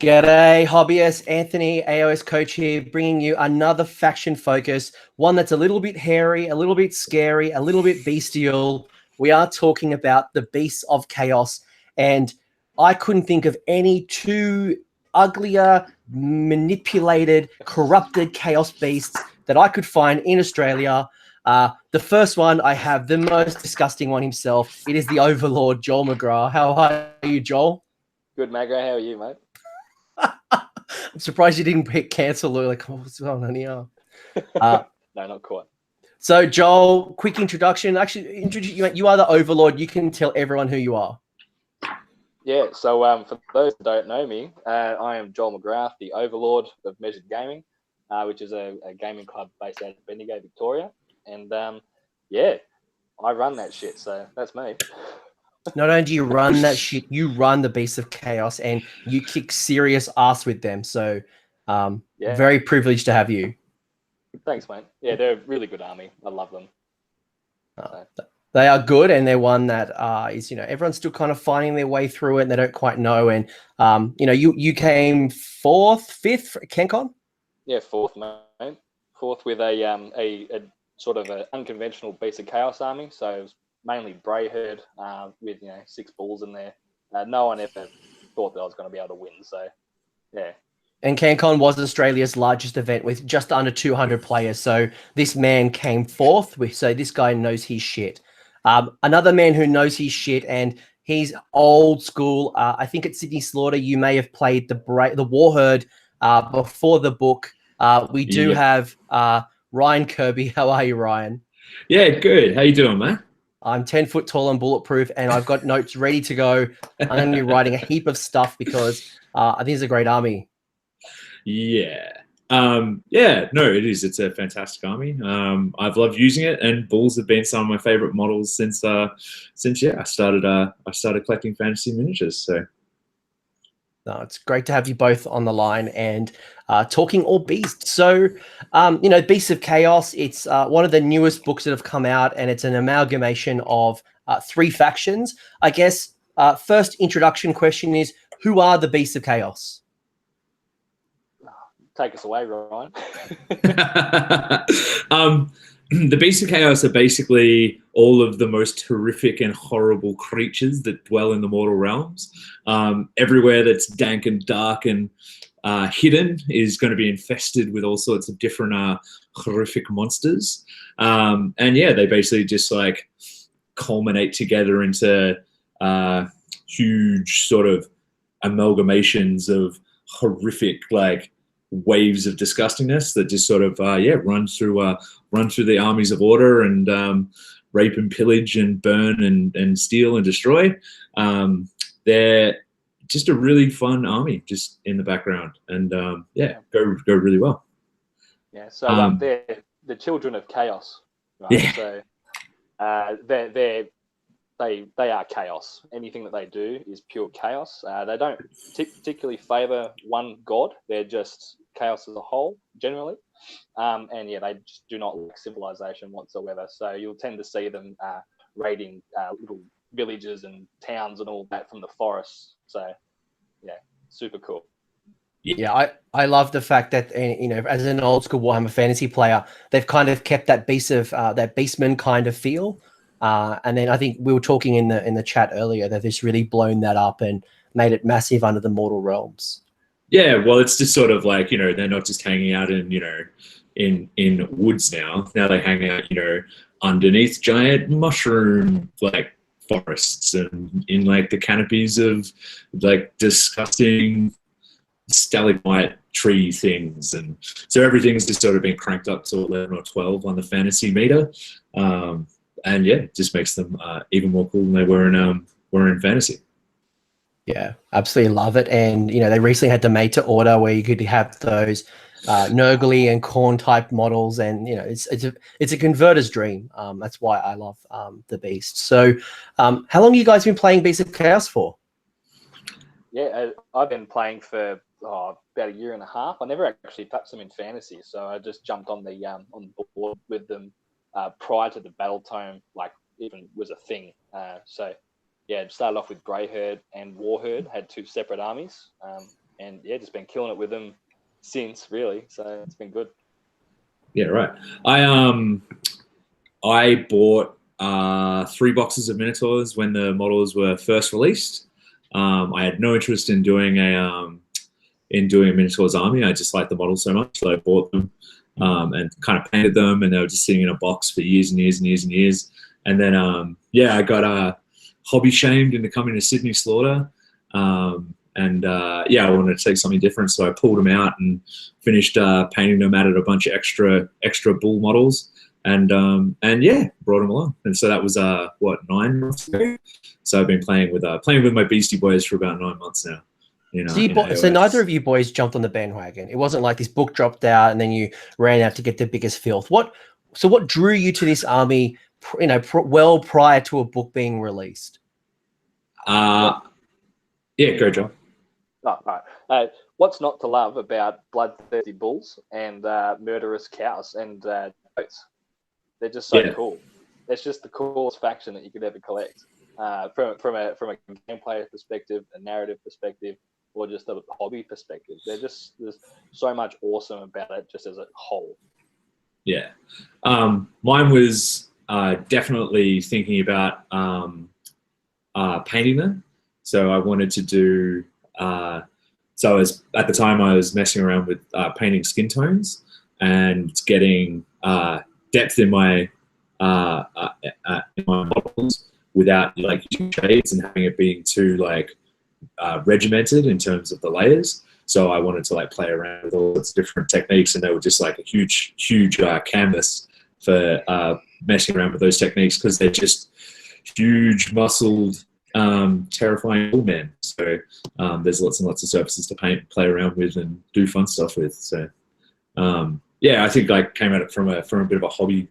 G'day, hobbyist. Anthony, AOS coach here, bringing you another faction focus, one that's a little bit hairy, a little bit scary, a little bit bestial. We are talking about the Beasts of Chaos, and I couldn't think of any two uglier, manipulated, corrupted chaos beasts that I could find in Australia. The first one, I have the most disgusting one himself. It is the Overlord, Joel McGrath. How are you, Joel? Good, McGrath. How are you, mate? I'm surprised you didn't pick cancel. Like, what's going on here? No, not quite. So, Joel, quick introduction. Actually, introduce you. You are the Overlord. You can tell everyone who you are. Yeah. So, for those that don't know me, I am Joel McGrath, the Overlord of Measured Gaming, which is a gaming club based out of Bengal, Victoria. And yeah, I run that shit. So that's me. Not only do you run that shit, you run the Beasts of Chaos, and you kick serious ass with them. So, Yeah. very privileged to have you. Thanks, mate. Yeah, they're a really good army. I love them. They are good, and they're one that is, everyone's still kind of finding their way through it, and they don't quite know. And you came fifth for KenCon. Yeah, fourth, mate. Fourth with a sort of an unconventional Beast of Chaos army. So it was mainly Bray Herd with 6 bulls in there. No one ever thought that I was going to be able to win. So yeah. And KenCon was Australia's largest event with just under 200 players. So this man came fourth. So this guy knows his shit. Another man who knows his shit, and he's old school. I think at Sydney Slaughter, you may have played the War Herd before the book. We do have Ryan Kirby. How are you, Ryan? Yeah, good. How you doing, man? I'm 10 foot tall and bulletproof, and I've got notes ready to go. I'm going to be writing a heap of stuff because I think it's a great army. Yeah. No, it is. It's a fantastic army. I've loved using it, and bulls have been some of my favorite models since I started collecting fantasy miniatures. So no, it's great to have you both on the line and talking all beasts. So, Beasts of Chaos, it's one of the newest books that have come out, and it's an amalgamation of 3 factions. I guess first introduction question is, who are the Beasts of Chaos? Take us away, Ryan. The Beasts of Chaos are basically all of the most horrific and horrible creatures that dwell in the mortal realms. Everywhere that's dank and dark and hidden is going to be infested with all sorts of different horrific monsters. And yeah, they basically just like culminate together into huge sort of amalgamations of horrific waves of disgustingness that just sort of run through the armies of order and rape and pillage and burn and steal and destroy. They're just a really fun army just in the background, and go really well. Yeah, so they're the children of chaos, right? Yeah. So they are chaos. Anything that they do is pure chaos. They don't particularly favor one god. They're just chaos as a whole, generally. And yeah, they just do not like civilization whatsoever. So you'll tend to see them raiding little villages and towns and all that from the forests. So yeah, super cool. Yeah, I love the fact that as an old school Warhammer fantasy player, they've kind of kept that that beastman kind of feel. And then I think we were talking in the chat earlier that this really blown that up and made it massive under the mortal realms. Yeah, well, it's just sort of like, they're not just hanging out in woods now. Now they hang out, underneath giant mushroom forests and in the canopies of disgusting stalagmite tree things. And so everything's just sort of been cranked up to 11 or 12 on the fantasy meter. And yeah, it just makes them even more cool than they were in fantasy. Yeah, absolutely love it. And they recently had the made to order where you could have those Nurgle and Khorne type models, and it's a converter's dream. That's why I love the Beast. So, how long have you guys been playing Beasts of Chaos for? Yeah, I've been playing for about a year and a half. I never actually touched them in fantasy, so I just jumped on board with them prior to the Battle Tome even was a thing. So yeah, it started off with Grey Herd and War Herd, had 2 separate armies. and yeah, just been killing it with them since, really. So it's been good. Yeah, right. I bought 3 boxes of Minotaurs when the models were first released. I had no interest in doing a Minotaur's army. I just liked the models so much that I bought them and kind of painted them, and they were just sitting in a box for years and years and years and years. And then I got hobby shamed into coming to Sydney Slaughter. I wanted to take something different, so I pulled them out and finished painting them, added a bunch of extra bull models, and brought them along. And so that was 9 months ago. So I've been playing with my Beastie Boys for about 9 months now. So neither of you boys jumped on the bandwagon. It wasn't like this book dropped out and then you ran out to get the biggest filth. What drew you to this army? Well prior to a book being released. Go, John. Oh, all right. What's not to love about bloodthirsty bulls and murderous cows and goats? They're just so cool. It's just the coolest faction that you could ever collect. From a gameplay perspective, a narrative perspective, or just a hobby perspective. There's so much awesome about it just as a whole. Yeah. Mine was definitely thinking about painting them. So I wanted to do at the time I was messing around with painting skin tones and getting depth in my models without like using shades and having it being too regimented in terms of the layers. So I wanted to play around with all its different techniques, and they were just like a huge canvas for messing around with those techniques, because they're just huge, muscled, terrifying bull men. So there's lots and lots of surfaces to play around with and do fun stuff with. So I think I came at it from a bit of a hobby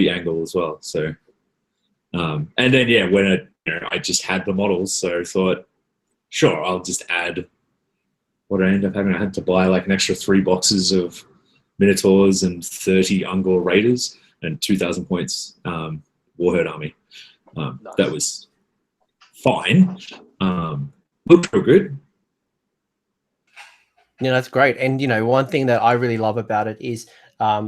angle as well. So and then when I just had the models, so I thought, sure, I'll just add what I ended up having. I had to buy an extra 3 boxes of Minotaurs and 30 Ungor Raiders and 2,000 points Warherd army. Nice. That was fine. Looked real good. That's great. And one thing that I really love about it is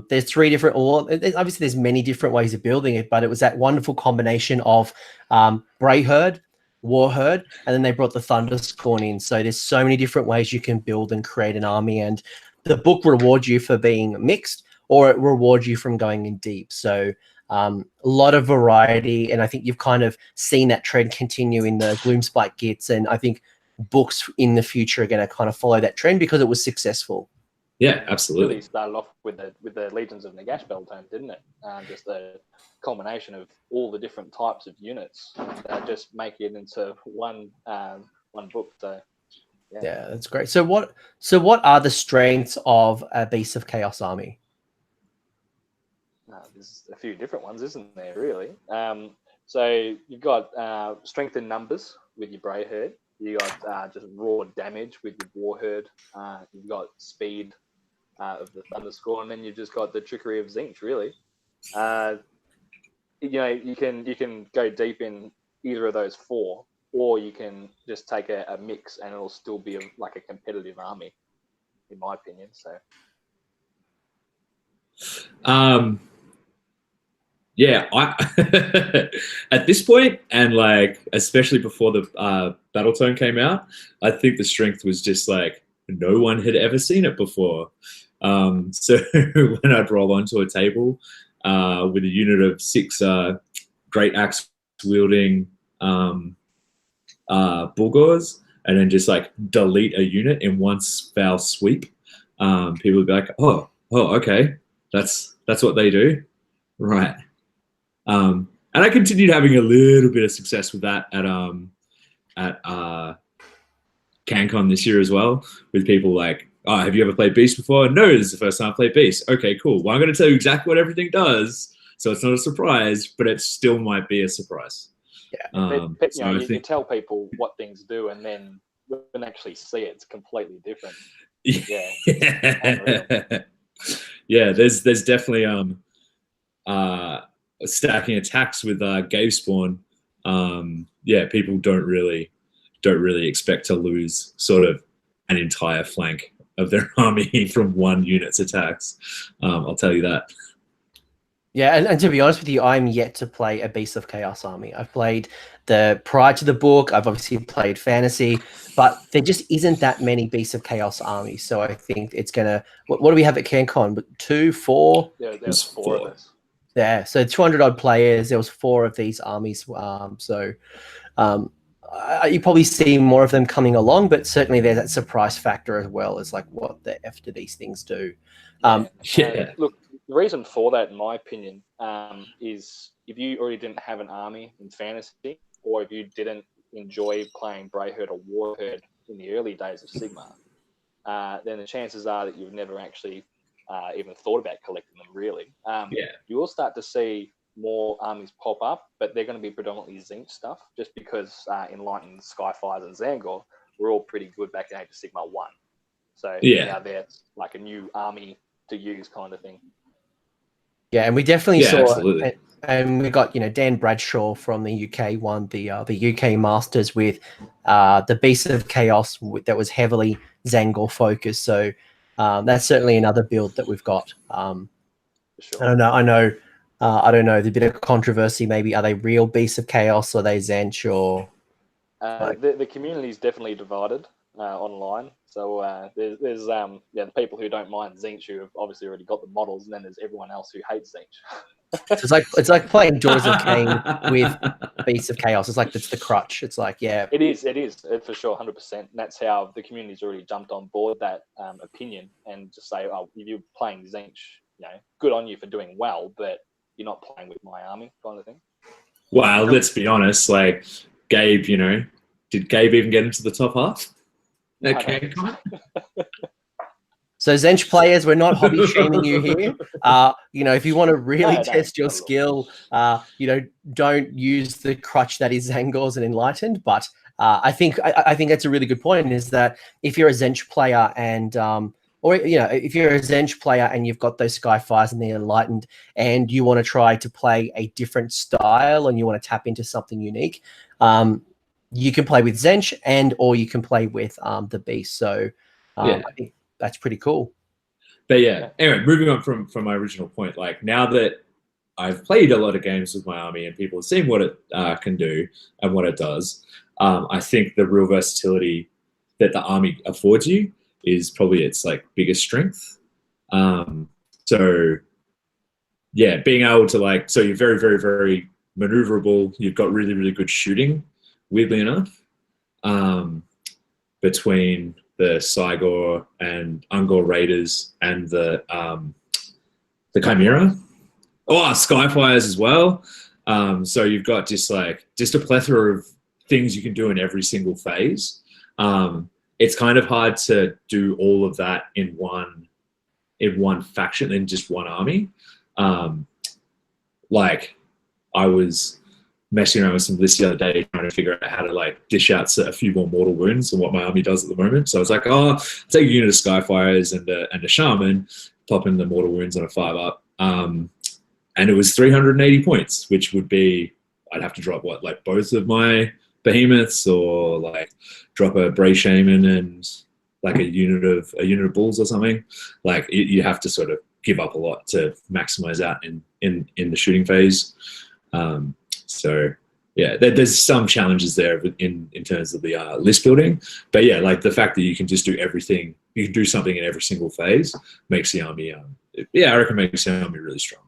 there's 3 different, obviously there's many different ways of building it, but it was that wonderful combination of Brayherd, Warherd, and then they brought the Thunderscorn in. So there's so many different ways you can build and create an army, and the book rewards you for being mixed, or it rewards you from going in deep. So a lot of variety, and I think you've kind of seen that trend continue in the Gloomspite kits, and I think books in the future are going to kind of follow that trend because it was successful. Yeah, absolutely. Really started off with the Legions of Nagash Battalions, didn't it? Just the culmination of all the different types of units, just make it into one book. So yeah, that's great. So what are the strengths of a Beast of Chaos army? There's a few different ones, isn't there? Really. So you've got strength in numbers with your Brayherd. You got just raw damage with your Warherd. You've got speed of the Thunderscorn, and then you've just got the trickery of Zinch. Really, you can go deep in either of those 4, or you can just take a mix, and it'll still be a competitive army, in my opinion. So, I at this point, and especially before the Battletone came out, I think the strength was just no one had ever seen it before. So when I'd roll onto a table with a unit of 6 great axe wielding Bulgors, and then just delete a unit in one foul sweep, people would be like, oh, okay, that's what they do, right? And I continued having a little bit of success with that at CanCon this year as well, with people oh, have you ever played Beast before? No, this is the first time I played Beast. Okay, cool. Well, I'm going to tell you exactly what everything does, so it's not a surprise, but it still might be a surprise. Yeah, you tell people what things do, and then when they actually see it, it's completely different. Yeah. Yeah, there's definitely stacking attacks with Gave Spawn. People don't really expect to lose sort of an entire flank of their army from one unit's attacks. I'll tell you that. Yeah, and to be honest with you, I'm yet to play a Beast of Chaos army. I've played prior to the book, I've obviously played fantasy, but there just isn't that many Beasts of Chaos armies. So I think it's gonna. What do we have at CanCon? 2, 4? Yeah, there's 4 of us. Yeah, so 200 odd players. There was 4 of these armies. You probably see more of them coming along, but certainly there's that surprise factor as well. As like, what the F do these things do? Look, the reason for that, in my opinion, is if you already didn't have an army in fantasy, or if you didn't enjoy playing Brayherd or Warherd in the early days of Sigmar, then the chances are that you've never actually even thought about collecting them, really. You will start to see more armies pop up, but they're going to be predominantly Zinch stuff, just because Enlightened, Skyfires, and Zangor were all pretty good back in Age of Sigmar 1. So now they're like a new army to use kind of thing. Yeah, and we definitely saw, absolutely. And we got Dan Bradshaw from the UK won the UK Masters with the Beast of Chaos that was heavily Zangor focused. So that's certainly another build that we've got. Sure. I don't know. There's a bit of controversy. Maybe are they real Beasts of Chaos or are they Zench or? The community is definitely divided online. So there's the people who don't mind Zinch, who have obviously already got the models, and then there's everyone else who hates Zinch. So it's like playing Daughters of Cain with Beasts of Chaos. It's like it's the crutch. It's like it is for sure, 100%. And that's how the community's already jumped on board that opinion and just say, oh, if you're playing Zinch, good on you for doing well, but you're not playing with my army, kind of thing. Well, let's be honest. Like Gabe, did Gabe even get into the top half? Okay. So Zench players, we're not hobby shaming you here. If you want to really test your skill, don't use the crutch that is Zangors and Enlightened. But I think that's a really good point. Is that if you're a Zench player and if you're a Zench player and you've got those Skyfires and the Enlightened, and you want to try to play a different style and you want to tap into something unique, you can play with Zench or you can play with the Beast. So I think that's pretty cool. But anyway, moving on from my original point, like now that I've played a lot of games with my army and people have seen what it can do and what it does, I think the real versatility that the army affords you is probably its like biggest strength. Being able to so you're very, very, very maneuverable. You've got really, really good shooting, weirdly enough, between the Sigor and Ungor Raiders and the Chimera. Skyfires as well. So you've got just a plethora of things you can do in every single phase. It's kind of hard to do all of that in one faction, in just one army. I was messing around with some lists the other day trying to figure out how to dish out a few more mortal wounds and what my army does at the moment. So I was like, I'll take a unit of Skyfires and a Shaman, pop in the mortal wounds on a 5-up. And it was 380 points, which would be, I'd have to drop both of my behemoths, or drop a Bray Shaman and a unit of bulls or something. You have to sort of give up a lot to maximize out in the shooting phase. There's some challenges there in terms of the list building, but the fact that you can just do everything, you can do something in every single phase, makes the army I reckon makes the army really strong.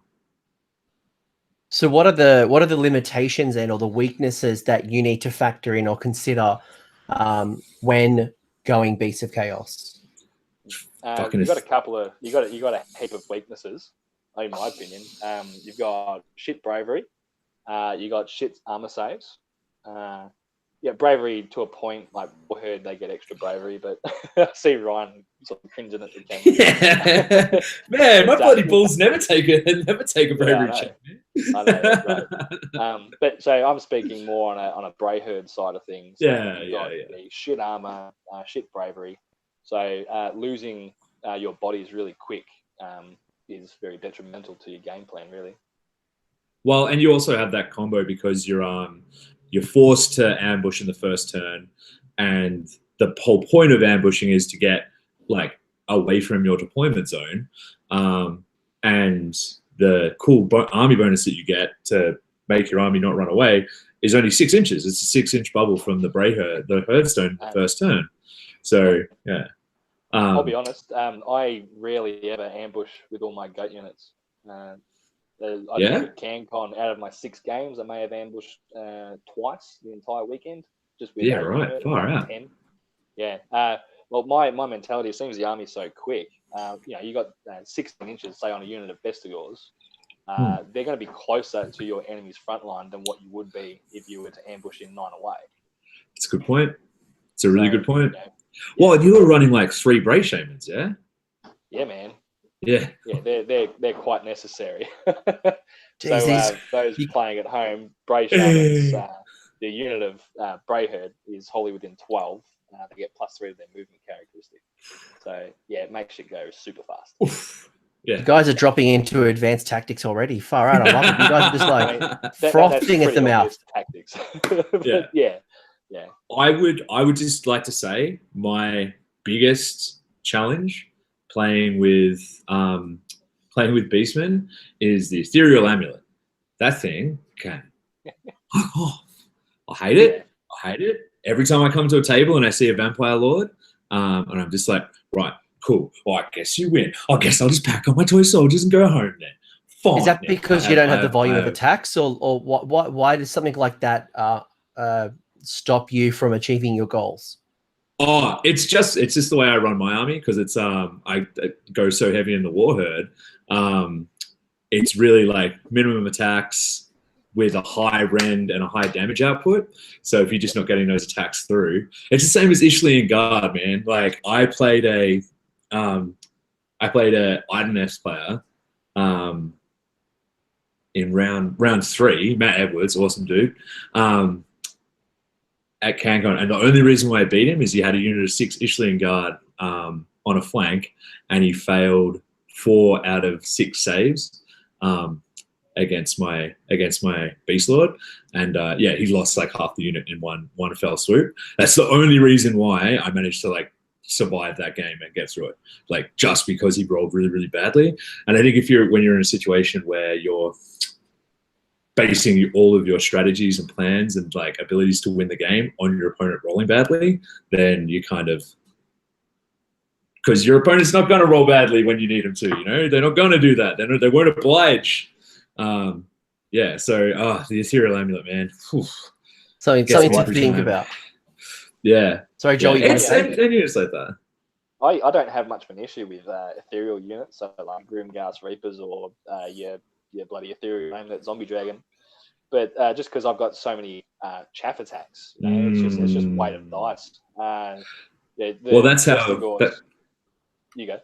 So what are the limitations or the weaknesses that you need to factor in or consider when going Beasts of Chaos? You've got a heap of weaknesses, in my opinion. You've got shit bravery. You got shit armor saves. Bravery to a point. Warhead, they get extra bravery, but I see Ryan sort of cringing at the camera. Man, my bloody bulls never take a bravery check. I know, that's right. But so I'm speaking more on a Brayherd side of things. The shit armor, shit bravery. So losing your bodies really quick is very detrimental to your game plan, really. Well, and you also have that combo because you're forced to ambush in the first turn, and the whole point of ambushing is to get like away from your deployment zone, and the cool army bonus that you get to make your army not run away is only 6 inches. It's a 6-inch bubble from the Herdstone first turn. So yeah. I'll be honest. I rarely ever ambush with all my goat units. I think at CanCon, out of my 6 games, I may have ambushed twice the entire weekend. Just with right, far out. 10. Yeah. Well, my mentality, as soon as the army's so quick, you got 16 inches, say, on a unit of best of yours. They're going to be closer to your enemy's front line than what you would be if you were to ambush in 9 away. It's a good point. It's a really good point. Yeah. Well, you were running like 3 Bray Shamans, yeah? Yeah, man. Yeah. Yeah, they're quite necessary. So those playing at home, Bray Shamans, the unit of Bray Herd is wholly within 12. They get +3 of their movement characteristic. So yeah, it makes it go super fast. Oof. Yeah. You guys are dropping into advanced tactics already. Far out. I love it. You guys are just like frothing at the mouth. Tactics. Yeah. I would just like to say my biggest challenge playing with Beastmen is the Ethereal Amulet. That thing can fuck off. I hate it. I hate it. Every time I come to a table and I see a Vampire Lord, and I'm just like, right, cool. Well, I guess you win. I guess I'll just pack up my toy soldiers and go home then. Fine. Is that because you don't have the volume of attacks, or why does something like that stop you from achieving your goals? Oh, it's just the way I run my army, because it's I go so heavy in the War Herd. It's really like minimum attacks with a high rend and a high damage output. So if you're just not getting those attacks through, it's the same as Ishlian Guard, man. Like I played a Ideness player in round 3, Matt Edwards, awesome dude. At CanCon, and the only reason why I beat him is he had a unit of 6 Ishlian Guard on a flank, and he failed 4 out of 6 saves against my Beast Lord, and he lost like half the unit in one fell swoop. That's the only reason why I managed to like survive that game and get through it, like just because he rolled really, really badly. And I think when you're in a situation where you're basing all of your strategies and plans and like abilities to win the game on your opponent rolling badly, then you kind of, because your opponent's not going to roll badly when you need them to, they're not going to do that. They won't oblige. So the Ethereal Amulet, man. Something to think about. Yeah. Sorry, Joel, you just like that. I don't have much of an issue with ethereal units, so like Grimghast Reapers or your bloody Ethereal Amulet Zombie Dragon. But just because I've got so many chaff attacks, it's just weight of dice. That's how. You go.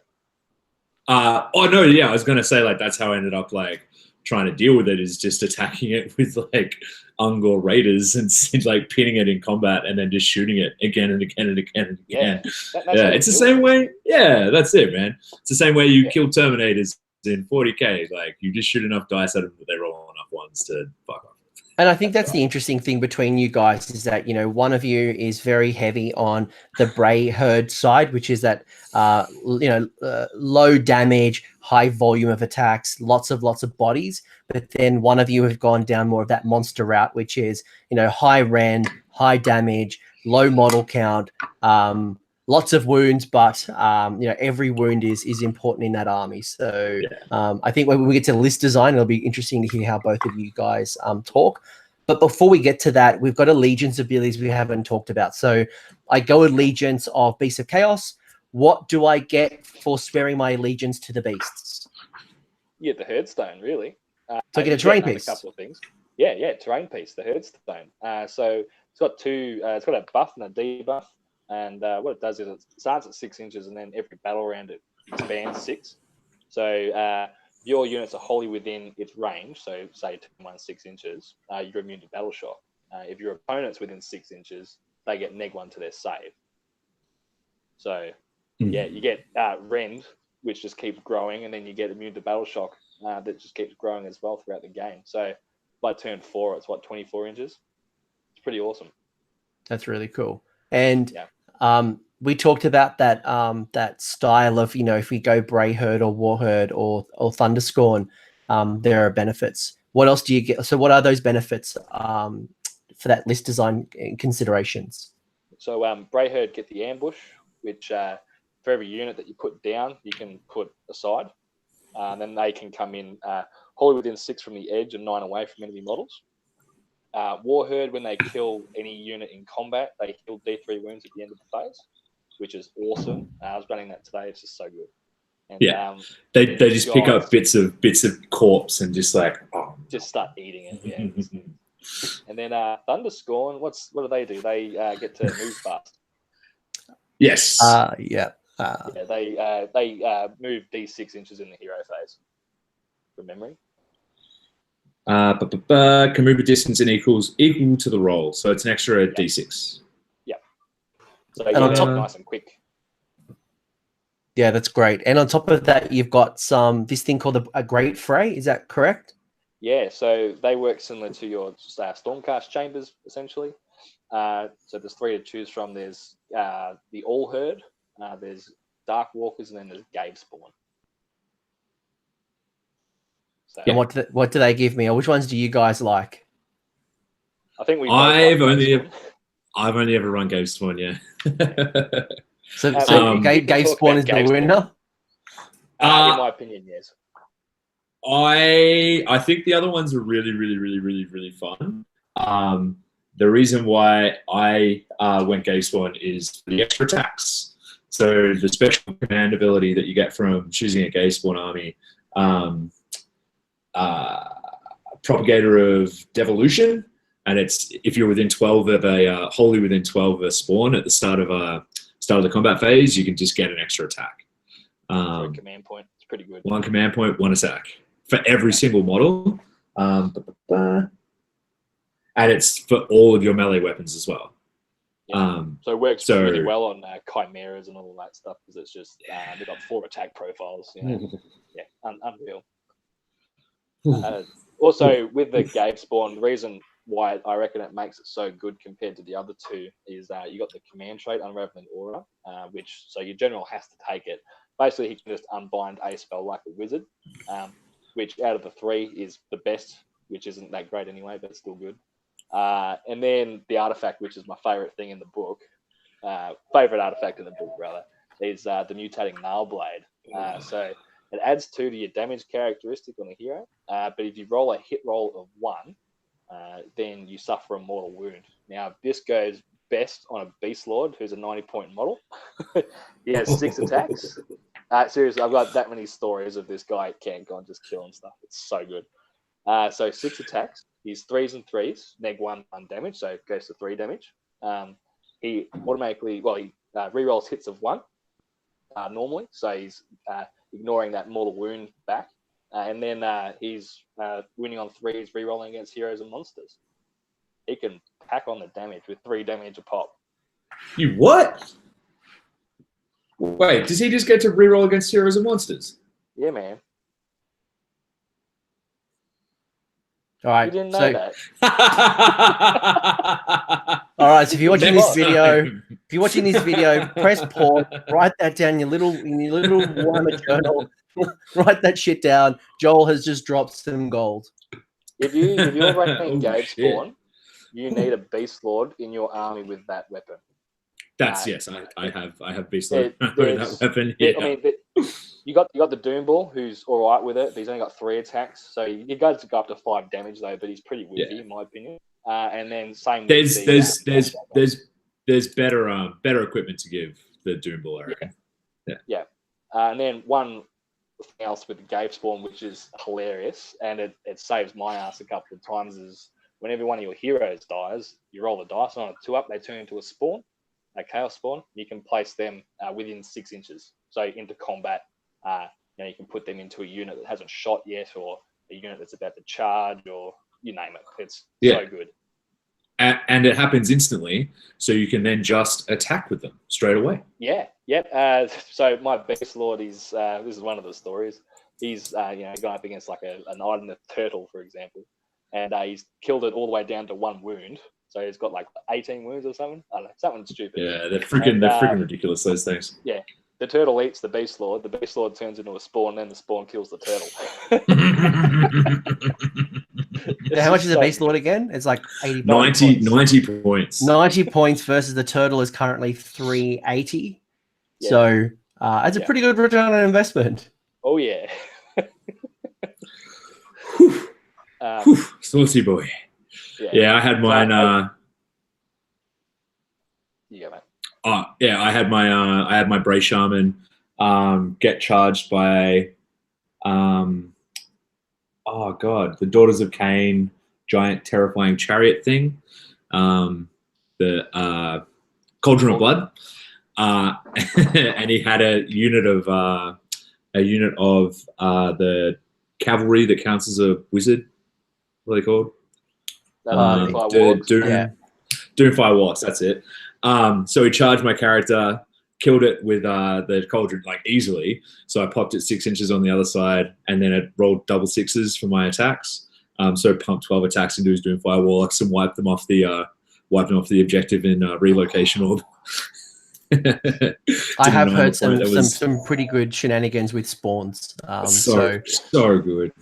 I was going to say like that's how I ended up like trying to deal with it, is just attacking it with like Ungor Raiders and like pinning it in combat and then just shooting it again and again and again and again. It's the same way. Yeah, that's it, man. It's the same way you kill Terminators in 40k. Like you just shoot enough dice at them that they roll enough ones to fuck off. And I think that's the interesting thing between you guys is that, one of you is very heavy on the Bray Herd side, which is that, low damage, high volume of attacks, lots of bodies. But then one of you have gone down more of that monster route, which is, high rend, high damage, low model count, lots of wounds, but every wound is important in that army. So I think when we get to list design, it'll be interesting to hear how both of you guys talk. But before we get to that, we've got allegiance abilities we haven't talked about. So I go allegiance of Beasts of Chaos. What do I get for sparing my allegiance to the beasts? You get the Herdstone, really. So I get a terrain piece. A couple of things. Yeah, terrain piece, the Herdstone. So it's got it's got a buff and a debuff. And what it does is it starts at 6 inches, and then every battle round it expands 6. So your units are wholly within its range. So say 6 inches, you're immune to battle shock. If your opponent's within 6 inches, they get -1 to their save. So you get rend, which just keeps growing, and then you get immune to battle shock that just keeps growing as well throughout the game. So by turn 4, it's 24 inches. It's pretty awesome. That's really cool. And We talked about that that style of, if we go Bray Herd or War Herd or Thunderscorn, there are benefits. What else do you get? So what are those benefits for that list design considerations? So Bray Herd get the ambush, which for every unit that you put down, you can put aside. Then they can come in wholly within 6 from the edge and 9 away from enemy models. War Herd, when they kill any unit in combat, they kill D3 wounds at the end of the phase, which is awesome. I was running that today. It's just so good. And, they just pick up bits of corpse and just just start eating it. Yeah. And then Thunderscorn, what do they do? They get to move fast. Yes. They move D6 inches in the hero phase. From memory. Can move a distance and equal to the roll, so it's an extra D6. Yeah. So you get nice and quick. Yeah, that's great. And on top of that, you've got this thing called a Great Fray. Is that correct? Yeah. So they work similar to your Stormcast chambers, essentially. So there's 3 to choose from. There's the All Herd, there's Dark Walkers, and then there's Gave Spawn. So, and what do they give me, or which ones do you guys like? I think I've only ever run Gave Spawn, yeah. So Gave Spawn is the winner? In my opinion, yes. I think the other ones are really, really, really, really, really fun. The reason why I went Gave Spawn is the extra attacks. So the special command ability that you get from choosing a Gave Spawn army, Propagator of Devolution, and it's if you're within 12 of a wholly within 12 of a spawn at the start of the combat phase, you can just get an extra attack. Command point. It's pretty good. 1 command point, 1 attack for every single model, and it's for all of your melee weapons as well. Yeah. So it works really well on chimeras and all that stuff because it's just they've got 4 attack profiles. Yeah, unreal. Also, with the Gave Spawn, the reason why I reckon it makes it so good compared to the other 2 is you got the command trait Unraveling Aura, which so your general has to take it. Basically, he can just unbind a spell like a wizard, which out of the 3 is the best, which isn't that great anyway, but it's still good. And then the artifact, which is my favorite thing in the book, favorite artifact in the book rather, is the mutating Nail Blade. So it adds 2 to your damage characteristic on a hero, but if you roll a hit roll of 1, then you suffer a mortal wound. Now this goes best on a Beast Lord who's a 90-point model. He has 6 attacks. Seriously, I've got that many stories of this guy can't go and just kill and stuff. It's so good. So 6 attacks. He's 3s and 3s, neg 1 damage, so it goes to 3 damage. He automatically, he rerolls hits of 1 normally, so he's ignoring that mortal wound back. And then he's winning on 3s, rerolling against heroes and monsters. He can pack on the damage with 3 damage a pop. You what? Wait, does he just get to reroll against heroes and monsters? Yeah, man. All right. You didn't know that. All right. So if you're watching this video, press pause, write that down in your little Warhammer journal. Write that shit down. Joel has just dropped some gold. If you're running Gave Spawn, you need a Beast Lord in your army with that weapon. That's yes, I have Beast Lord with that weapon. Yeah. I mean, you got the Doom Ball who's all right with it, but he's only got 3 attacks, so you guys go up to 5 damage though. But he's pretty whiffy in my opinion. And then same. There's better equipment to give the Doom Ball, I reckon. Yeah. And then one thing else with the Gave Spawn, which is hilarious, and it saves my ass a couple of times, is whenever one of your heroes dies, you roll the dice, and on a 2-up, they turn into a spawn, a chaos spawn. You can place them within 6 inches. So into combat, you can put them into a unit that hasn't shot yet, or a unit that's about to charge, or you name it. It's so good. And it happens instantly, so you can then just attack with them straight away. Yeah. So my Beast Lord is this is one of the stories. He's going up against like an Iron Turtle, for example, and he's killed it all the way down to 1 wound. So he's got like 18 wounds or something. I don't know, something stupid. Yeah, they're freaking ridiculous, those things. Yeah. The turtle eats the beast lord. The beast lord turns into a spawn, then the spawn kills the turtle. How much is the beast lord again? It's like 80 90 points. 90 points versus the turtle is currently 380. Yeah. So that's a pretty good return on investment. Oh, yeah. Saucy boy. Yeah, I had mine. Yeah, man. Oh yeah, I had my Bray Shaman get charged by the Daughters of Cain giant terrifying chariot thing, the Cauldron of Blood, and he had a unit of the cavalry that counts as a wizard. What are they called? Doomfire Wargs. That's it. So he charged my character, killed it with the cauldron like easily. So I popped it 6 inches on the other side, and then it rolled double sixes for my attacks. So it pumped 12 attacks into his Doomfire Warlocks and wiped them off the objective in relocation orb. I have heard some pretty good shenanigans with spawns. So good.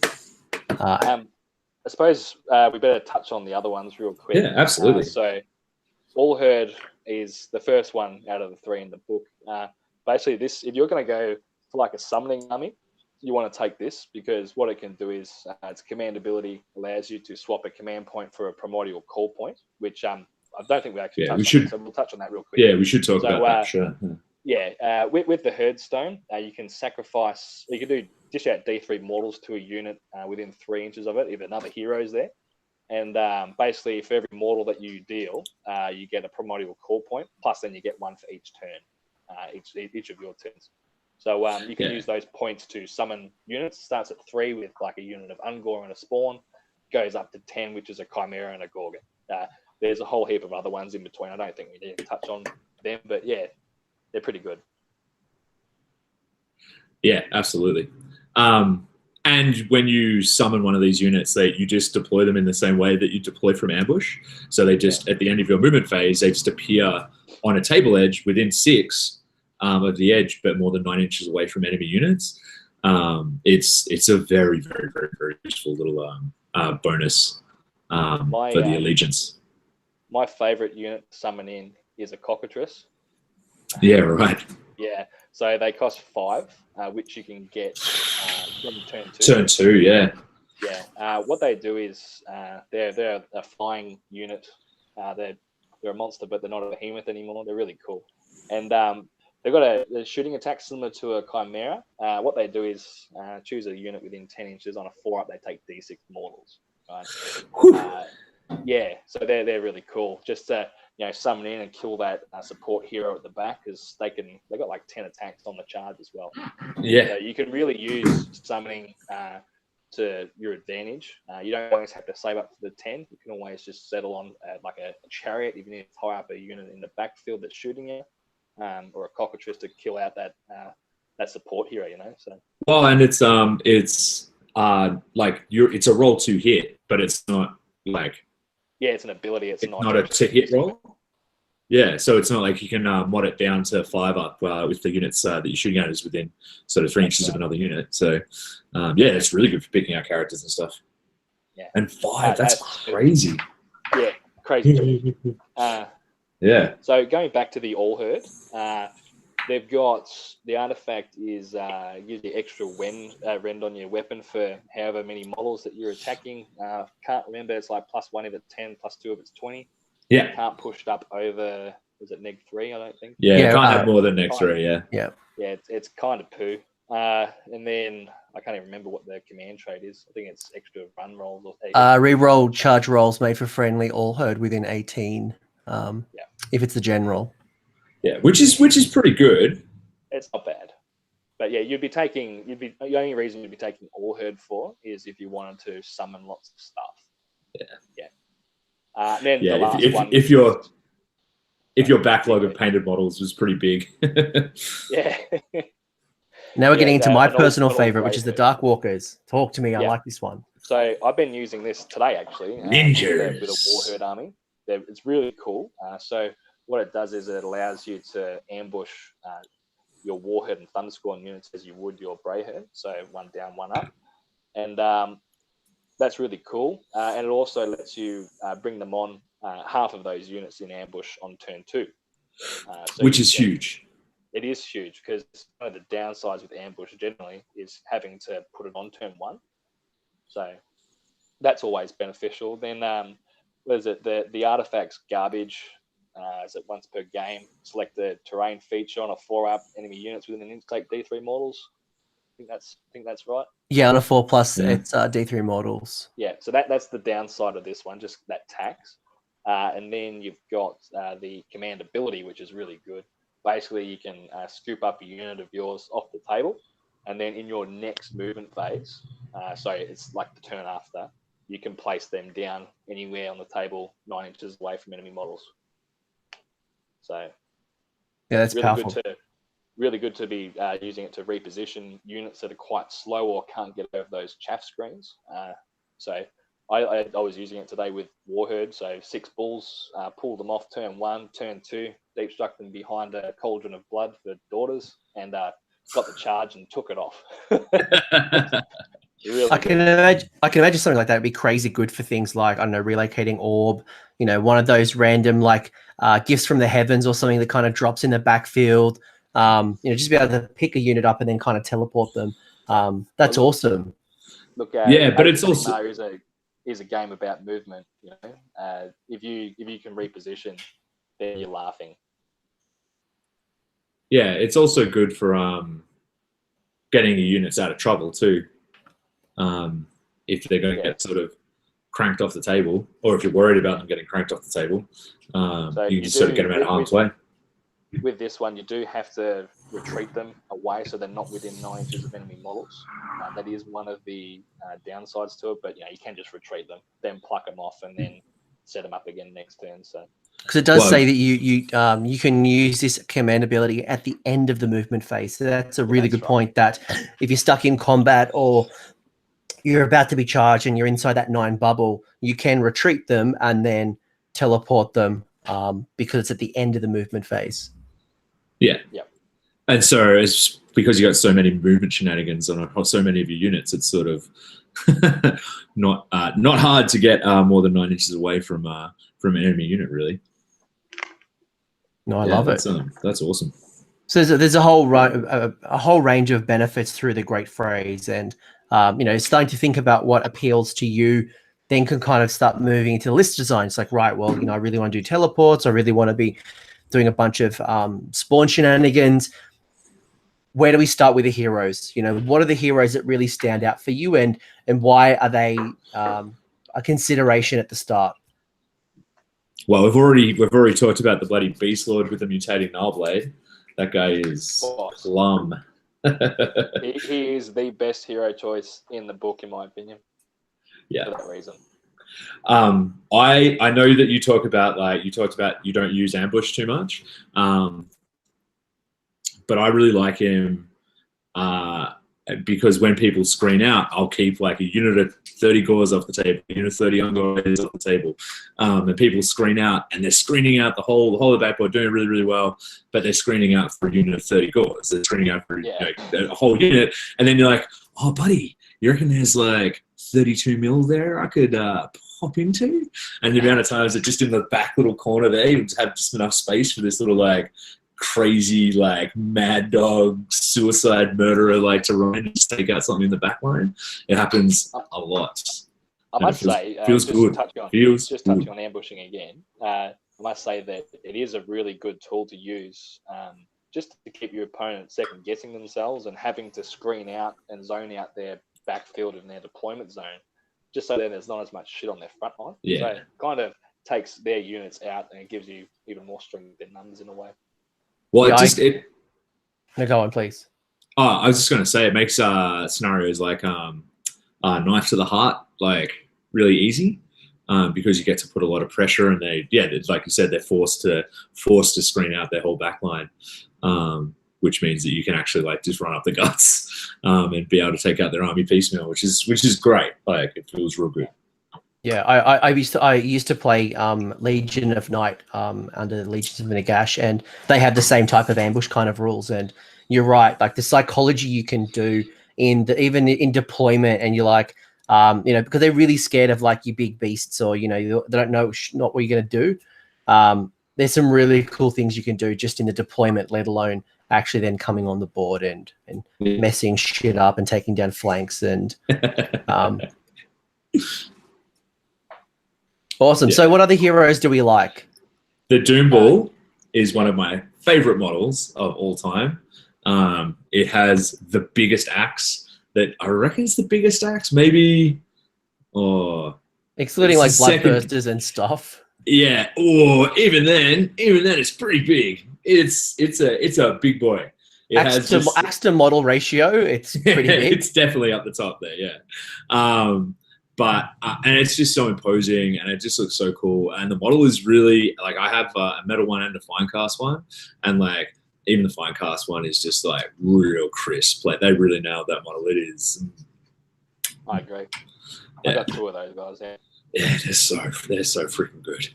I suppose we better touch on the other ones real quick. Yeah, absolutely. So All Herd is the first one out of the 3 in the book. Basically, this, if you're going to go for like a summoning army, you want to take this, because what it can do is its command ability allows you to swap a command point for a primordial call point, which I don't think we actually touched on. So we'll touch on that real quick. Yeah, we should talk about that, sure. Yeah, with the Herd Stone, you can sacrifice, you can dish out D3 mortals to a unit within 3 inches of it if another hero is there. And basically, for every mortal that you deal, you get a primordial call point, plus then you get 1 for each turn, each of your turns. So you can use those points to summon units. It starts at 3 with like a unit of Ungor and a Spawn, goes up to 10, which is a Chimera and a Gorgon. There's a whole heap of other ones in between. I don't think we need to touch on them, but yeah, they're pretty good. Yeah, absolutely. And when you summon one of these units, you just deploy them in the same way that you deploy from ambush. So they just, at the end of your movement phase, they just appear on a table edge within 6 of the edge, but more than 9 inches away from enemy units. It's a very, very, very, very useful little bonus for the allegiance. My favorite unit to summon in is a Cockatrice. Yeah, right. Yeah, so they cost 5, which you can get from turn 2. Turn 2, yeah. Yeah. What they do is they're a flying unit. They're a monster, but they're not a behemoth anymore. They're really cool, and they've got a shooting attack similar to a Chimera. What they do is choose a unit within 10 inches. On a 4-up, they take D6 mortals. Right? Yeah, so they're really cool. Just summon in and kill that support hero at the back, because they got like 10 attacks on the charge as well. Yeah, so you can really use summoning to your advantage. You don't always have to save up for the 10. You can always just settle on like a chariot, even if you tie up a unit in the backfield that's shooting you, or a Cockatrice to kill out that support hero. So well, and it's like it's a roll to hit, but it's not like. Yeah, it's an ability. It's not a to-hit roll. Yeah, so it's not like you can mod it down to 5-up with the units that you're shooting at is within sort of 3 inches of another unit. So, it's really good for picking out characters and stuff. Yeah. And 5, that's crazy. Yeah, crazy. Yeah. So going back to the All Herd, they've got the artifact is usually extra rend on your weapon for however many models that you're attacking. Can't remember, it's like +1 if it's 10, +2 if it's 20. Yeah. You can't push it up over, is it -3, I don't think? Yeah, can't have more than -3, yeah. Yeah. Yeah, it's kind of poo. And then I can't even remember what the command trait is. I think it's extra run rolls. Or reroll charge rolls made for friendly All Herd within 18. If it's the general. Yeah, which is pretty good. It's not bad, but yeah, the only reason you'd be taking All Herd for is if you wanted to summon lots of stuff. Yeah. And then the last one. If your backlog of painted models was pretty big. Yeah. Now we're getting into my personal favorite, which is the Dark Walkers. Talk to me. I like this one. So I've been using this today actually. Ninjas. With a War Herd army. it's really cool. So what it does is it allows you to ambush your Warhead and Thunderscorn units as you would your Brayhead, so one down, one up, and that's really cool. And it also lets you bring them on half of those units in ambush on turn 2, which is huge. It is huge because one of the downsides with ambush generally is having to put it on turn 1. So that's always beneficial. Then what is it? The artifacts garbage. Is it once per game? Select the terrain feature on a 4-up enemy units within an inch. Take D3 models. I think that's right. Yeah, on a 4+, it's D3 models. Yeah, so that's the downside of this one, just that tax. And then you've got the command ability, which is really good. Basically, you can scoop up a unit of yours off the table, and then in your next movement phase, so it's like the turn after, you can place them down anywhere on the table 9 inches away from enemy models. So yeah, that's really powerful. Really good to be using it to reposition units that are quite slow or can't get over those chaff screens. So I was using it today with Warherd, so 6 bulls, pulled them off turn 1, turn 2, deep struck them behind a cauldron of blood for daughters, and got the charge and took it off. Really I can imagine something like that would be crazy good for things like, I don't know, relocating orb, one of those random like gifts from the heavens or something that kind of drops in the backfield. Just be able to pick a unit up and then kind of teleport them. That's awesome. Look, but it's also is a game about movement. If you can reposition, then you're laughing. Yeah, it's also good for getting your units out of trouble too. If they're going to get sort of cranked off the table, or if you're worried about them getting cranked off the table, so you can just sort of get them out of harm's way. With this one, you do have to retreat them away so they're not within 9 inches of enemy models. That is one of the downsides to it, but you can just retreat them, then pluck them off, and then set them up again next turn. So because it does say that you can use this command ability at the end of the movement phase. So that's a really good point. That if you're stuck in combat or you're about to be charged and you're inside that 9 bubble, you can retreat them and then teleport them because it's at the end of the movement phase. Yeah. And so it's because you got so many movement shenanigans on so many of your units, it's sort of not hard to get more than 9 inches away from an enemy unit, really. No, I love it. That's awesome. So there's a whole range of benefits through the Great Phrase, and starting to think about what appeals to you, then can kind of start moving into list design. It's like, right, well, I really want to do teleports. I really want to be doing a bunch of spawn shenanigans. Where do we start with the heroes? What are the heroes that really stand out for you, and why are they a consideration at the start? Well, we've already talked about the bloody Beast Lord with the mutating Gnarlblade. That guy is plum. he is the best hero choice in the book, in my opinion. Yeah, for that reason. I know that you talked about you don't use ambush too much, but I really like him because when people screen out, I'll keep like a unit of 30 Gores off the table, a unit of 30 Ungores off the table, and people screen out, and they're screening out the whole of the backboard, doing really, really well, but they're screening out for a unit of 30 Gores. They're screening out for a whole unit, and then you're like, oh, buddy, you reckon there's like 32 mil there I could pop into? And the amount of times that just in the back little corner there, you have just enough space for this little like crazy like mad dog suicide murderer like to run and just take out something in the back line. It happens a lot. I must say, feels good. Touching on ambushing again, I must say that it is a really good tool to use just to keep your opponent second guessing themselves and having to screen out and zone out their backfield in their deployment zone, just so that there's not as much shit on their front line. Yeah. So it kind of takes their units out and it gives you even more strength in numbers in a way. Well, No, go on, please. Oh, I was just going to say, it makes scenarios like Knife to the Heart like really easy because you get to put a lot of pressure, and like you said, they're forced to screen out their whole back line, which means that you can actually like just run up the guts and be able to take out their army piecemeal, which is great. Like, it feels real good. Yeah, I used to play Legion of Night under the Legions of Nagash, and they have the same type of ambush kind of rules. And you're right, like the psychology you can do even in deployment, and you're like, because they're really scared of like your big beasts, or they don't know not what you're gonna do. There's some really cool things you can do just in the deployment, let alone actually then coming on the board and messing shit up and taking down flanks and. Awesome. Yeah. So what other heroes do we like? The Doom Ball is one of my favorite models of all time. It has the biggest axe that I reckon is the biggest axe, maybe. Excluding like bloodbursters and stuff. Yeah. Or even then it's pretty big. It's a big boy. Axe to model ratio, it's pretty big. It's definitely up the top there. Yeah. But and it's just so imposing, and it just looks so cool. And the model is really like, I have a metal one and a fine cast one, and like even the fine cast one is just like real crisp. Like they really nailed that model. It is. I agree. Yeah. I got 2 of those guys. Yeah, they're so freaking good.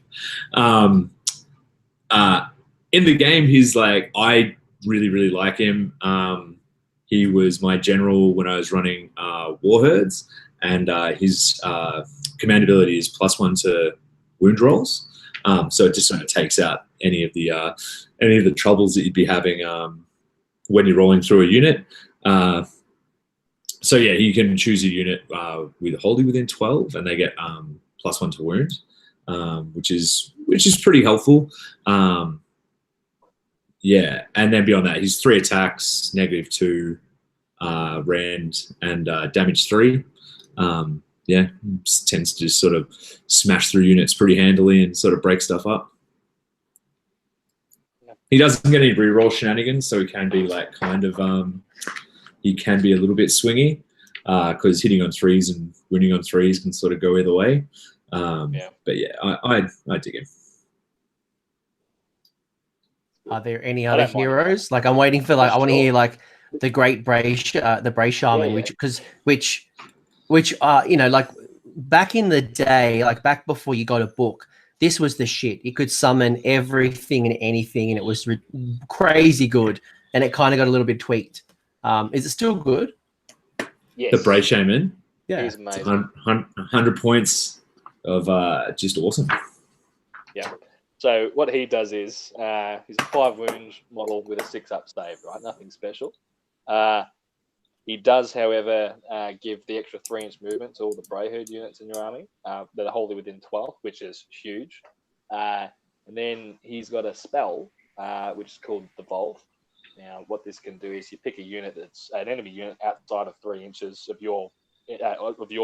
In the game, he's like, I really like him. He was my general when I was running War Herds. And his command ability is +1 to wound rolls, so it just sort of takes out any of the troubles that you'd be having when you're rolling through a unit. So yeah, you can choose a unit with wholly within 12, and they get +1 to wound, which is pretty helpful. Yeah, and then beyond that, he's 3 attacks, -2 rend, and damage 3. Yeah, tends to just sort of smash through units pretty handily and sort of break stuff up. He doesn't get any reroll shenanigans, so he can be like he can be a little bit swingy because hitting on 3s and winning on 3s can sort of go either way. But yeah, I dig him. Are there any other heroes? Like I'm waiting for I want to hear like the Great Bray Shaman, which like back in the day, like back before you got a book, this was the shit. You could summon everything and anything, and it was crazy good. And it kind of got a little bit tweaked. Is it still good? Yes. The Bray Shaman. Yeah, he's amazing. 100 points of just awesome. Yeah. So what he does is he's a 5 wound model with a 6-up save, right? Nothing special. He does, however, give the extra 3-inch movement to all the Brayherd units in your army that are wholly within 12, which is huge. And then he's got a spell, which is called Devolve. Now, what this can do is you pick a unit that's an enemy unit outside of 3 inches of your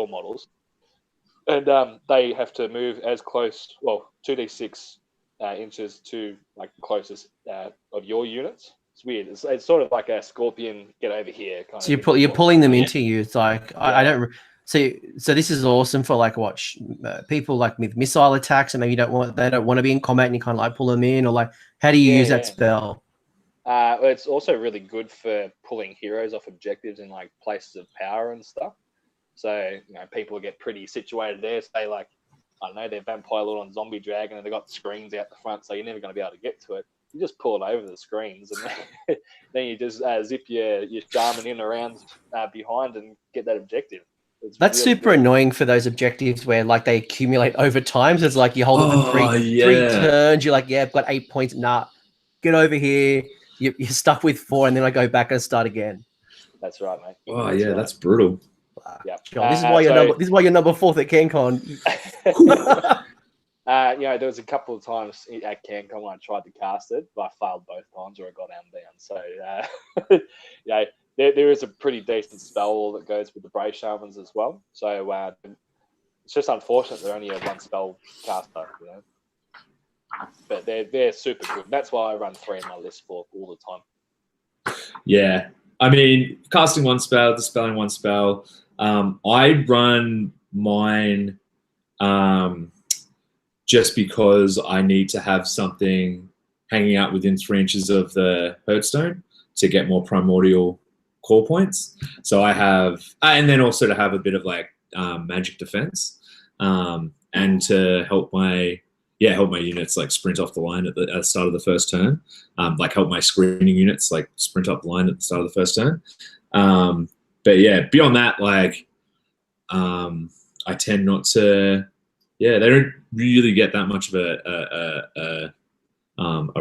models, and they have to move as close, 2d6 inches to like the closest of your units. It's weird. It's sort of like a scorpion, get over here kind of. So you're pulling them into you. It's like I don't. So this is awesome for like people like with missile attacks, and maybe they don't want to be in combat, and you kind of like pull them in, or like how do you use that spell? It's also really good for pulling heroes off objectives in like places of power and stuff. So people get pretty situated there. Say like, I don't know, they're Vampire Lord on Zombie Dragon, and they've got screens out the front, so you're never going to be able to get to it. You just pull it over the screens, and then you just zip your shaman in around behind and get that objective. That's really super annoying for those objectives where like they accumulate over time. So it's like you hold it for three turns. You're like, yeah, I've got 8 points. Nah, get over here. You're stuck with 4, and then I go back and start again. That's right, mate. Oh yeah, right. That's brutal. Yeah, John, this is why you're number 4th at CanCon. There was a couple of times at CanCon when I tried to cast it, but I failed both times or I got down. So, there is a pretty decent spell that goes with the Bray Shamans as well. So it's just unfortunate they're only a 1 spell caster, But they're super good. That's why I run 3 in my list for all the time. Yeah, I mean, casting 1 spell, dispelling 1 spell. I run mine. Just because I need to have something hanging out within 3 inches of the Herdstone to get more primordial core points. So I have, and then also to have a bit of like magic defense. and to help my units like sprint off the line at the start of the first turn, like help my screening units like sprint up the line at the start of the first turn. But yeah, beyond that, like I tend not to. Yeah, they don't really get that much of a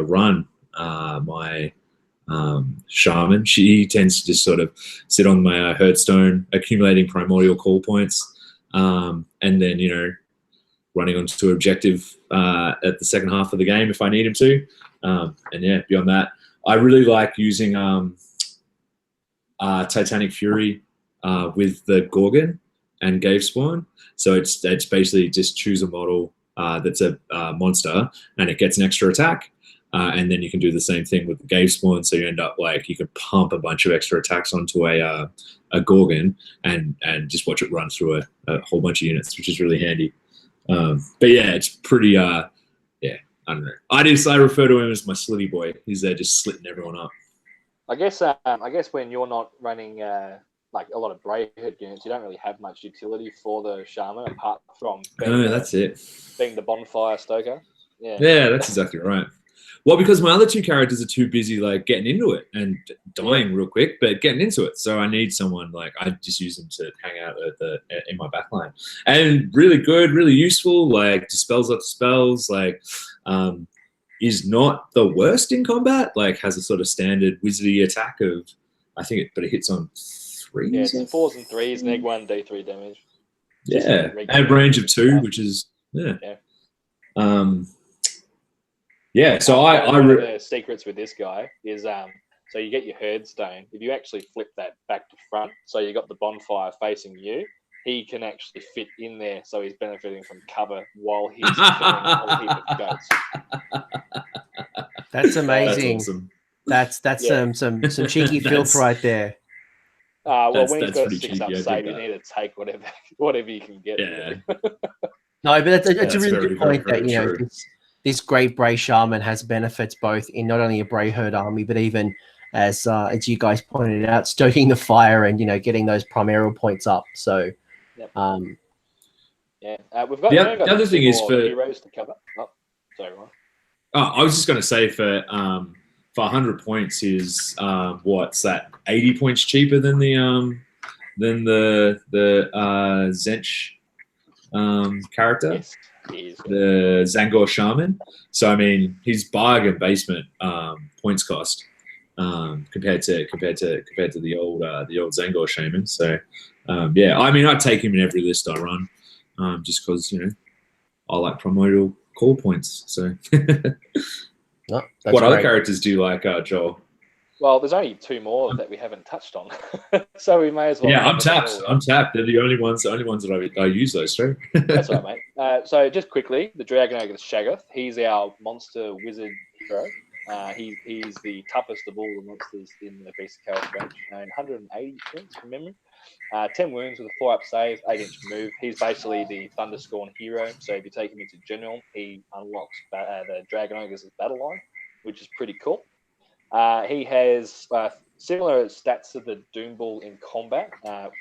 run. My shaman, she tends to just sort of sit on my herdstone, accumulating primordial call points, and then running onto an objective at the second half of the game if I need him to. And yeah, beyond that, I really like using Titanic Fury with the Gorgon and Gave Spawn. So it's basically just choose a model that's a monster and it gets an extra attack. And then you can do the same thing with the Gave Spawn. So you end up like you can pump a bunch of extra attacks onto a Gorgon and just watch it run through a whole bunch of units, which is really handy. But yeah, it's pretty. Yeah, I don't know. I refer to him as my slitty boy. He's there just slitting everyone up. I guess when you're not running like a lot of Brayhead units, you don't really have much utility for the Shaman apart from that's it. Being the bonfire stoker. Yeah. Yeah, that's exactly right. Well, because my other two characters are too busy like getting into it and dying real quick, but getting into it. So I need someone like I just use them to hang out in my backline. And really good, really useful, like dispels lots of spells, like is not the worst in combat, like has a sort of standard wizardy attack of but it hits on 3s. Yeah, it's 4s and 3s, neg 1, D3 damage. Yeah. And range of 2, which is yeah, so one of the secrets with this guy is so you get your herdstone. If you actually flip that back to front, so you got the bonfire facing you, he can actually fit in there, so he's benefiting from cover while he's killing a whole heap of goats. That's amazing. That's awesome. That's some cheeky filth right there. Well, when he's got a 6-up save, you need to take whatever you can get. Yeah. No, but it's a really good point that this great Bray Shaman has benefits both in not only a Bray herd army, but even as you guys pointed out, stoking the fire and getting those primordial points up. So, we've got the other thing is for heroes to cover. Oh, sorry, Ron. I was just going to say for 100 points is what's that 80 points cheaper than the Zench character. Yes. The Zangor Shaman. So I mean, his bargain basement points cost compared to the old Zangor Shaman. So yeah, I mean, I take him in every list I run, just because I like primordial call points. So what other characters do you like, Joel? Well, there's only 2 more that we haven't touched on, so we may as well. Yeah, I'm tapped. They're the only ones that I use those three. That's right, mate. So just quickly, the Dragon Ogre Shagger. He's our monster wizard hero. He's the toughest of all the monsters in the Beast of Chaos range. 180 points from memory. 10 wounds with a 4-up save, 8-inch move. He's basically the Thunderscorn hero. So if you take him into General, he unlocks the Dragon Ogre's battle line, which is pretty cool. He has similar stats to the Doom Bull in combat.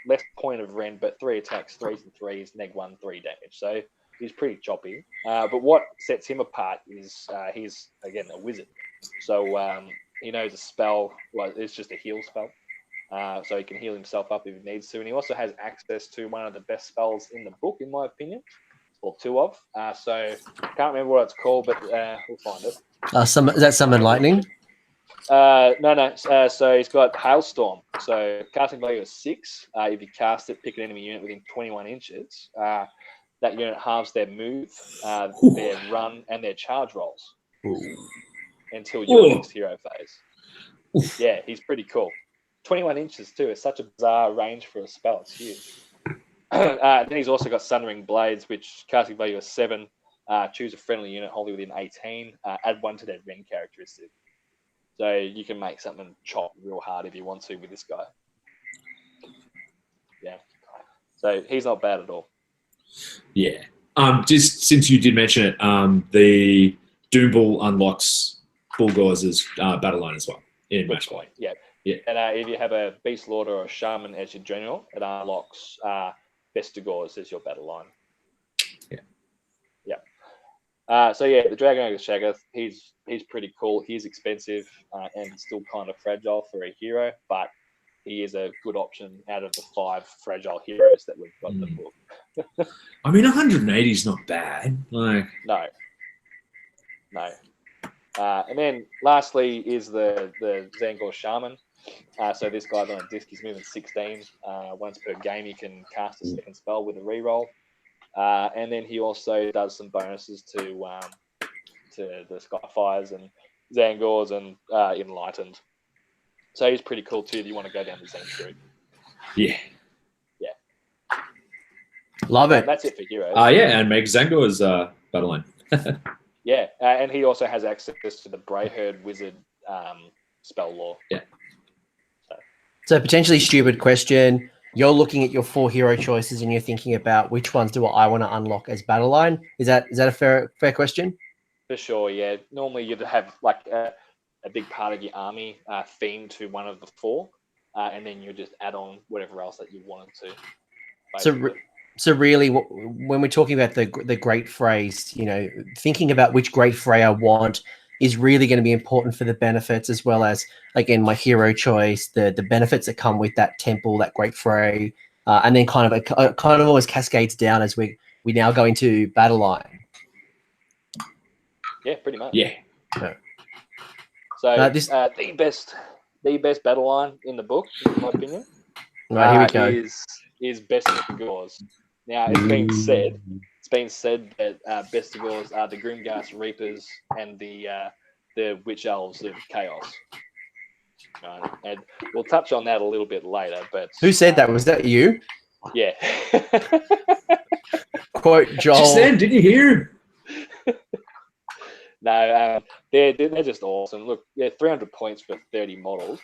Less point of rend, but 3 attacks, 3s and 3s, neg 1, 3 damage. So he's pretty choppy. But what sets him apart is he's, again, a wizard. So he knows a spell, well, it's just a heal spell. So he can heal himself up if he needs to. And he also has access to one of the best spells in the book, in my opinion, or 2 of. So can't remember what it's called, but we'll find it. Is that Summon Lightning? No. So he's got Hailstorm. So casting value is 6. If you cast it, pick an enemy unit within 21 inches. That unit halves their move, their run, and their charge rolls until your next hero phase. Oof. Yeah, he's pretty cool. 21 inches too. It's such a bizarre range for a spell. It's huge. Then he's also got Sunwing Blades, which casting value is 7. Choose a friendly unit wholly within 18. Add 1 to their rend characteristic. So you can make something chop real hard if you want to with this guy. Yeah. So he's not bad at all. Yeah. Just since you did mention it, the Doom Bull unlocks Bullgause's battle line as well in match play. Yeah. And if you have a Beast Lord or a Shaman as your general, it unlocks Vestigors as your battle line. So yeah, the Dragon Ogre Shagger, he's pretty cool. He's expensive and still kind of fragile for a hero, but he is a good option out of the 5 fragile heroes that we've got in the book. I mean, 180 is not bad. Like, no. And then lastly is the Bengal Shaman. So this guy's on a disc. He's moving 16. Once per game, he can cast a second spell with a reroll. And then he also does some bonuses to the Skyfires and Zangors and Enlightened. So he's pretty cool too if you want to go down the Zang route. yeah. Love it. That's it for heroes. Yeah, and make Zangor's battle line. Yeah, and he also has access to the Brayherd Wizard spell lore. Yeah. So potentially stupid question. You're looking at your 4 hero choices and you're thinking about which ones do I want to unlock as battle line. Is that a fair question? For sure, yeah. Normally you'd have like a big part of your army themed to one of the 4, and then you just add on whatever else that you wanted to. So really, when we're talking about the great phrase, thinking about which great fray I want is really going to be important for the benefits, as well as, again, my hero choice, the benefits that come with that temple, that great fray, and then kind of always cascades down as we now go into battle line. Yeah, pretty much. Yeah. So the best battle line in the book, in my opinion, right, here we go. is Best of Gores. Now it's been said that Best of Gores are the Grimghast Reapers and the Witch Elves of Chaos. And we'll touch on that a little bit later. But who said that? Was that you? Yeah. Quote Joel. Just then, didn't you hear? No, they're just awesome. Look, they're 300 points for 30 models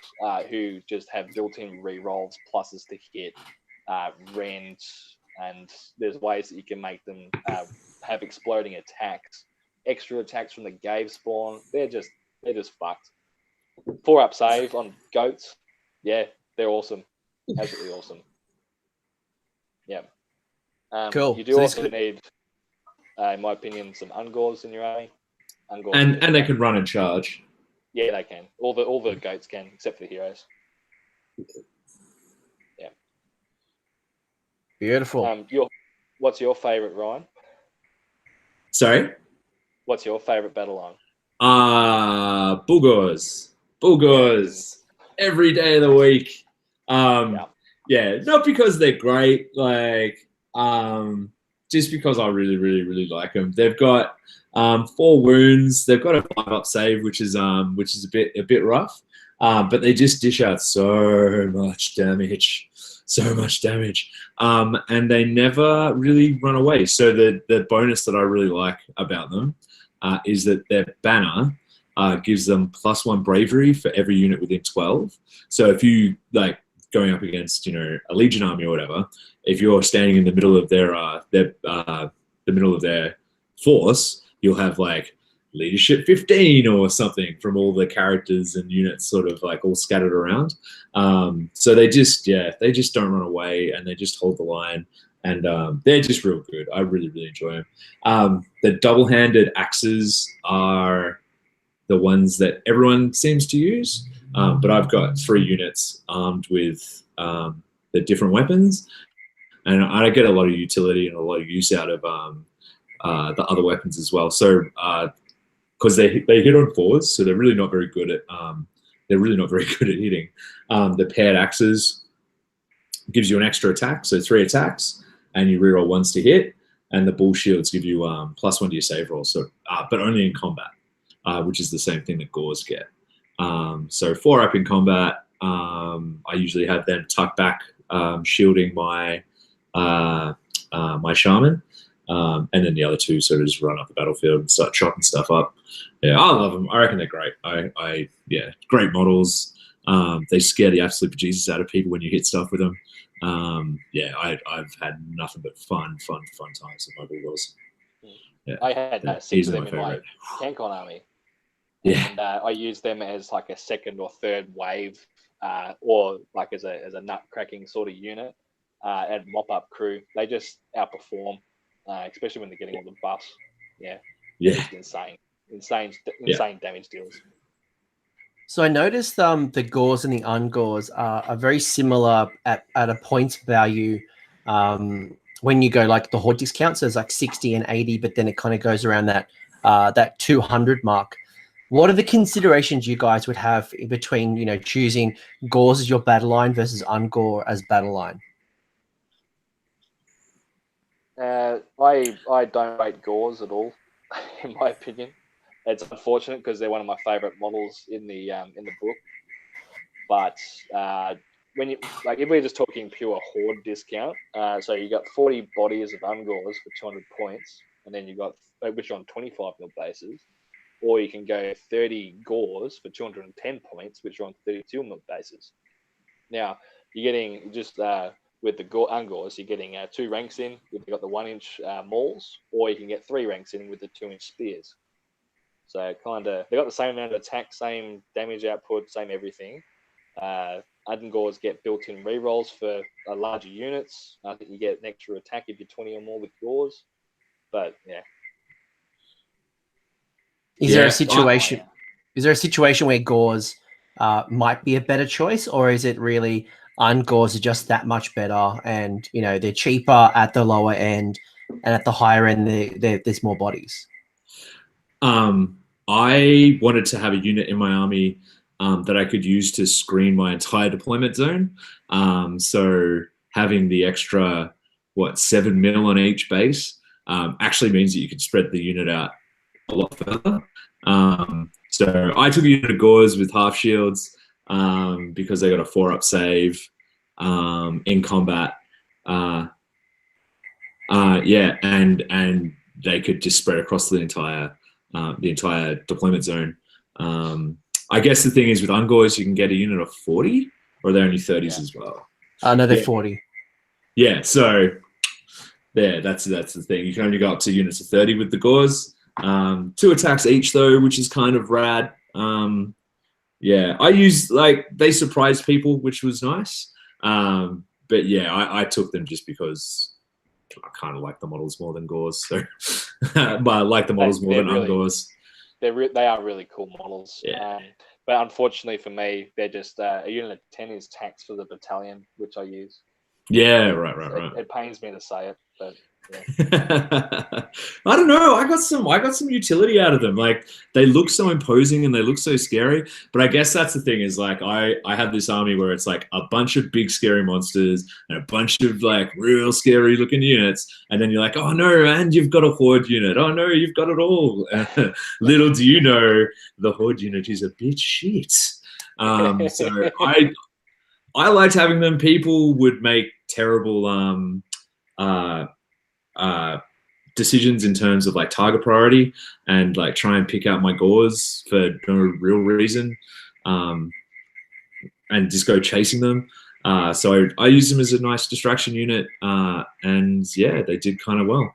who just have built-in rerolls, pluses to hit, rend, and there's ways that you can make them have exploding attacks, extra attacks from the Gave spawn. They're just fucked. 4-up save on goats. Yeah, they're awesome. Absolutely awesome. Yeah. Cool. You do also need, in my opinion, some Ungors in your army. And they can run and charge. Yeah, they can. All the goats can, except for the heroes. Yeah. Beautiful. What's your favorite, Ryan? Sorry? What's your favorite battle line? Bulgors. Every day of the week. Yeah, not because they're great, just because I really, really, really like them. They've got 4 wounds. They've got a 5-up save, which is a bit rough. But they just dish out so much damage. And they never really run away. So the bonus that I really like about them is that their banner gives them +1 bravery for every unit within 12. So if you going up against a Legion army or whatever, if you're standing in the middle of their force, you'll have leadership 15 or something from all the characters and units sort of all scattered around. So they just don't run away, and they just hold the line, and they're just real good. I really, really enjoy them. The double-handed axes are the ones that everyone seems to use, but I've got 3 units armed with the different weapons, and I get a lot of utility and a lot of use out of the other weapons as well. So because they hit on 4s, so they're really not very good at hitting. The paired axes gives you an extra attack, so 3 attacks, and you reroll 1s to hit. And the bull shields give you +1 to your save roll, so but only in combat, which is the same thing that Gores get. So 4-up in combat, I usually have them tuck back, shielding my my shaman, and then the other 2 sort of just run up the battlefield and start chopping stuff up. Yeah, I love them. I reckon they're great. Great models. They scare the absolute bejesus out of people when you hit stuff with them. I've had nothing but fun times with my Bulgors. Yeah, I had 6 of them in my Cancon army. Yeah, and I use them as a 2nd or 3rd wave, or as a nut cracking sort of unit, and mop up crew. They just outperform, especially when they're getting all the buffs. Yeah. Yeah. Just insane damage deals. So I noticed the gauze and the ungauze are very similar at a points value when you go like the horde discount. So it's like 60 and 80, but then it kind of goes around that 200 mark. What are the considerations you guys would have in between, choosing gauze as your battle line versus ungore as battle line? I don't rate gauze at all, in my opinion. It's unfortunate because they're one of my favorite models in the book. But when you if we're just talking pure horde discount, so you got 40 bodies of ungores for 200 points, and then you got which are on 25 mil bases, or you can go 30 gores for 210 points, which are on 32 mil bases. Now you're getting just with the ungores, you're getting 2 ranks in. You've got the 1-inch mauls, or you can get 3 ranks in with the 2-inch spears. So kind of they got the same amount of attack, same damage output, same everything. Ungores get built-in rerolls for larger units. I think you get an extra attack if you're 20 or more with gores. But yeah. Is there a situation? Is there a situation where gauze might be a better choice, or is it really ungores are just that much better, and they're cheaper at the lower end, and at the higher end there's more bodies? I wanted to have a unit in my army that I could use to screen my entire deployment zone. So having the extra 7 mil on each base actually means that you could spread the unit out a lot further. So I took a unit of gores with half shields because they got a 4-up save in combat. And they could just spread across the entire deployment zone. I guess the thing is with ungores, you can get a unit of 40, or they're only 30s as well. No, they're 40. Yeah, so that's the thing. You can only go up to units of 30 with the gores. 2 attacks each though, which is kind of rad. I used they surprised people, which was nice. But yeah, I took them just because I kind of like the models more than gores. So, but I like the models more than ungores. They are really cool models. Yeah. But unfortunately for me, they're just a unit of 10 is tax for the battalion, which I use. Yeah, right. It pains me to say it, but yeah. I don't know. I got some utility out of them. They look so imposing and they look so scary. But I guess that's the thing is I have this army where it's a bunch of big scary monsters and a bunch of real scary looking units, and then you're like, oh no, and you've got a horde unit. Oh no, you've got it all. Little do you know, the horde unit is a bit shit. So I liked having them. People would make terrible decisions in terms of target priority and try and pick out my gores for no real reason and just go chasing them. So I used them as a nice distraction unit and yeah, they did kind of well.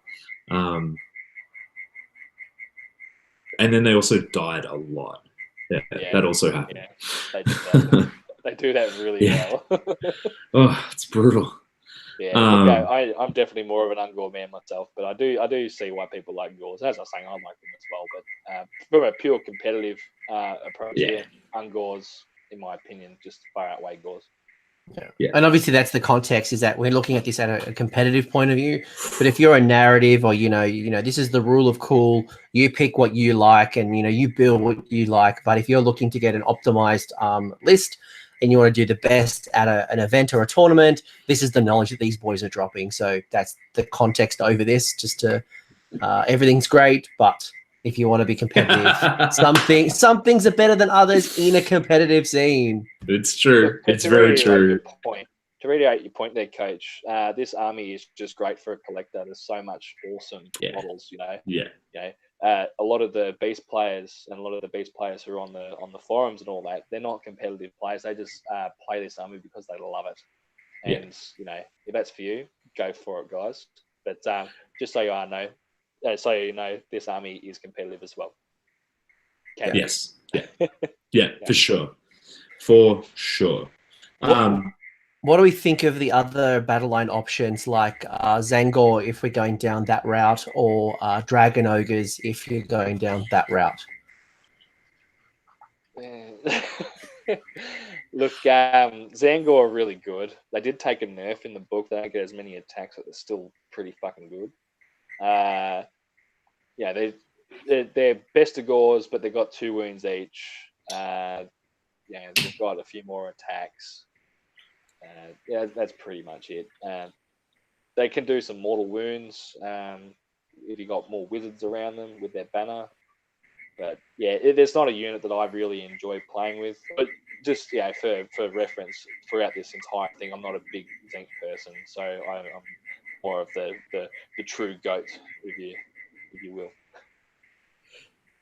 And then they also died a lot. Yeah, that also happened. Yeah, they do that really well. Oh, it's brutal. Yeah, I'm definitely more of an ungore man myself, but I do see why people like gores. As I was saying, I like them as well. But from a pure competitive approach here, ungores, in my opinion, just far outweigh gores. Yeah. And obviously that's the context, is that we're looking at this at a competitive point of view. But if you're a narrative, or this is the rule of cool, you pick what you like, and you build what you like. But if you're looking to get an optimized list, and you want to do the best at an event or a tournament, this is the knowledge that these boys are dropping. So that's the context over this. Just to everything's great, but if you want to be competitive, some things are better than others in a competitive scene. It's true. It's very true. To reiterate your point there, Coach, this army is just great for a collector. There's so much awesome models, a lot of the beast players and a lot of the beast players who are on the forums and all that, they're not competitive players. They just play this army because they love it. And if that's for you, go for it, guys. But just so you know, this army is competitive as well. Yes. Yeah. For sure. What do we think of the other battle line options like Zangor if we're going down that route, or Dragon Ogres if you're going down that route? Look, Zangor are really good. They did take a nerf in the book. They don't get as many attacks, but they're still pretty fucking good. Yeah, they're best of gores, but they've got 2 wounds each. Yeah, they've got a few more attacks. Yeah, that's pretty much it. They can do some mortal wounds if you got more wizards around them with their banner. But yeah, there's not a unit that I really enjoy playing with. But just for reference, throughout this entire thing, I'm not a big Zenk person, so I'm more of the true goat, if you will.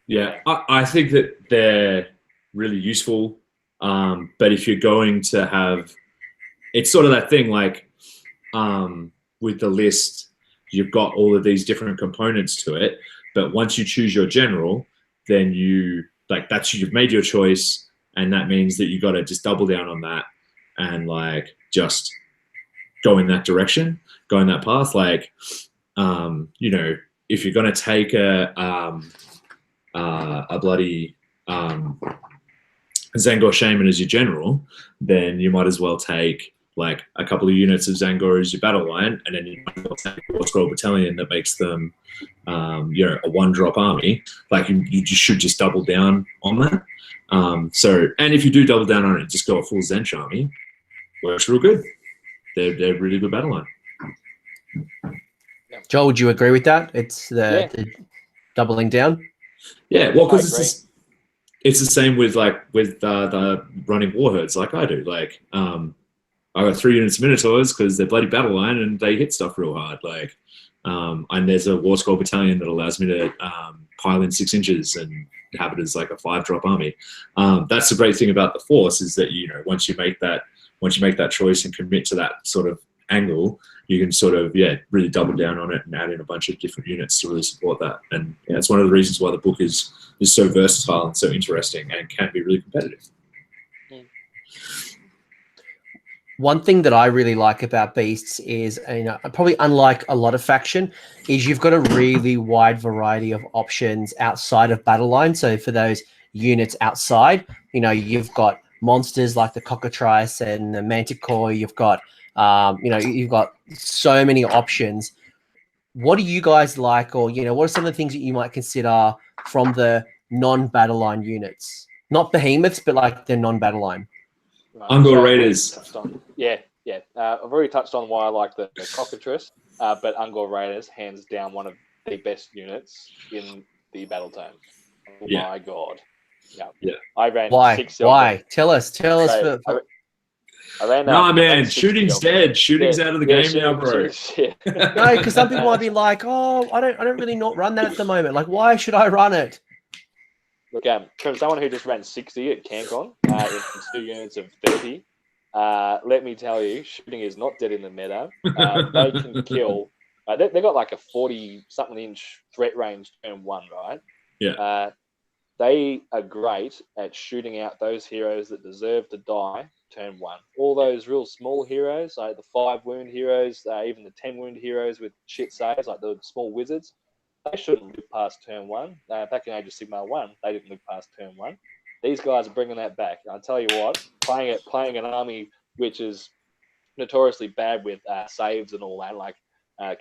Yeah, I think that they're really useful. But if you're going to have, it's sort of that thing like with the list, you've got all of these different components to it. But once you choose your general, then you've made your choice, and that means that you got to just double down on that and like just go in that direction, go in that path. Like, if you're going to take a bloody Zangor Shaman as your general, then you might as well take like a couple of units of Zangor as your battle line, and then you might as well take a War Battalion that makes them a 1-drop army. Like you should just double down on that. And if you do double down on it, just go a full Zench army. Works real good. They're really good battle line. Joel, would you agree with that? It's the doubling down. Yeah, well, because it's the same with the running war herds like I do. Like I got 3 units of Minotaurs because they're bloody battle line and they hit stuff real hard. Like, and there's a War Scroll Battalion that allows me to pile in 6 inches and have it as like a 5-drop army. That's the great thing about the Force is that once you make that choice and commit to that sort of angle, you can sort of really double down on it and add in a bunch of different units to really support that. And it's one of the reasons why the book is so versatile and so interesting and can be really competitive. One thing that I really like about Beasts is, probably unlike a lot of faction, is you've got a really wide variety of options outside of battle line. So for those units outside, you've got monsters like the Cockatrice and the Manticore. You've got, you've got so many options. What do you guys like, or what are some of the things that you might consider from the non-battle line units? Not behemoths, but like the non-battle line. Ungor Raiders. I've already touched on why I like the Cockatrice, but Ungor Raiders, hands down, one of the best units in the battle tome. Oh my god! Yeah. I ran why? 6 Why? Tell us. I ran. Man, shooting's dead. Shooting's out of the game now, bro. No, because some people might be like, "Oh, I don't really not run that at the moment. Like, why should I run it?" Look, from someone who just ran 60 at CanCon in 2 units of 30, let me tell you, shooting is not dead in the meta. They can kill. They've got like a 40-something inch threat range turn 1, right? Yeah. They are great at shooting out those heroes that deserve to die turn 1. All those real small heroes, like the 5-wound heroes, even the 10-wound heroes with shit saves, like the small wizards, they shouldn't live past turn 1. Back in Age of Sigmar 1, they didn't live past turn 1. These guys are bringing that back. I'll tell you what, playing an army which is notoriously bad with saves and all that, like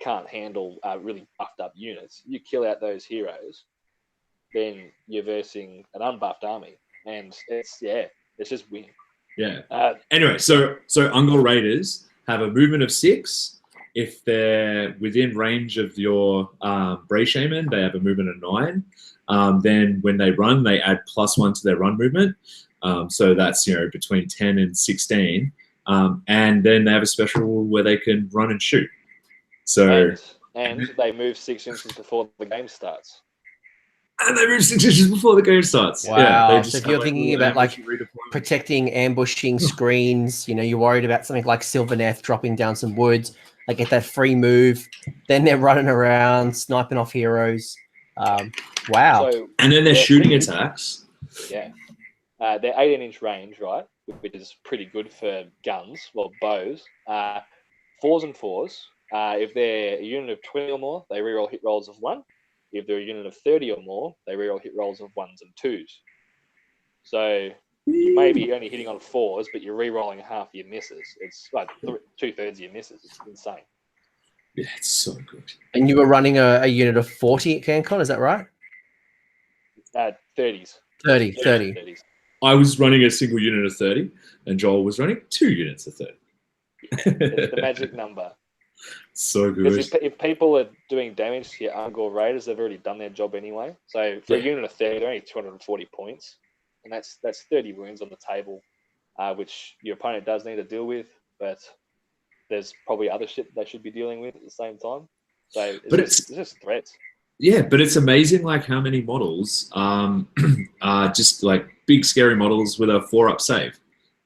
can't handle really buffed up units. You kill out those heroes, then you're versing an unbuffed army, and it's just win. Yeah. Anyway, so Ungor Raiders have a movement of 6. If they're within range of your Bray Shaman, they have a movement of 9. Then when they run, they add +1 to their run movement. So that's between 10 and 16. And then they have a special rule where they can run and shoot. So and they move 6 inches before the game starts. And they move 6 inches before the game starts. Wow. Yeah, so if you're thinking about like protecting, ambushing screens, you're worried about something like Sylvaneth dropping down some woods. They get that free move. Then they're running around, sniping off heroes. Wow. So and then they're shooting attacks. Yeah. They're 18-inch range, right? which is pretty good for guns, well, bows. 4s and 4s. If they're a unit of 20 or more, they reroll hit rolls of 1. If they're a unit of 30 or more, they reroll hit rolls of 1s and 2s. So you may be only hitting on 4s, but you're rerolling half your misses. It's like 2/3 of your misses. It's insane. Yeah, it's so good. And you were running a unit of 40 at CanCon, is that right? 30s. 30. 30s. I was running a single unit of 30, and Joel was running 2 units of 30. It's the magic number. So good. Because if people are doing damage to your Ungor Raiders, they've already done their job anyway. So for a unit of 30, they're only 240 points. And that's 30 wounds on the table, which your opponent does need to deal with, but there's probably other shit they should be dealing with at the same time. So it's just threats. Yeah, but it's amazing like how many models are just like big scary models with a 4-up save.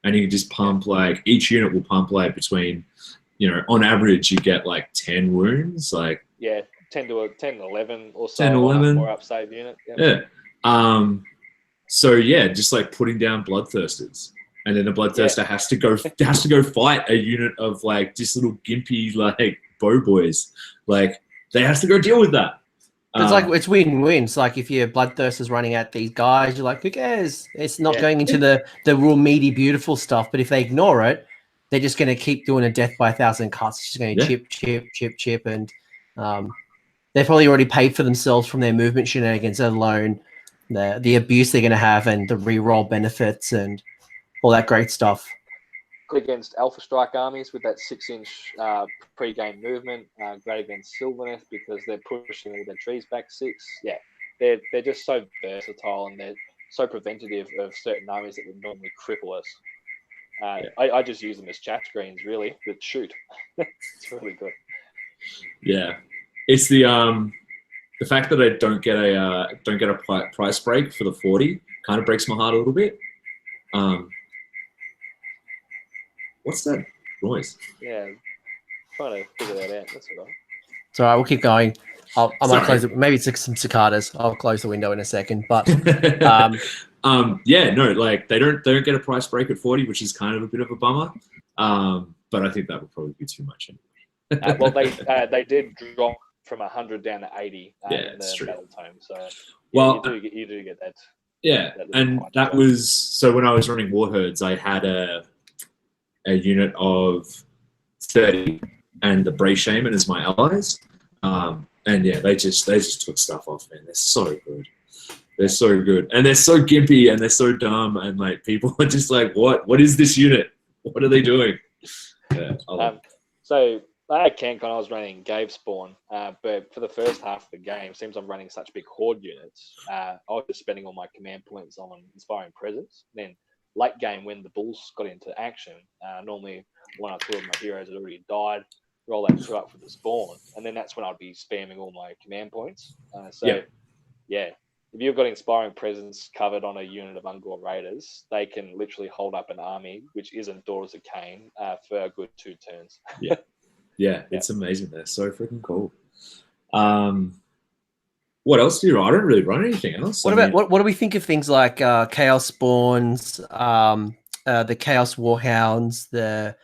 And you can just pump like each unit will pump like between, on average you get like 10 wounds, like 10 to 11 or so 10 to 11 4-up save unit. So yeah, just like putting down bloodthirsters, and then the bloodthirster has to go fight a unit of like just little gimpy like bow boys, like they have to go deal with that. It's like it's win-win. It's like if your bloodthirster's running at these guys, you're like, who cares? It's not going into the real meaty, beautiful stuff. But if they ignore it, they're just going to keep doing a death by 1,000 cuts. It's just going to chip, and they've probably already paid for themselves from their movement shenanigans, let alone the abuse they're going to have and the reroll benefits and all that great stuff. Against Alpha Strike armies with that 6-inch pre-game movement, great against Sylvaneth because they're pushing all their trees back 6. Yeah, they're just so versatile and they're so preventative of certain armies that would normally cripple us. I just use them as chat screens, really, that shoot. It's really good. Yeah, it's the fact that I don't get a price break for the 40 kind of breaks my heart a little bit. What's that noise? Yeah, trying to figure that out. That's all right. It's all right. We'll keep going. I might close it. Maybe it's some cicadas. I'll close the window in a second. But like they don't get a price break at 40, which is kind of a bit of a bummer. But I think that would probably be too much. Well, they did drop from 100 down to 80 in the battle tome. So you do get that. Yeah, and that was so when I was running War Herds, I had a unit of 30 and the Bray Shaman as my allies. And yeah, they just took stuff off, man. They're so good. They're so good. And they're so gimpy and they're so dumb. And like people are just like, what is this unit? What are they doing? Yeah. So at CanCon, I was running Gave Spawn, but for the first half of the game, seems I'm running such big horde units. I was just spending all my command points on Inspiring Presence. Then late game, when the bulls got into action, normally 1 or 2 of my heroes had already died. Roll that 2 up for the spawn, and then that's when I'd be spamming all my command points. If you've got Inspiring Presence covered on a unit of Ungor Raiders, they can literally hold up an army, which isn't Daughters of Cain, for a good 2 turns. Yeah, it's amazing. They're so freaking cool. What else do you run? I don't really run anything else. What do we think of things like Chaos Spawns, the Chaos War Hounds, the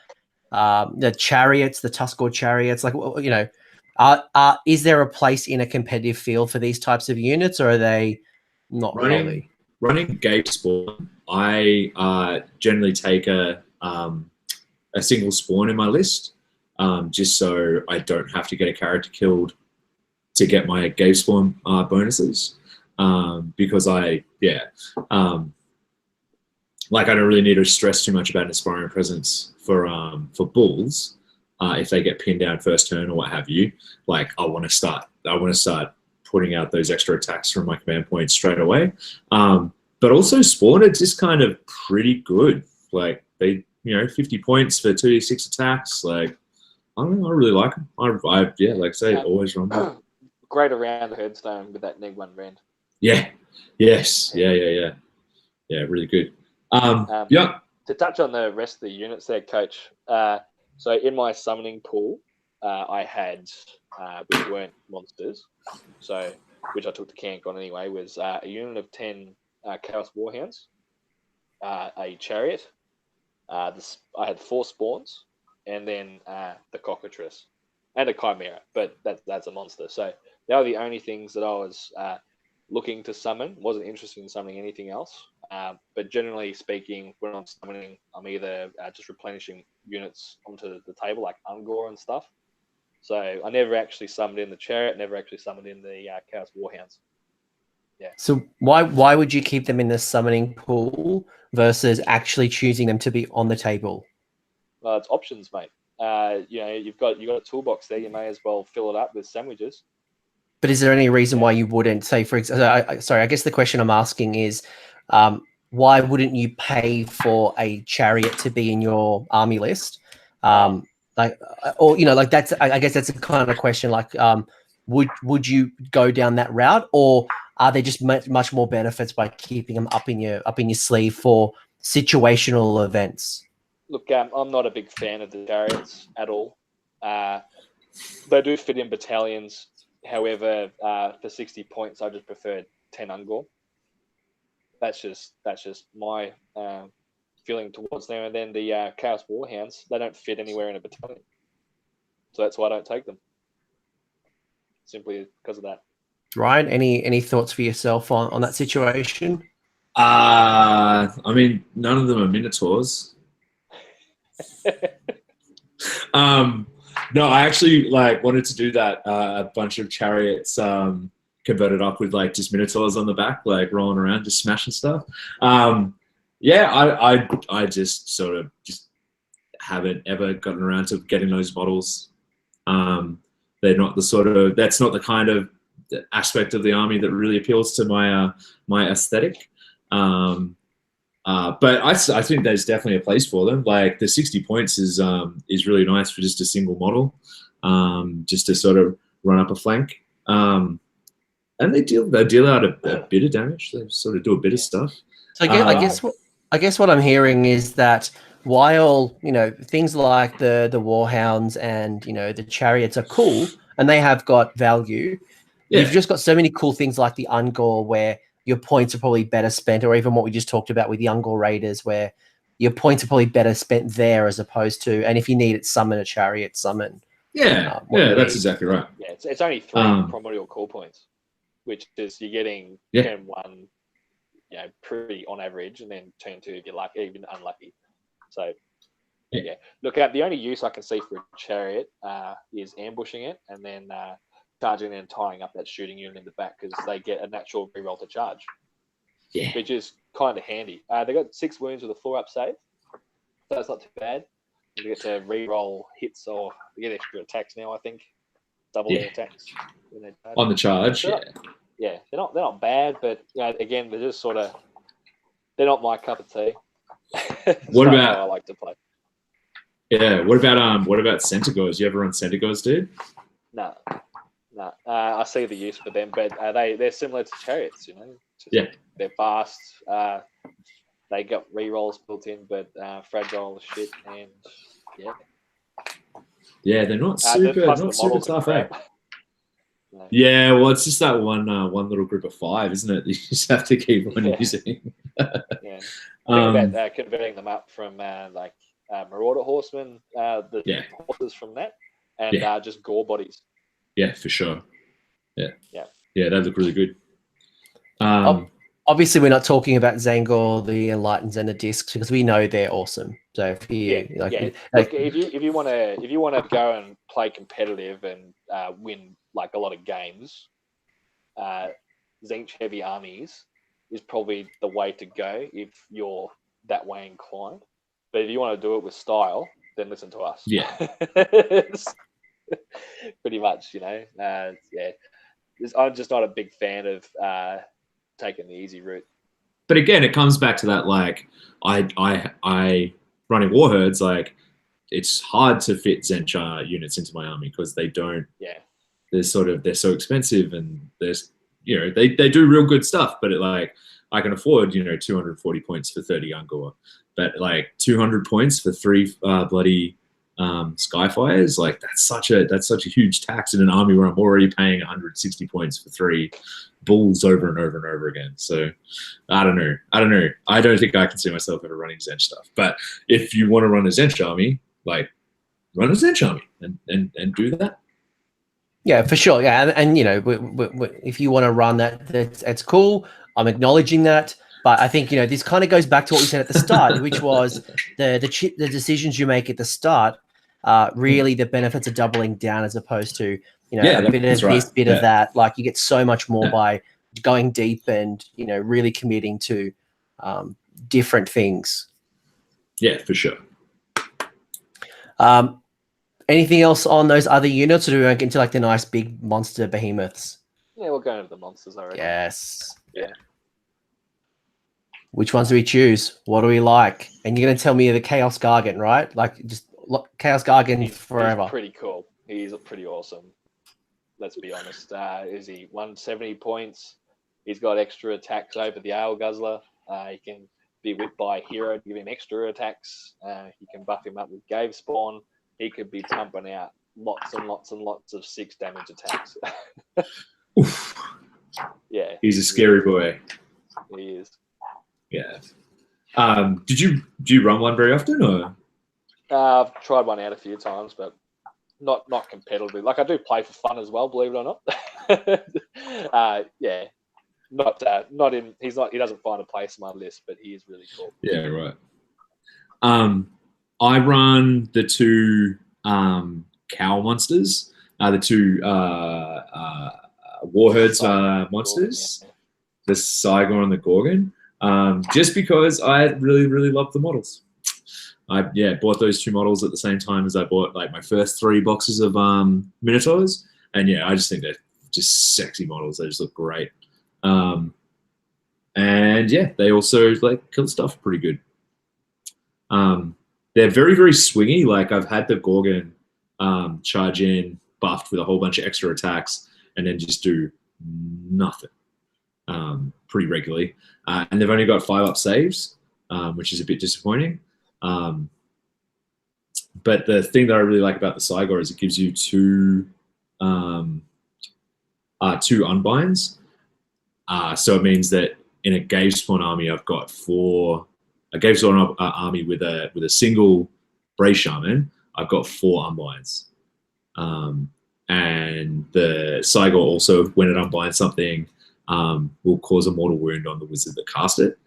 chariots, the Tuskor chariots? Like, is there a place in a competitive field for these types of units, or are they not really? Running Gate Spawn, I generally take a single spawn in my list, just so I don't have to get a character killed to get my Gate Spawn bonuses, because I don't really need to stress too much about Inspiring Presence for bulls. If they get pinned down first turn or what have you, like I want to start putting out those extra attacks from my command points straight away. But also Spawn are just kind of pretty good. Like they, 50 points for 2d6 attacks. Like I don't know, I really like them. Like I say, always run them. Great around the headstone with that -1 rend. Yeah. Yes. Yeah. Really good. To touch on the rest of the units there, Coach. So in my summoning pool, I had, which weren't monsters, so which I took to CanCon anyway, was a unit of 10 Chaos War Hounds, a chariot, I had 4 spawns, and then the cockatrice and a chimera, but that's a monster. So they were the only things that I was looking to summon. Wasn't interested in summoning anything else. But generally speaking, when I'm summoning, I'm either just replenishing units onto the table, like Ungor and stuff. So I never actually summoned in the Chariot, never actually summoned in the Chaos War Hounds. Yeah. So why would you keep them in the summoning pool versus actually choosing them to be on the table? Well, it's options, mate. You've got a toolbox there. You may as well fill it up with sandwiches. But is there any reason why you wouldn't say, for example, sorry, I guess the question I'm asking is, why wouldn't you pay for a chariot to be in your army list? I guess that's a kind of question. Like, would you go down that route, or are there just much more benefits by keeping them up in your sleeve for situational events? Look, I'm not a big fan of the chariots at all. They do fit in battalions. However, for 60 points, I just prefer 10 Ungor. That's just my feeling towards them. And then the Chaos War Hounds, they don't fit anywhere in a battalion. So that's why I don't take them. Simply because of that. Ryan, any thoughts for yourself on that situation? I mean, none of them are Minotaurs. No, I actually wanted to do that. A bunch of chariots converted up with just Minotaurs on the back, rolling around, just smashing stuff. I just sort of just haven't ever gotten around to getting those models. They're not that's not the kind of aspect of the army that really appeals to my aesthetic. But I think there's definitely a place for them. The 60 points is really nice for just a single model, just to sort of run up a flank. And they deal out a bit of damage. They sort of do a bit of stuff. So I guess what I'm hearing is that while things like the War Hounds and the chariots are cool and they have got value, you've just got so many cool things like the Ungor where your points are probably better spent, or even what we just talked about with the Ungor Raiders, where your points are probably better spent there as opposed to, and if you need it, summon a chariot, summon. That's exactly right. Yeah, it's only 3 primordial core points, which is you're getting turn 1, pretty on average, and then turn 2 if you're lucky, even unlucky. So look at the only use I can see for a chariot is ambushing it and then charging and tying up that shooting unit in the back, because they get a natural reroll to charge, which is kind of handy. They got 6 wounds with a 4-up save, so that's not too bad. You get to reroll hits, or you get extra attacks now. I think double their attacks on the charge. They're not bad, but again, they're just they're not my cup of tea. What about how I like to play? Yeah. What about Centaurs? You ever run Centaurs, dude? No. I see the use for them, but they're similar to chariots, They're fast. They got rerolls built in, but fragile as shit, and they're not super tough, eh? No. Yeah, well, it's just that one little group of 5, isn't it? You just have to keep on using. Think about converting them up from Marauder horsemen, the horses from that, and just gore bodies. Yeah, for sure. Yeah, they look really good. Obviously, we're not talking about Zangor, the Enlightens, and the Discs, because we know they're awesome. So if you Look, if you want to go and play competitive and win a lot of games, Zinch heavy armies is probably the way to go if you're that way inclined. But if you want to do it with style, then listen to us. Yeah. Pretty much, I'm just not a big fan of taking the easy route. But again, it comes back to that, I running war herds, it's hard to fit Zenchar units into my army because they don't. Yeah. They're so expensive, and there's they do real good stuff, but I can afford 240 points for 30 Ungor, but 200 points for 3 bloody Skyfires, like that's such a huge tax in an army where I'm already paying 160 points for 3 bulls over and over and over again. So I don't know. I don't think I can see myself ever running Zench stuff. But if you want to run a Zench army, like run a Zench army and do that. Yeah, for sure. Yeah, and you know, if you want to run that, that's cool. I'm acknowledging that, but I think this kind of goes back to what we said at the start, which was the decisions you make at the start. Really, the benefits of doubling down as opposed to a bit of this, bit of that. Like you get so much more by going deep and really committing to different things. Yeah, for sure. Anything else on those other units, or do we get into like the nice big monster behemoths? Yeah, we'll go into the monsters, I reckon. Yes. Yeah. Which ones do we choose? What do we like? And you're going to tell me the Chaos Gargant, right? Like just Chaos Gargant forever. He's pretty cool. He's pretty awesome. Let's be honest. Is he 170 points? He's got extra attacks over the Ale Guzzler. He can be whipped by a hero to give him extra attacks. You can buff him up with Gave Spawn. He could be pumping out lots and lots and lots of 6 damage attacks. Oof. Yeah. He's a scary boy. He is. Yeah. Do you run one very often, or? I've tried one out a few times, but not competitively. Like I do play for fun as well, believe it or not. Yeah. Not in. He doesn't find a place on my list, but he is really cool. Yeah, right. I run the 2 cow monsters, the 2 Warherds monsters, the Sigmar and the Gorgon, just because I really, really love the models. I bought those 2 models at the same time as I bought like my first 3 boxes of Minotaurs, and I just think they're just sexy models. They just look great, and they also like kill stuff pretty good. They're very, very swingy. Like I've had the Gorgon charge in buffed with a whole bunch of extra attacks and then just do nothing pretty regularly. And they've only got 5-up saves, which is a bit disappointing. But the thing that I really like about the Sigmar is it gives you 2 unbinds. So it means that in a Gave Spawn army, I've got 4... A Gave Spawn army with a single Bray Shaman, I've got 4 unbinds. And the Sigmar also, when it unbinds something, will cause a mortal wound on the wizard that cast it,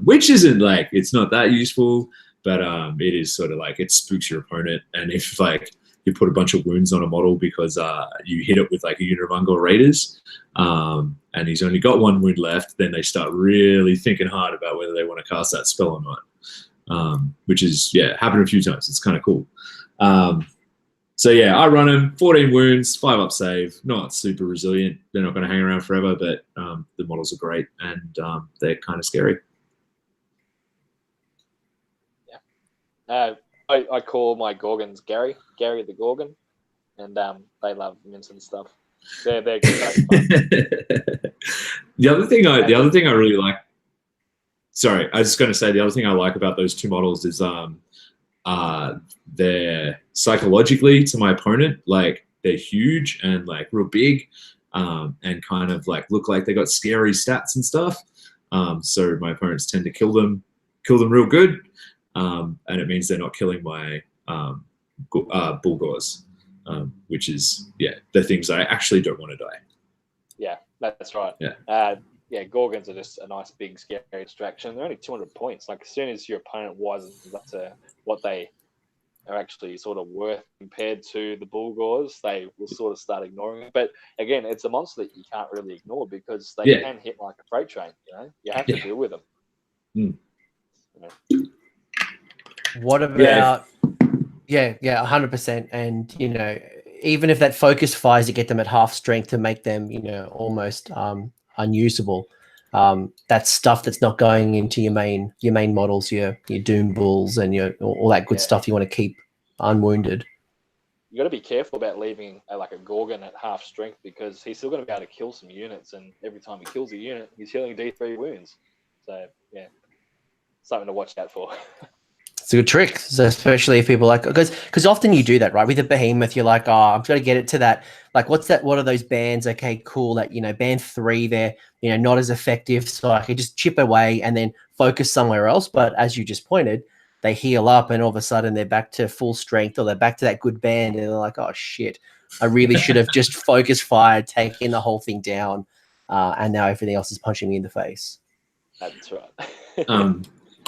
which isn't like, it's not that useful, but it is sort of like it spooks your opponent. And if like you put a bunch of wounds on a model because you hit it with like a unit of Ungor Raiders, and he's only got 1 wound left, then they start really thinking hard about whether they want to cast that spell or not, which is, happened a few times. It's kind of cool. So I run them, 14 wounds, 5-up save, not super resilient. They're not going to hang around forever, but the models are great, and they're kind of scary. Yeah. I call my Gorgons Gary the Gorgon, and they love mincing stuff. They're great fun. The other thing I really like. Sorry, I was just going to say the other thing I like about those 2 models is they're psychologically to my opponent, like they're huge and like real big, and kind of like look like they got scary stats and stuff. So my opponents tend to kill them real good. And it means they're not killing my Bulgors, which is, the things I actually don't want to die. Yeah, that's right. Yeah. Gorgons are just a nice, big, scary distraction. They're only 200 points. Like, as soon as your opponent wisens up to what they are actually sort of worth compared to the Bulgors, they will sort of start ignoring it. But again, it's a monster that you can't really ignore because they can hit like a freight train. You have to deal with them. What about 100%? And even if that focus fires, you get them at half strength to make them almost unusable. That's stuff that's not going into your main models, your Doom Bulls and all that good stuff you want to keep unwounded. You got to be careful about leaving like a Gorgon at half strength because he's still going to be able to kill some units, and every time he kills a unit, he's healing D3 wounds. So something to watch out for. It's a good trick, so especially if people like, because often you do that, right? With a behemoth, you're like, oh, I'm trying to get it to that. Like, what's that? What are those bands? Okay, cool. That, band 3, they're, not as effective. So I can just chip away and then focus somewhere else. But as you just pointed, they heal up and all of a sudden they're back to full strength, or they're back to that good band. And they're like, oh shit, I really should have just focused fire, taken the whole thing down. And now everything else is punching me in the face. That's right.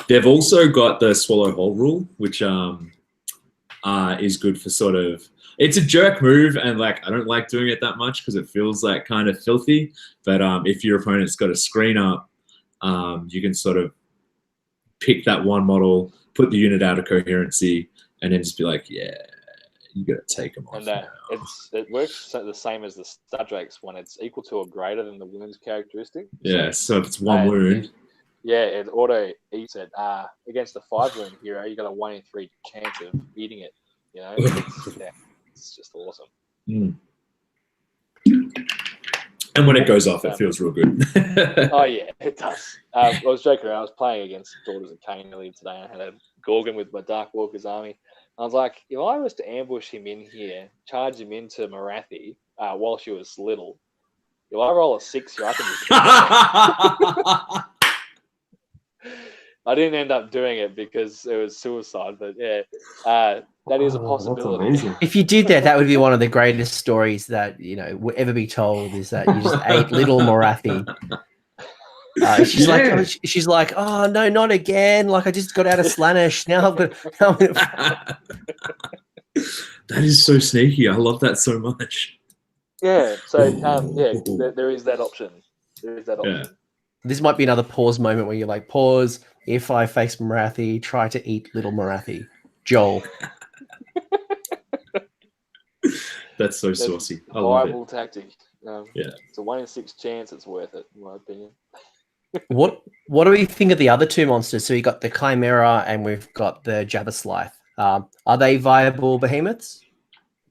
They've also got the swallow whole rule, which is good for sort of. It's a jerk move, and like I don't like doing it that much because it feels like kind of filthy. But if your opponent's got a screen up, you can sort of pick that one model, put the unit out of coherency, and then just be like, yeah, you got to take them off. And it works the same as the stud drakes when it's equal to or greater than the wounds characteristic. Yeah, so if it's one wound. It auto eats it. Against the 5 wound hero, you got a 1 in 3 chance of eating it. It's just awesome. Mm. And when it goes off, it feels real good. Oh yeah, it does. I was joking around. I was playing against Daughters of Cain earlier today. I had a Gorgon with my Dark Walker's army. I was like, if I was to ambush him in here, charge him into Marathi while she was little, if I roll a 6 here, I can just I didn't end up doing it because it was suicide, but yeah, that is a possibility. If you did that, that would be one of the greatest stories that would ever be told. Is that you just ate little Marathi? She's like, oh no, not again! Like I just got out of Slaanesh. Now I'm gonna. That is so sneaky. I love that so much. Yeah. So there is that option. There is that option. Yeah. This might be another pause moment where you're like, pause. If I face Marathi, try to eat little Marathi. Joel. That's so saucy. I love it. Viable tactic. It's a 1 in 6 chance. It's worth it, in my opinion. What do we think of the other 2 monsters? So we got the Chimera and we've got the Jabberslythe. Are they viable behemoths?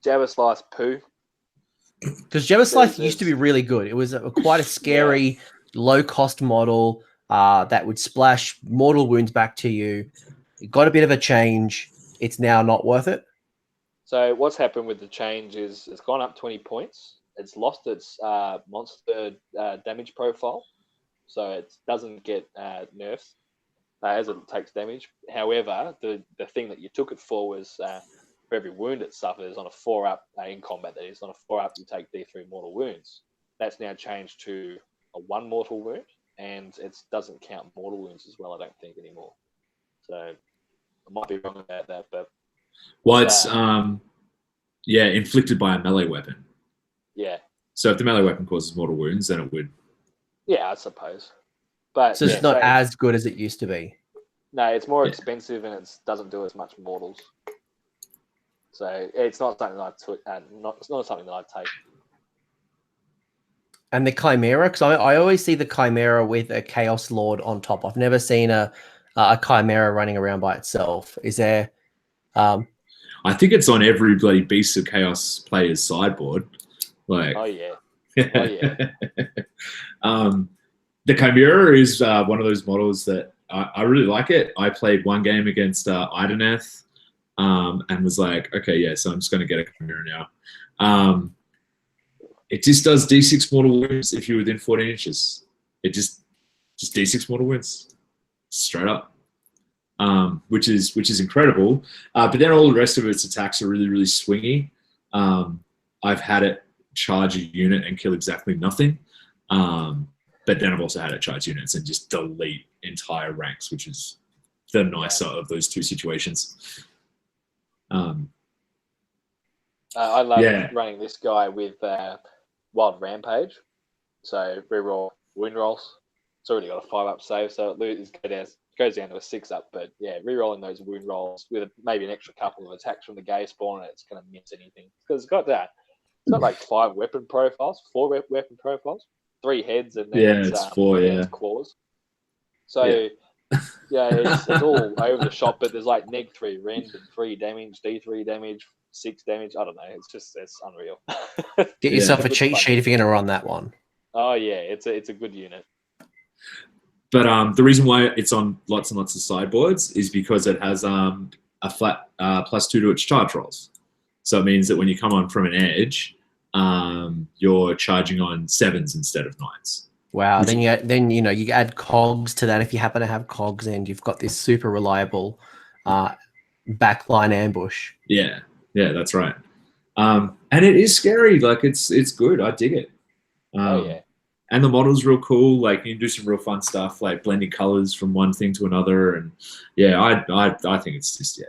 Jabberslythe poo. Because Jabberslythe used to be really good. It was quite a scary, low-cost model that would splash mortal wounds back to you. It got a bit of a change. It's now not worth it. So what's happened with the change is it's gone up 20 points. It's lost its monster damage profile, so it doesn't get nerfed as it takes damage. However, the thing that you took it for was for every wound it suffers on a 4-up in combat, that is, on a 4-up you take D3 mortal wounds. That's now changed to a 1 mortal wound, and it doesn't count mortal wounds as well, I don't think, anymore. So I might be wrong about that, but it's inflicted by a melee weapon. Yeah. So if the melee weapon causes mortal wounds, then it would. Yeah, I suppose. But so it's not as good as it used to be. No, it's more expensive and it doesn't do as much mortals. So it's not something that it's not something that I'd take. And the Chimera, because I always see the Chimera with a Chaos Lord on top. I've never seen a Chimera running around by itself. Is there? I think it's on every bloody Beasts of Chaos player's sideboard. Like, oh yeah. The Chimera is one of those models that I really like it. I played one game against Ideneth and was like, okay, so I'm just going to get a Chimera now. It just does D6 mortal wounds if you're within 14 inches. It just D6 mortal wounds, straight up, which is incredible. But then all the rest of its attacks are really, really swingy. I've had it charge a unit and kill exactly nothing. But then I've also had it charge units and just delete entire ranks, which is the nicer of those 2 situations. I love running this guy with Wild Rampage. So reroll wound rolls. It's already got a 5-up save, so it goes down to a 6-up. But yeah, rerolling those wound rolls with maybe an extra couple of attacks from the gay spawn, and it's going to miss anything because it's got that. It's got like 5 weapon profiles, 4 weapon profiles, 3 heads, and then it's 4 it's claws. So it's all over the shop. But there's like -3 rend and 3 damage, D3 damage, 6 damage. I don't know. It's unreal. Get yourself a cheat sheet if you're going to run that one. Oh yeah, it's a good unit. But the reason why it's on lots and lots of sideboards is because it has a flat +2 to its charge rolls. So it means that when you come on from an edge, you're charging on 7s instead of 9s. Wow. Then you add cogs to that if you happen to have cogs, and you've got this super reliable backline ambush. Yeah, that's right. And it is scary. Like it's good. I dig it. Oh yeah. And the model's real cool. Like you can do some real fun stuff, like blending colors from one thing to another. And yeah, I think it's just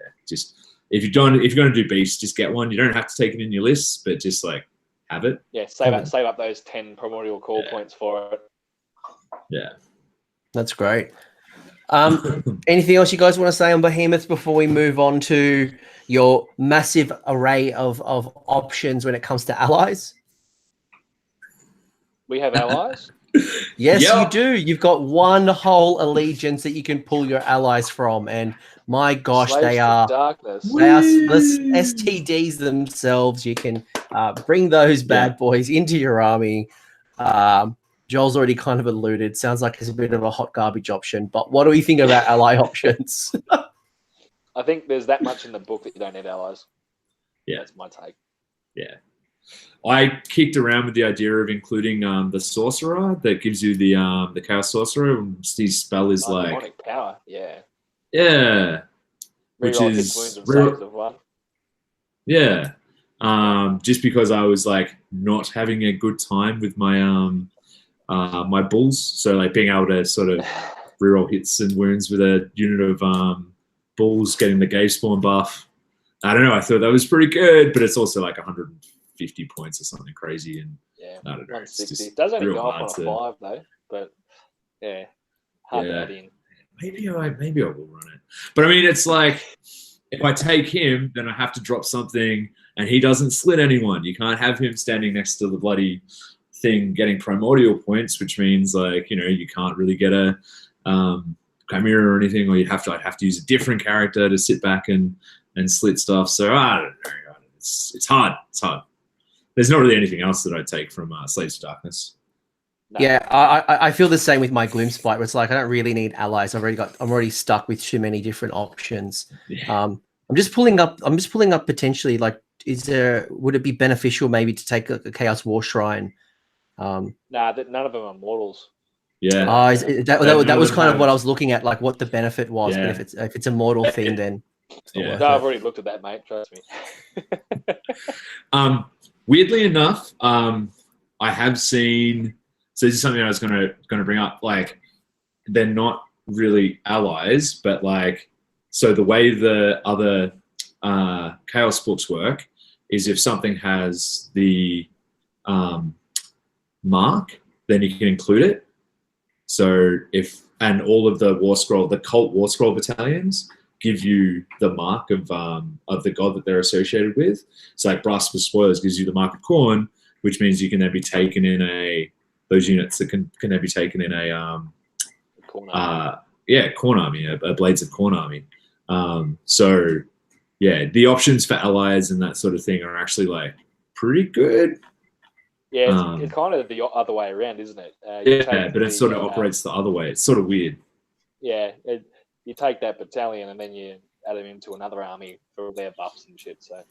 if you're going to do beasts, just get one. You don't have to take it in your list, but just like have it. Yeah, save up those 10 primordial call points for it. Yeah, that's great. Anything else you guys want to say on Behemoths before we move on to your massive array of options when it comes to allies? We have allies? Yes, you do. You've got one whole allegiance that you can pull your allies from, and my gosh, they are the STDs themselves. You can bring those bad boys into your army. Joel's already kind of alluded. Sounds like it's a bit of a hot garbage option, but what do we think about ally options? I think there's that much in the book that you don't need allies. Yeah, that's my take. Yeah. I kicked around with the idea of including the sorcerer that gives you the chaos sorcerer. His spell is like demonic power, yeah, which reroll is hit wounds and saves of one. Just because I was like not having a good time with my my bulls, so like being able to sort of reroll hits and wounds with a unit of bulls getting the gauge spawn buff. I don't know. I thought that was pretty good, but it's also like 150 points or something crazy, and I don't know. It's just it does only real go up hard on a 5 though, but hard to add in. Maybe I will run it, but I mean, it's like if I take him, then I have to drop something, and he doesn't slit anyone. You can't have him standing next to the bloody thing getting primordial points, which means like you can't really get a Chimera or anything, or I'd have to use a different character to sit back and slit stuff. So I don't know. It's hard. It's hard. There's not really anything else that I'd take from Slaves to Darkness. No. Yeah, I feel the same with my Gloomspite, where it's like I don't really need allies. I'm already stuck with too many different options. Yeah. I'm just pulling up potentially, like, would it be beneficial maybe to take a Chaos War Shrine? None of them are mortals. Yeah. That was kind of what I was looking at, like what the benefit was. Yeah. But if it's a mortal thing, then it's not worth No, it. I've already looked at that, mate. Trust me. Weirdly enough, I have seen. So this is something I was going to bring up. Like, they're not really allies, but like, so the way the other Chaos books work is if something has the mark, then you can include it. So and all of the cult War Scroll battalions give you the mark of the god that they're associated with. So like Brass for Spoilers gives you the mark of Khorne, which means you can then be taken in those units that can then be taken in a Khorne army. Khorne army, a Blades of Khorne army. So yeah, the options for allies and that sort of thing are actually like pretty good. Yeah, it's kind of the other way around, isn't it? But it sort of operates the other way. It's sort of weird. Yeah, you take that battalion and then you add them into another army for their buffs and shit. So,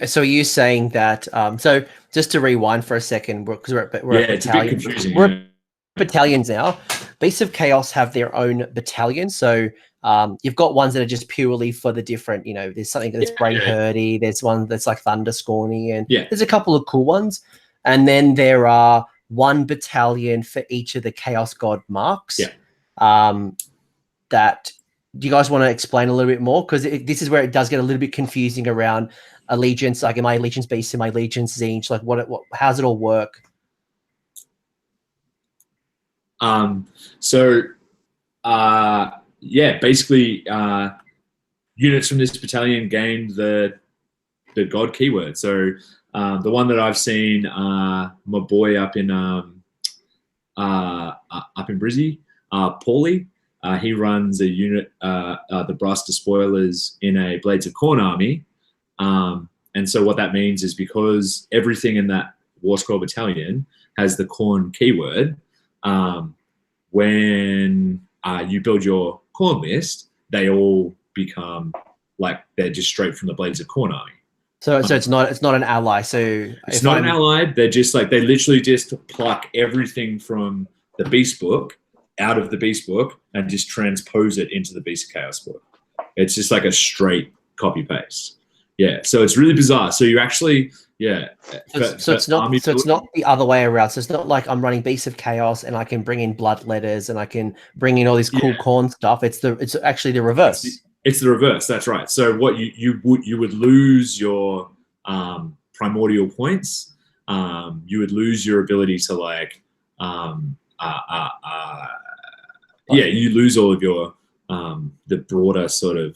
so are you saying that? So just to rewind for a second, because we're at it's a bit confusing. We're at battalions now. Beasts of Chaos have their own battalions. So you've got ones that are just purely for the different. There's something that's Grey Herdy. There's one that's like Thunder Scorny, and there's a couple of cool ones. And then there are one battalion for each of the Chaos God marks. That do you guys want to explain a little bit more? Because this is where it does get a little bit confusing around allegiance. Like, am I allegiance beast? Am I allegiance zinch? Like, how does it all work? Basically, units from this battalion gained the god keyword. So the one that I've seen, my boy up in Brizzy, Paulie, he runs a unit, the Brass Despoilers, in a Blades of Khorne army. And so what that means is because everything in that War Scroll battalion has the Khorne keyword, when you build your Khorne list, they all become like they're just straight from the Blades of Khorne army. So it's not an ally. So it's not an allied. They're just like they literally just pluck everything from the Beast book out of the Beast book and just transpose it into the Beast of Chaos book. It's just like a straight copy paste. Yeah, so it's really bizarre. So you actually, So it's not the other way around. So it's not like I'm running Beasts of Chaos and I can bring in blood letters and I can bring in all this cool Khorne stuff. It's actually the reverse. It's the reverse. That's right. So what you would lose your primordial points. You would lose your ability to like you lose all of your the broader sort of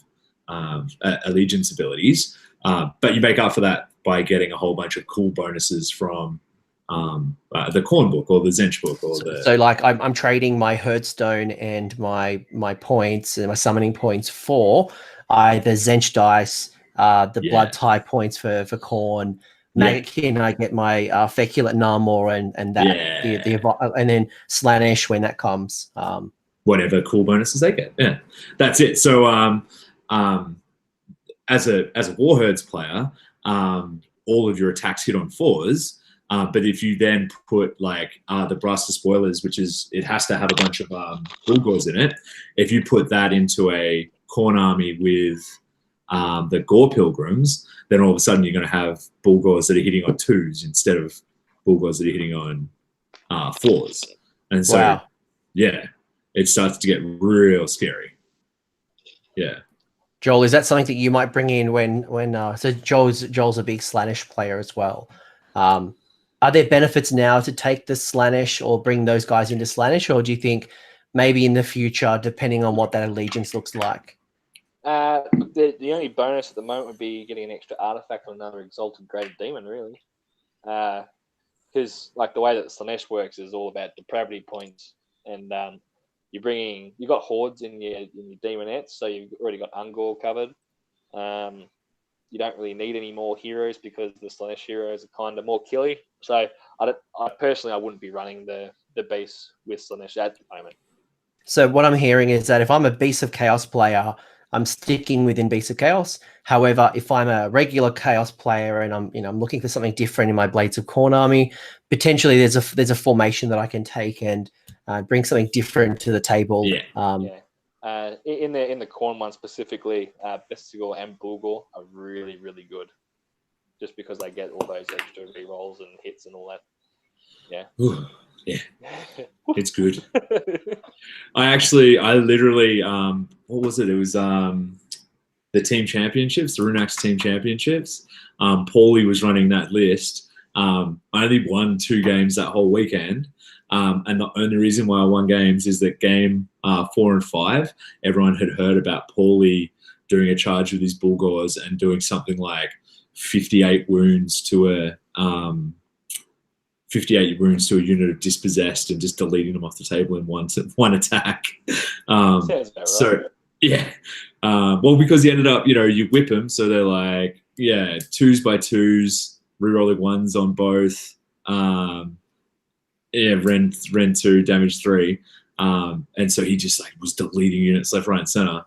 allegiance abilities, but you make up for that by getting a whole bunch of cool bonuses from the Khorne book or the Zench book or so like I'm trading my Herdstone and my points and my summoning points for the Zench dice, the blood tie points for Khorne. Magickin, I get my Feculent Narmor and that the and then Slaanesh when that comes. Whatever cool bonuses they get. Yeah, that's it. So as a Warherds player, all of your attacks hit on 4s. But if you then put like the Brass of Spoilers, which is it has to have a bunch of Bulgors in it. If you put that into a Khorne army with the Gore Pilgrims, then all of a sudden you're going to have Bulgors that are hitting on 2s instead of Bulgors that are hitting on 4s. And so, it starts to get real scary. Yeah. Joel, is that something that you might bring in when so Joel's a big Slaanesh player as well. Are there benefits now to take the Slaanesh or bring those guys into Slaanesh, or do you think maybe in the future, depending on what that allegiance looks like? The only bonus at the moment would be getting an extra artifact on another Exalted Greater Demon, really. Because like the way that the Slaanesh works is all about depravity points, and you've got hordes in your demonettes, so you've already got Ungor covered. You don't really need any more heroes because the Slaanesh heroes are kind of more killy. So I personally wouldn't be running the beast with Slaanesh at the moment. So what I'm hearing is that if I'm a Beast of Chaos player, I'm sticking within Beast of Chaos. However, if I'm a regular Chaos player and I'm looking for something different in my Blades of Khorne army, potentially there's a formation that I can take and bring something different to the table. In the Khorne one specifically, Bestigal and Bulgor are really, really good, just because they get all those extra rerolls and hits and all that. Yeah. Ooh, yeah. It's good. I literally, what was it? It was the team championships, the Runax team championships. Paulie was running that list. I only won 2 games that whole weekend. And the only reason why I won games is that game 4 and 5, everyone had heard about Paulie doing a charge with his Bulgors and doing something like 58 wounds to a 58 wounds to a unit of dispossessed and just deleting them off the table in one attack. Sounds about right. So yeah, well, because he ended up, you whip them, so they're like 2s by 2s, rerolling 1s on both. Ren 2, damage 3. And so he just like was deleting units left, right, and center.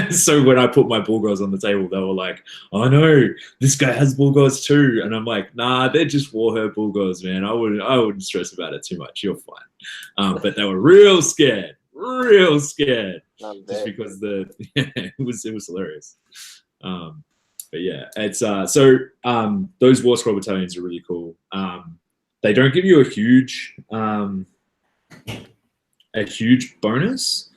So when I put my Bulgors on the table, they were like, "Oh no, this guy has Bulgors too." And I'm like, "Nah, they're just Warher Bulgors, man. I wouldn't stress about it too much. You're fine." But they were real scared, just because it was hilarious. But yeah, it's those War Scroll Battalions are really cool. They don't give you a huge bonus.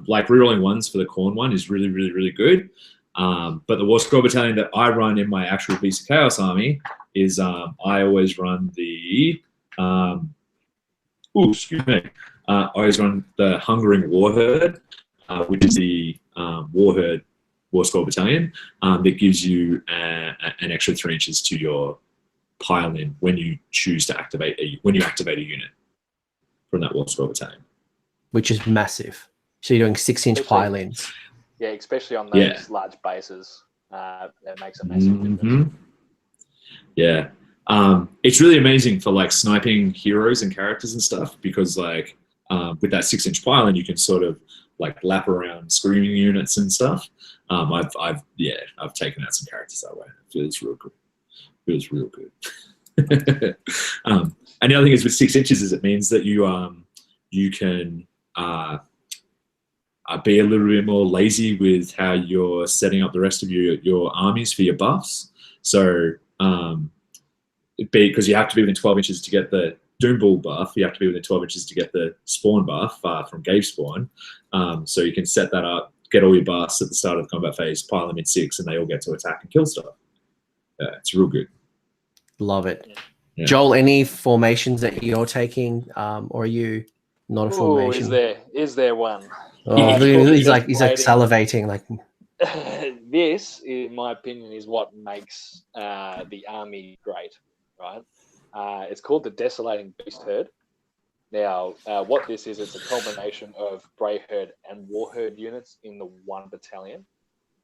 Like rerolling 1s for the Khorne one is really, really, really good. But the War Scroll Battalion that I run in my actual Beast of Chaos army is I always run the I always run the Hungering Warherd, which is the Warherd War Scroll Battalion that gives you an extra 3 inches to your pile in when you choose to activate a unit from that War Scroll Battalion, which is massive. So you're doing 6-inch pile-ins. Yeah, especially on those large bases, that makes a massive difference. Yeah, It's really amazing for like sniping heroes and characters and stuff, because like with that 6-inch pylon, you can sort of like lap around screaming units and stuff. I've taken out some characters that way. It feels real good. Feels real good. And the other thing is with 6 inches is it means that you can be a little bit more lazy with how you're setting up the rest of your armies for your buffs. So because you have to be within 12 inches to get the Doom Bull buff, you have to be within 12 inches to get the spawn buff from Gave Spawn. So you can set that up, get all your buffs at the start of the combat phase, pile them in 6, and they all get to attack and kill stuff. It's real good. Love it. Yeah. Joel, any formations that you're taking, or are you not a formation? Is there one? Oh, he's like salivating. Like this, in my opinion, is what makes the army great, right? It's called the Desolating Beast Herd. Now, what this is, it's a combination of Brave Herd and War Herd units in the one battalion.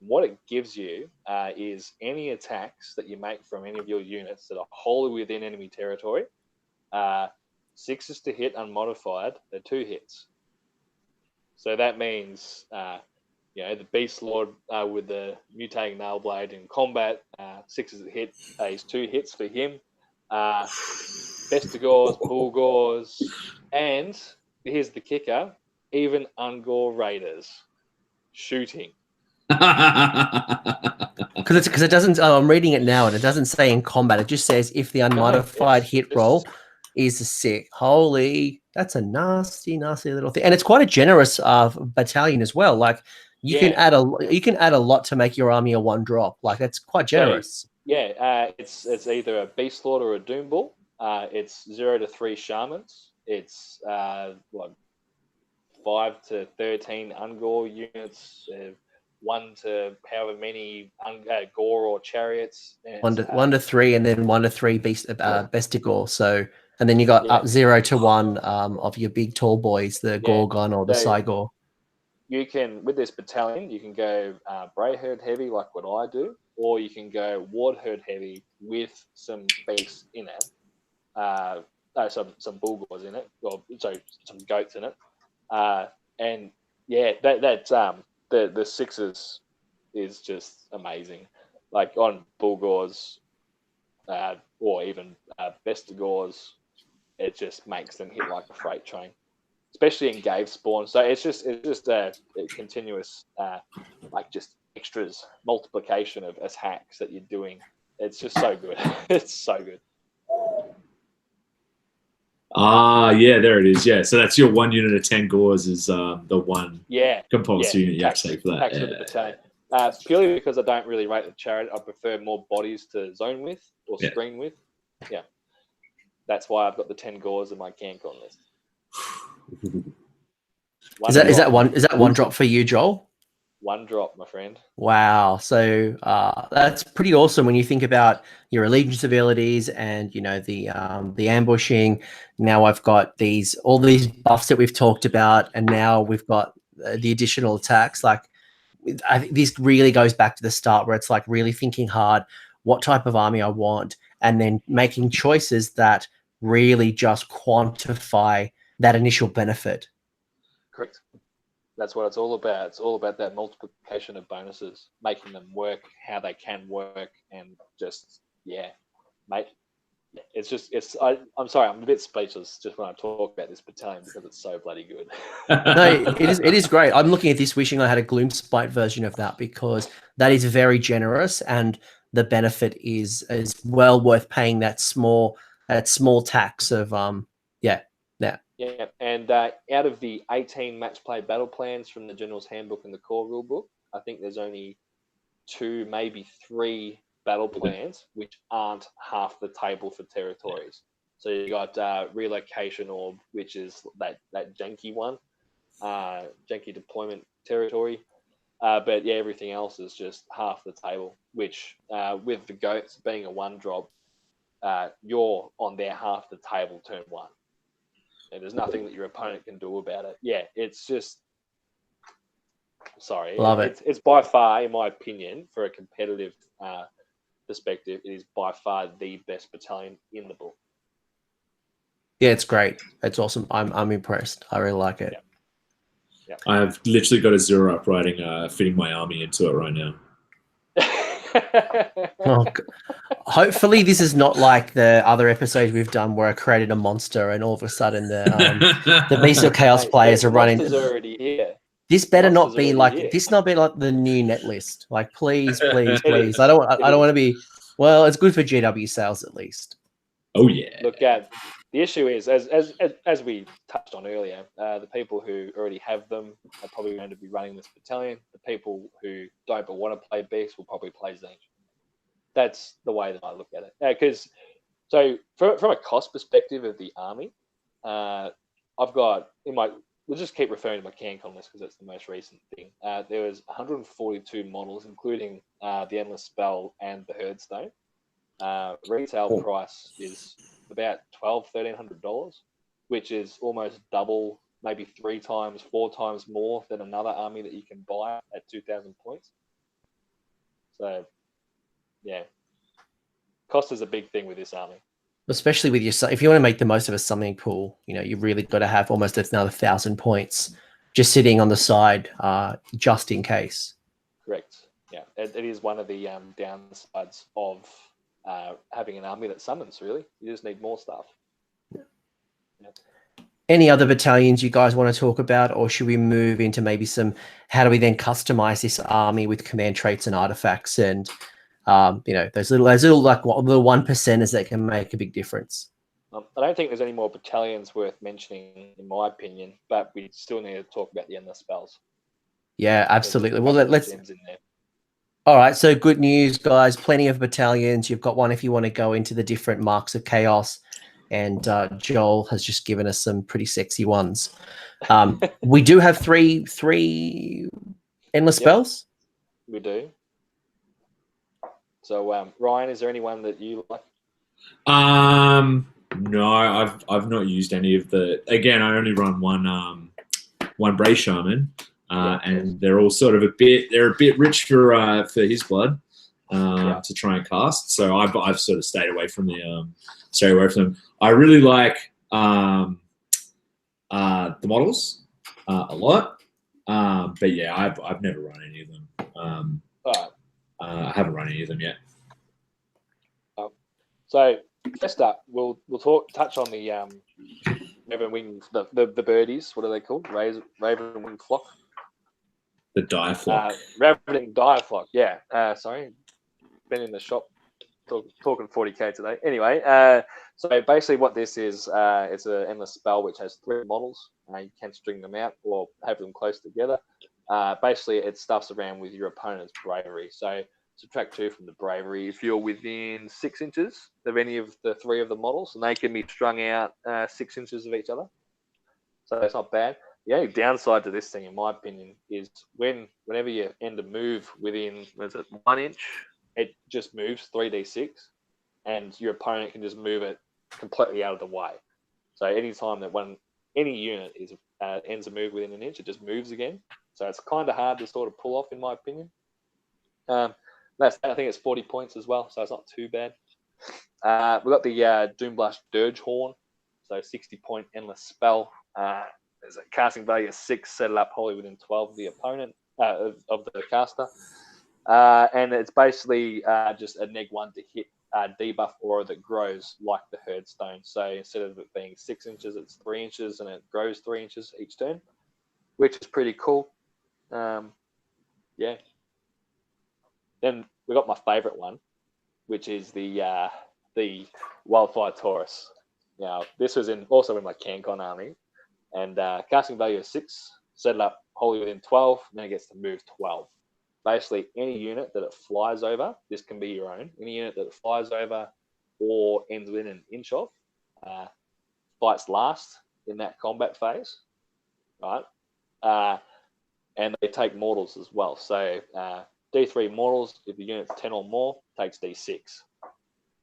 What it gives you is any attacks that you make from any of your units that are wholly within enemy territory, 6s to hit unmodified, they're 2 hits. So that means, the Beast Lord with the mutating nail blade in combat, 6s to hit is 2 hits for him. Bestigors, Bulgors, and here's the kicker, even Ungor Raiders shooting. because it doesn't. I'm reading it now, and it doesn't say in combat. It just says if the unmodified hit roll is a 6. Holy, that's a nasty little thing, and it's quite a generous battalion as well. Like you can add a lot to make your army a 1-drop. Like that's quite generous. It's either a Beast Lord or a Doom Bull. It's 0 to 3 Shamans. It's 5 to 13 Ungor units. 1 to however many Gore or Chariots. 1 to 3, and then 1 to 3 Bestigor. So, and then you got up 0 to 1 of your big tall boys, the Gorgon or the Cygor. You can, with this battalion, you can go Brave Herd heavy like what I do, or you can go Ward Herd heavy with some beasts in it. Some Bulgors in it, or some goats in it, and the 6s is just amazing. Like on Bulgors, or even Bestigors, it just makes them hit like a freight train, especially in Gave Spawn. So it's just a continuous just extras multiplication of attacks that you're doing. It's just so good. It's so good. There it is. Yeah, so that's your 1 unit of 10 Gores is the one compulsory unit you have to take for that. For the battalion. Purely because I don't really rate the chariot. I prefer more bodies to zone with or screen with. Yeah, that's why I've got the 10 Gores in my CanCon list. Is that 1 drop for you, Joel? 1 drop, my friend. Wow. So that's pretty awesome when you think about your allegiance abilities and the ambushing. Now I've got all these buffs that we've talked about, and now we've got the additional attacks. Like I think this really goes back to the start where it's like really thinking hard what type of army I want, and then making choices that really just quantify that initial benefit. Correct. That's what it's all about. It's all about that multiplication of bonuses, making them work how they can work, and just mate. I'm sorry, I'm a bit speechless just when I talk about this battalion because it's so bloody good. No, it is great. I'm looking at this, wishing I had a Gloomspite version of that, because that is very generous, and the benefit is well worth paying that small tax of Yeah, and out of the 18 match play battle plans from the General's Handbook and the core rulebook, I think there's only 2, maybe 3 battle plans which aren't half the table for territories. So you got Relocation Orb, which is that janky one, janky deployment territory. But everything else is just half the table, which with the goats being a 1-drop, you're on their half the table turn 1. And there's nothing that your opponent can do about it. Yeah, it's just... Sorry. Love it. It's by far, in my opinion, for a competitive perspective, it is by far the best battalion in the book. Yeah, it's great. It's awesome. I'm impressed. I really like it. Yeah. I've literally got a 0 up writing, fitting my army into it right now. Oh, hopefully this is not like the other episodes we've done where I created a monster and all of a sudden the bestial chaos Mate, players the are running. monster's already here. This better not monster's be already like here. this. Not be like the new net list. Like, please, please, It please. is. I don't It want is. to be. Well, it's good for GW sales at least. Oh yeah. Look, the issue is, as we touched on earlier, the people who already have them are probably going to be running this battalion. The people who don't but want to play beast will probably play Zinch. That's the way that I look at it. Because from a cost perspective of the army, I've got we'll just keep referring to my CanCon list because it's the most recent thing. There was 142 models, including the Endless Spell and the Herdstone. Retail price is about $1,200-$1,300, which is almost double, maybe 3 times, 4 times more than another army that you can buy at 2,000 points. So, yeah, cost is a big thing with this army. Especially with your, if you want to make the most of a summoning pool, you've really got to have almost another 1,000 points just sitting on the side, just in case. Correct. Yeah, it is one of the downsides of having an army that summons. Really, you just need more stuff. Yeah. Any other battalions you guys want to talk about, or should we move into maybe how do we then customize this army with command traits and artifacts and those little like little 1%ers that can make a big difference? I don't think there's any more battalions worth mentioning, in my opinion, but we still need to talk about the endless spells. Yeah, absolutely. Well, let's. In there. All right, so good news, guys. Plenty of battalions. You've got one if you want to go into the different marks of chaos. And Joel has just given us some pretty sexy ones. We do have three endless spells. We do. So, Ryan, is there anyone that you like? No, I've not used any of the. Again, I only run one Bray Shaman, and they're all sort of a bit rich for his blood to try and cast. So I've sort of stayed away from them. I really like the models a lot, but yeah, I've never run any of them. I haven't run any of them yet. So first up, we'll touch on the Raven Wing, the birdies. What are they called? Raven Wing Flock. The dire flock. Ravening dire flock. Yeah. Sorry, been in the shop talking 40k today. Anyway, so basically what this is, it's an endless spell which has 3 models. You can string them out or have them close together. Basically, it stuffs around with your opponent's bravery. So subtract 2 from the bravery if you're within 6 inches of any of the 3 of the models, and they can be strung out 6 inches of each other. So it's not bad. The only downside to this thing, in my opinion, is whenever you end a move within 1 inch, it just moves 3d6, and your opponent can just move it completely out of the way. So anytime that any unit ends a move within an inch, it just moves again. So it's kind of hard to sort of pull off, in my opinion. I think it's 40 points as well, so it's not too bad. We've got the Doomblush Dirge Horn, so 60-point endless spell. There's a casting value of 6, set it up wholly within 12 of the opponent of the caster. And it's basically just a -1 to hit debuff aura that grows like the Herdstone. So instead of it being 6 inches, it's 3 inches, and it grows 3 inches each turn, which is pretty cool. Yeah. Then we got my favorite one, which is the Wildfire Taurus. Now, this was also in my CanCon army, and casting value of 6, set it up wholly within 12, and then it gets to move 12. Basically, any unit that it flies over, this can be your own, any unit that it flies over or ends within an inch of, fights last in that combat phase, right? And they take mortals as well. So D3 mortals, if the unit's 10 or more, takes D6.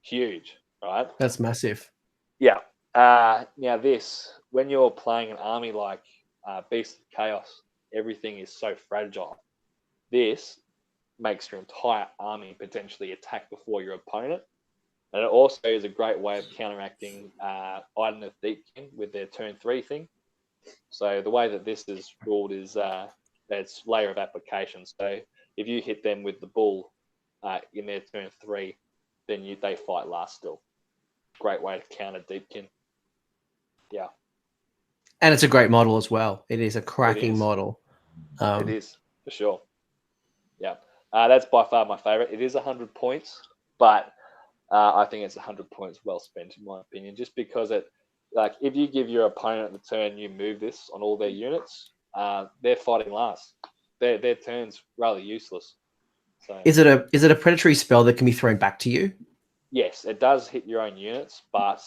Huge, right? That's massive. Yeah. Now this, when you're playing an army like Beast of Chaos, everything is so fragile. This makes your entire army potentially attack before your opponent. And it also is a great way of counteracting Iden of Deepkin with their turn 3 thing. So the way that this is ruled is it's layer of application. So if you hit them with the bull in their turn 3, then they fight last still. Great way to counter Deepkin. Yeah. And it's a great model as well. It is a cracking model. It is, for sure. Yeah. That's by far my favorite. It is 100 points, but I think it's 100 points well spent, in my opinion, just because if you give your opponent the turn you move this on all their units, they're fighting last. Their turn's rather useless. So is it a predatory spell that can be thrown back to you? Yes, it does hit your own units, but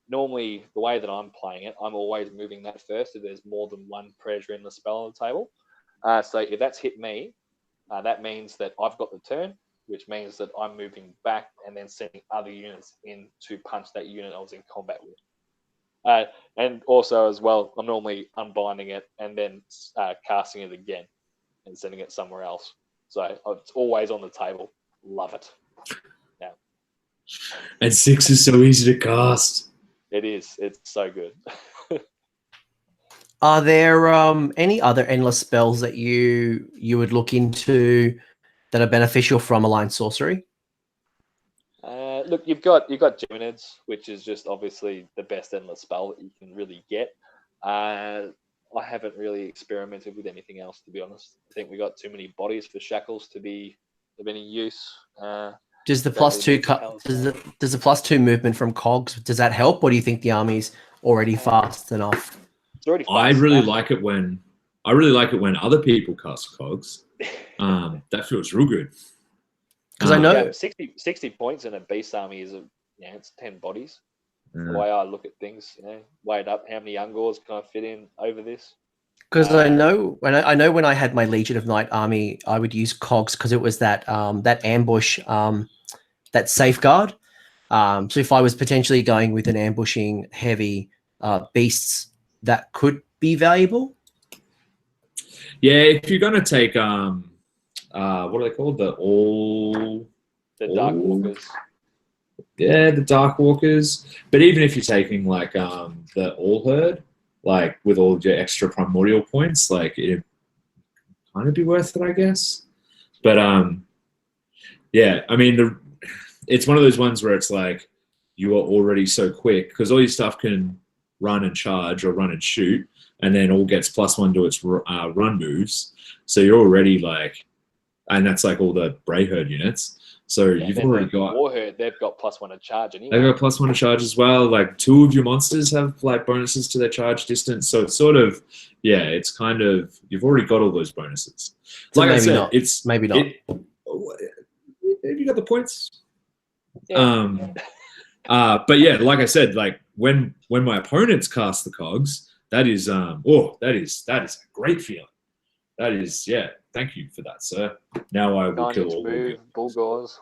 normally the way that I'm playing it, I'm always moving that first if there's more than one predator in the spell on the table. So if that's hit me, that means that I've got the turn, which means that I'm moving back and then sending other units in to punch that unit I was in combat with. And also as well, I'm normally unbinding it and then casting it again and sending it somewhere else. So it's always on the table. Love it. Yeah. And 6 is so easy to cast. It is. It's so good. Are there any other endless spells that you would look into that are beneficial from Alliance Sorcery? Look, you've got Geminids, which is just obviously the best endless spell that you can really get. I haven't really experimented with anything else, to be honest. I think we got too many bodies for shackles to be of any use. Does the +2 movement from cogs, does that help, or do you think the army's already fast enough? It's already fast I really enough. like it when other people cast cogs. That feels real good. Because I know 60 points in a beast army is it's 10 bodies. Yeah. The way I look at things, weigh it up, how many Ungors can I fit in over this? Because I know when I had my Legion of Night army, I would use cogs because it was that ambush, that safeguard. So if I was potentially going with an ambushing heavy beasts, that could be valuable. Yeah, if you're gonna take what are they called? The Dark Walkers. Yeah, the Dark Walkers. But even if you're taking like the All Herd, like with all your extra primordial points, like it'd kind of be worth it, I guess. But yeah, I mean, it's one of those ones where it's like you are already so quick because all your stuff can run and charge or run and shoot, and then all gets +1 to its run moves. So you're already like, and that's like all the Bray Herd units. So you've already got War Herd. They've got +1 to charge anyway. They've got +1 to charge as well. Like 2 of your monsters have like bonuses to their charge distance. So it's sort of, it's kind of, you've already got all those bonuses. So like maybe I said, not. it's maybe not. Have you got the points? Yeah. But yeah, like I said, like when my opponents cast the cogs, that is a great feeling. That is, thank you for that, sir. Now I will kill all move, Bulgars.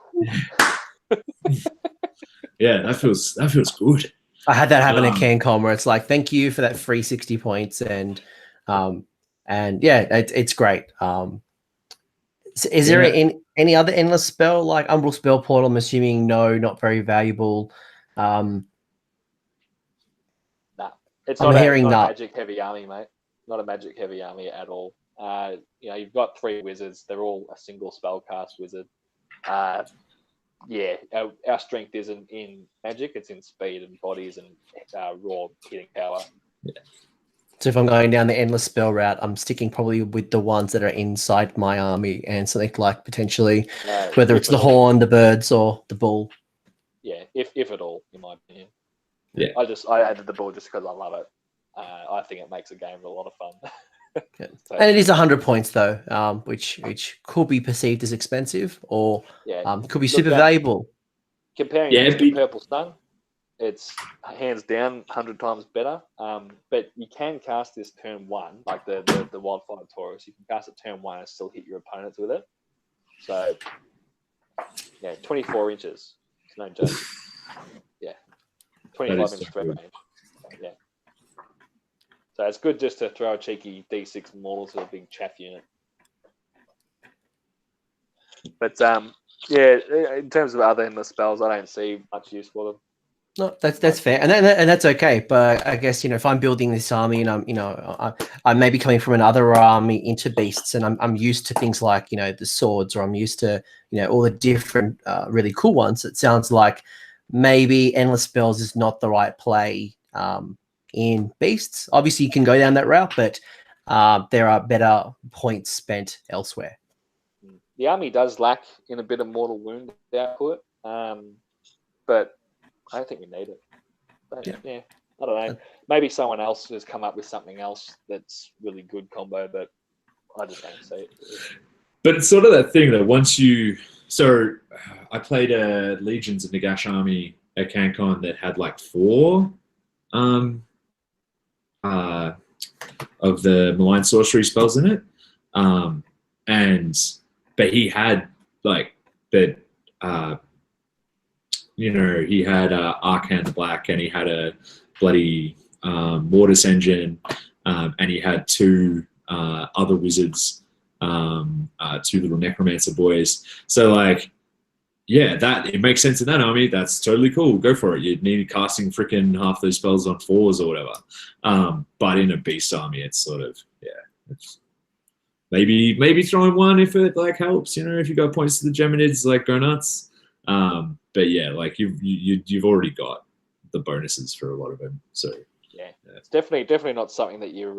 Yeah, that feels good. I had that happen at CanCon where it's like, thank you for that free 60 points, and it's great. Is there any other endless spell like Umbral Spell Portal? I'm assuming no, not very valuable. Nah, it's I'm not hearing a that. magic heavy army, mate. Not a magic heavy army at all. You've got 3 wizards. They're all a single spellcast wizard. Our strength isn't in magic; it's in speed and bodies and raw hitting power. Yeah. So if I'm going down the endless spell route, I'm sticking probably with the ones that are inside my army, and something like potentially whether it's the horn, the birds, or the bull. Yeah, if at all, in my opinion. Yeah, I added the bull just because I love it. I think it makes the game a lot of fun. So, and it is 100 points though, which could be perceived as expensive, or could be super valuable. Comparing it to the Purple Sun, it's hands down 100 times better. But you can cast this turn 1, like the Wildfire Taurus. You can cast it turn 1 and still hit your opponents with it. So 24 inches. It's no joke. 25 inch threat range. Yeah. So it's good just to throw a cheeky D6 model to a big chaff unit. But yeah, in terms of other endless spells, I don't see much use for them. No, that's fair, and that's okay. But I guess if I'm building this army and I'm maybe coming from another army into beasts, and I'm used to things like the swords, or I'm used to all the different really cool ones. It sounds like maybe endless spells is not the right play in beasts. Obviously, you can go down that route, but there are better points spent elsewhere. The army does lack in a bit of mortal wound output, but I don't think we need it. Yeah, I don't know. Maybe someone else has come up with something else that's really good combo, but I just don't see it. But it's sort of that thing that once you... So I played a Legions of Nagash army at CanCon that had like 4 of the Malign Sorcery spells in it. But he had like the... he had Arcane Black, and he had a bloody Mortis Engine, and he had 2 other wizards, 2 little Necromancer boys. So, like, yeah, it makes sense in that army. That's totally cool. Go for it. You'd need casting freaking half those spells on 4s or whatever. But in a beast army, it's sort of, it's maybe throwing 1 if it like helps. If you got points to the Geminids, like, go nuts. But yeah, like you've already got the bonuses for a lot of them. So yeah. It's definitely not something that you're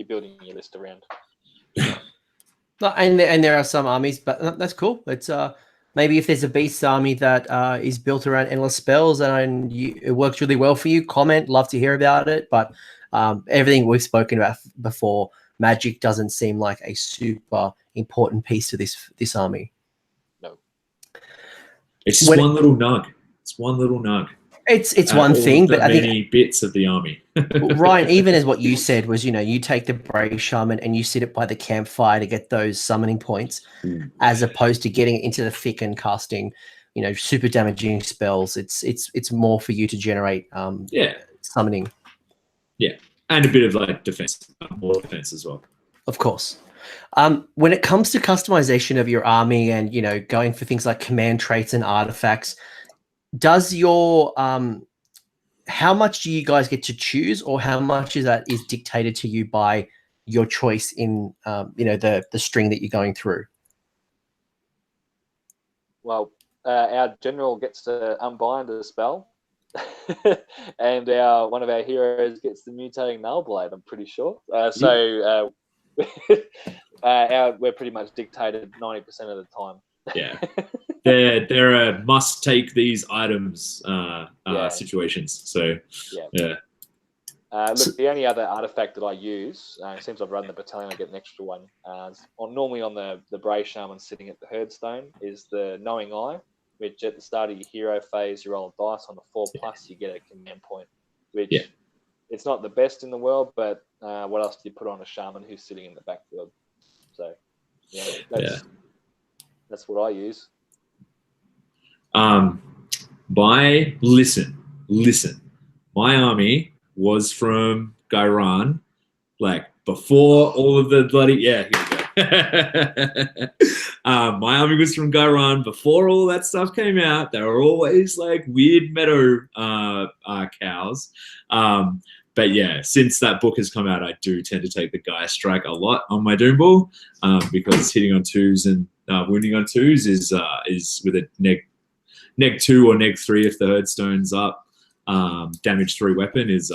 building your list around. No, and there are some armies, but that's cool. It's maybe if there's a beast army that is built around endless spells and it works really well for you, comment. Love to hear about it. But everything we've spoken about before, magic doesn't seem like a super important piece to this army. No. It's just one little nug. It's one little nug. It's one thing, but I think many bits of the army. Ryan, even as what you said was, you take the Brave Shaman and you sit it by the campfire to get those summoning points, as opposed to getting into the thick and casting, super damaging spells. It's more for you to generate summoning. Yeah, and a bit of like defense, more defense as well. Of course. When it comes to customization of your army and going for things like command traits and artifacts, does your how much do you guys get to choose, or how much is dictated to you by your choice in the string that you're going through? Well, our general gets to unbind a spell, and one of our heroes gets the mutating null blade. I'm pretty sure. So we're pretty much dictated 90% of the time. Yeah, they're a must take these items situations. So yeah. Look, the only other artifact that I use, since I've run the battalion, I get an extra one. Normally on the Brave Shaman sitting at the Herdstone is the Knowing Eye, which at the start of your hero phase, you roll a dice on the 4+, you get a command point, which it's not the best in the world, but what else do you put on a shaman who's sitting in the backfield? So that's what I use. Listen. My army was from Gairan, like before all of the bloody here we go. My army was from Gairan before all that stuff came out. They were always like weird meadow cows. But yeah, since that book has come out, I do tend to take the Gaia Strike a lot on my Doom Ball, because hitting on 2s and wounding on 2s is with a neg 2 or neg 3 if the Herdstone's up. Damage 3 weapon is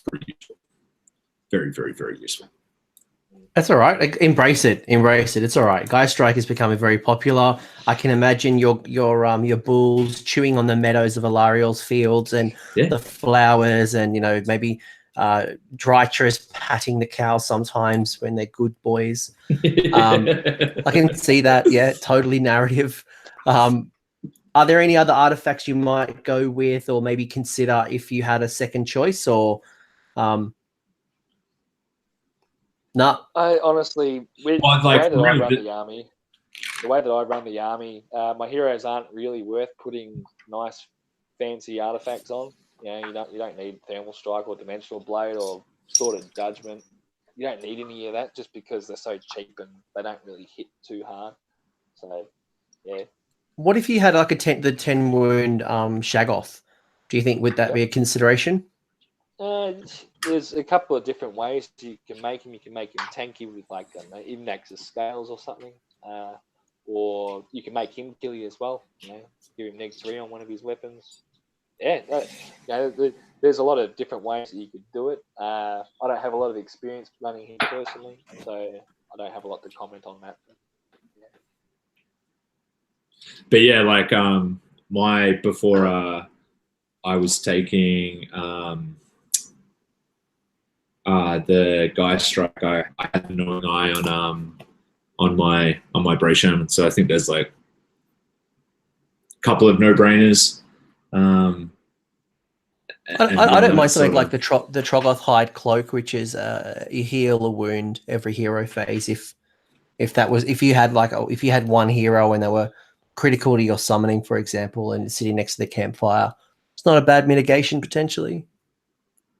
pretty useful. Very, very, very useful. That's all right. Like, embrace it. It's all right. Gaia Strike is becoming very popular. I can imagine your bulls chewing on the meadows of Alariel's fields and the flowers, and maybe Drytrus patting the cows sometimes when they're good boys. I can see that. Yeah, totally narrative. Are there any other artifacts you might go with, or maybe consider if you had a second choice, or no? I honestly, the way that I run the army, my heroes aren't really worth putting nice, fancy artifacts on. You don't need Thermal Strike or Dimensional Blade or Sword of Judgment. You don't need any of that just because they're so cheap and they don't really hit too hard. So yeah. What if you had like the 10 wound Shaggoth? Do you think would that be a consideration? There's a couple of different ways you can make him. You can make him tanky with like even Nexus scales or something, or you can make him killy as well. You know, give him -3 on one of his weapons. Yeah, there's a lot of different ways that you could do it. I don't have a lot of experience running him personally, so I don't have a lot to comment on that. But yeah, like before I was taking the Guy Strike, I had the Knowing Eye on my Bray Shaman. So I think there's like a couple of no-brainers. I don't mind something like the Troggoth Hide Cloak, which is you heal a wound every hero phase. If you had one hero and they were critical to your summoning, for example, and sitting next to the campfire, it's not a bad mitigation potentially.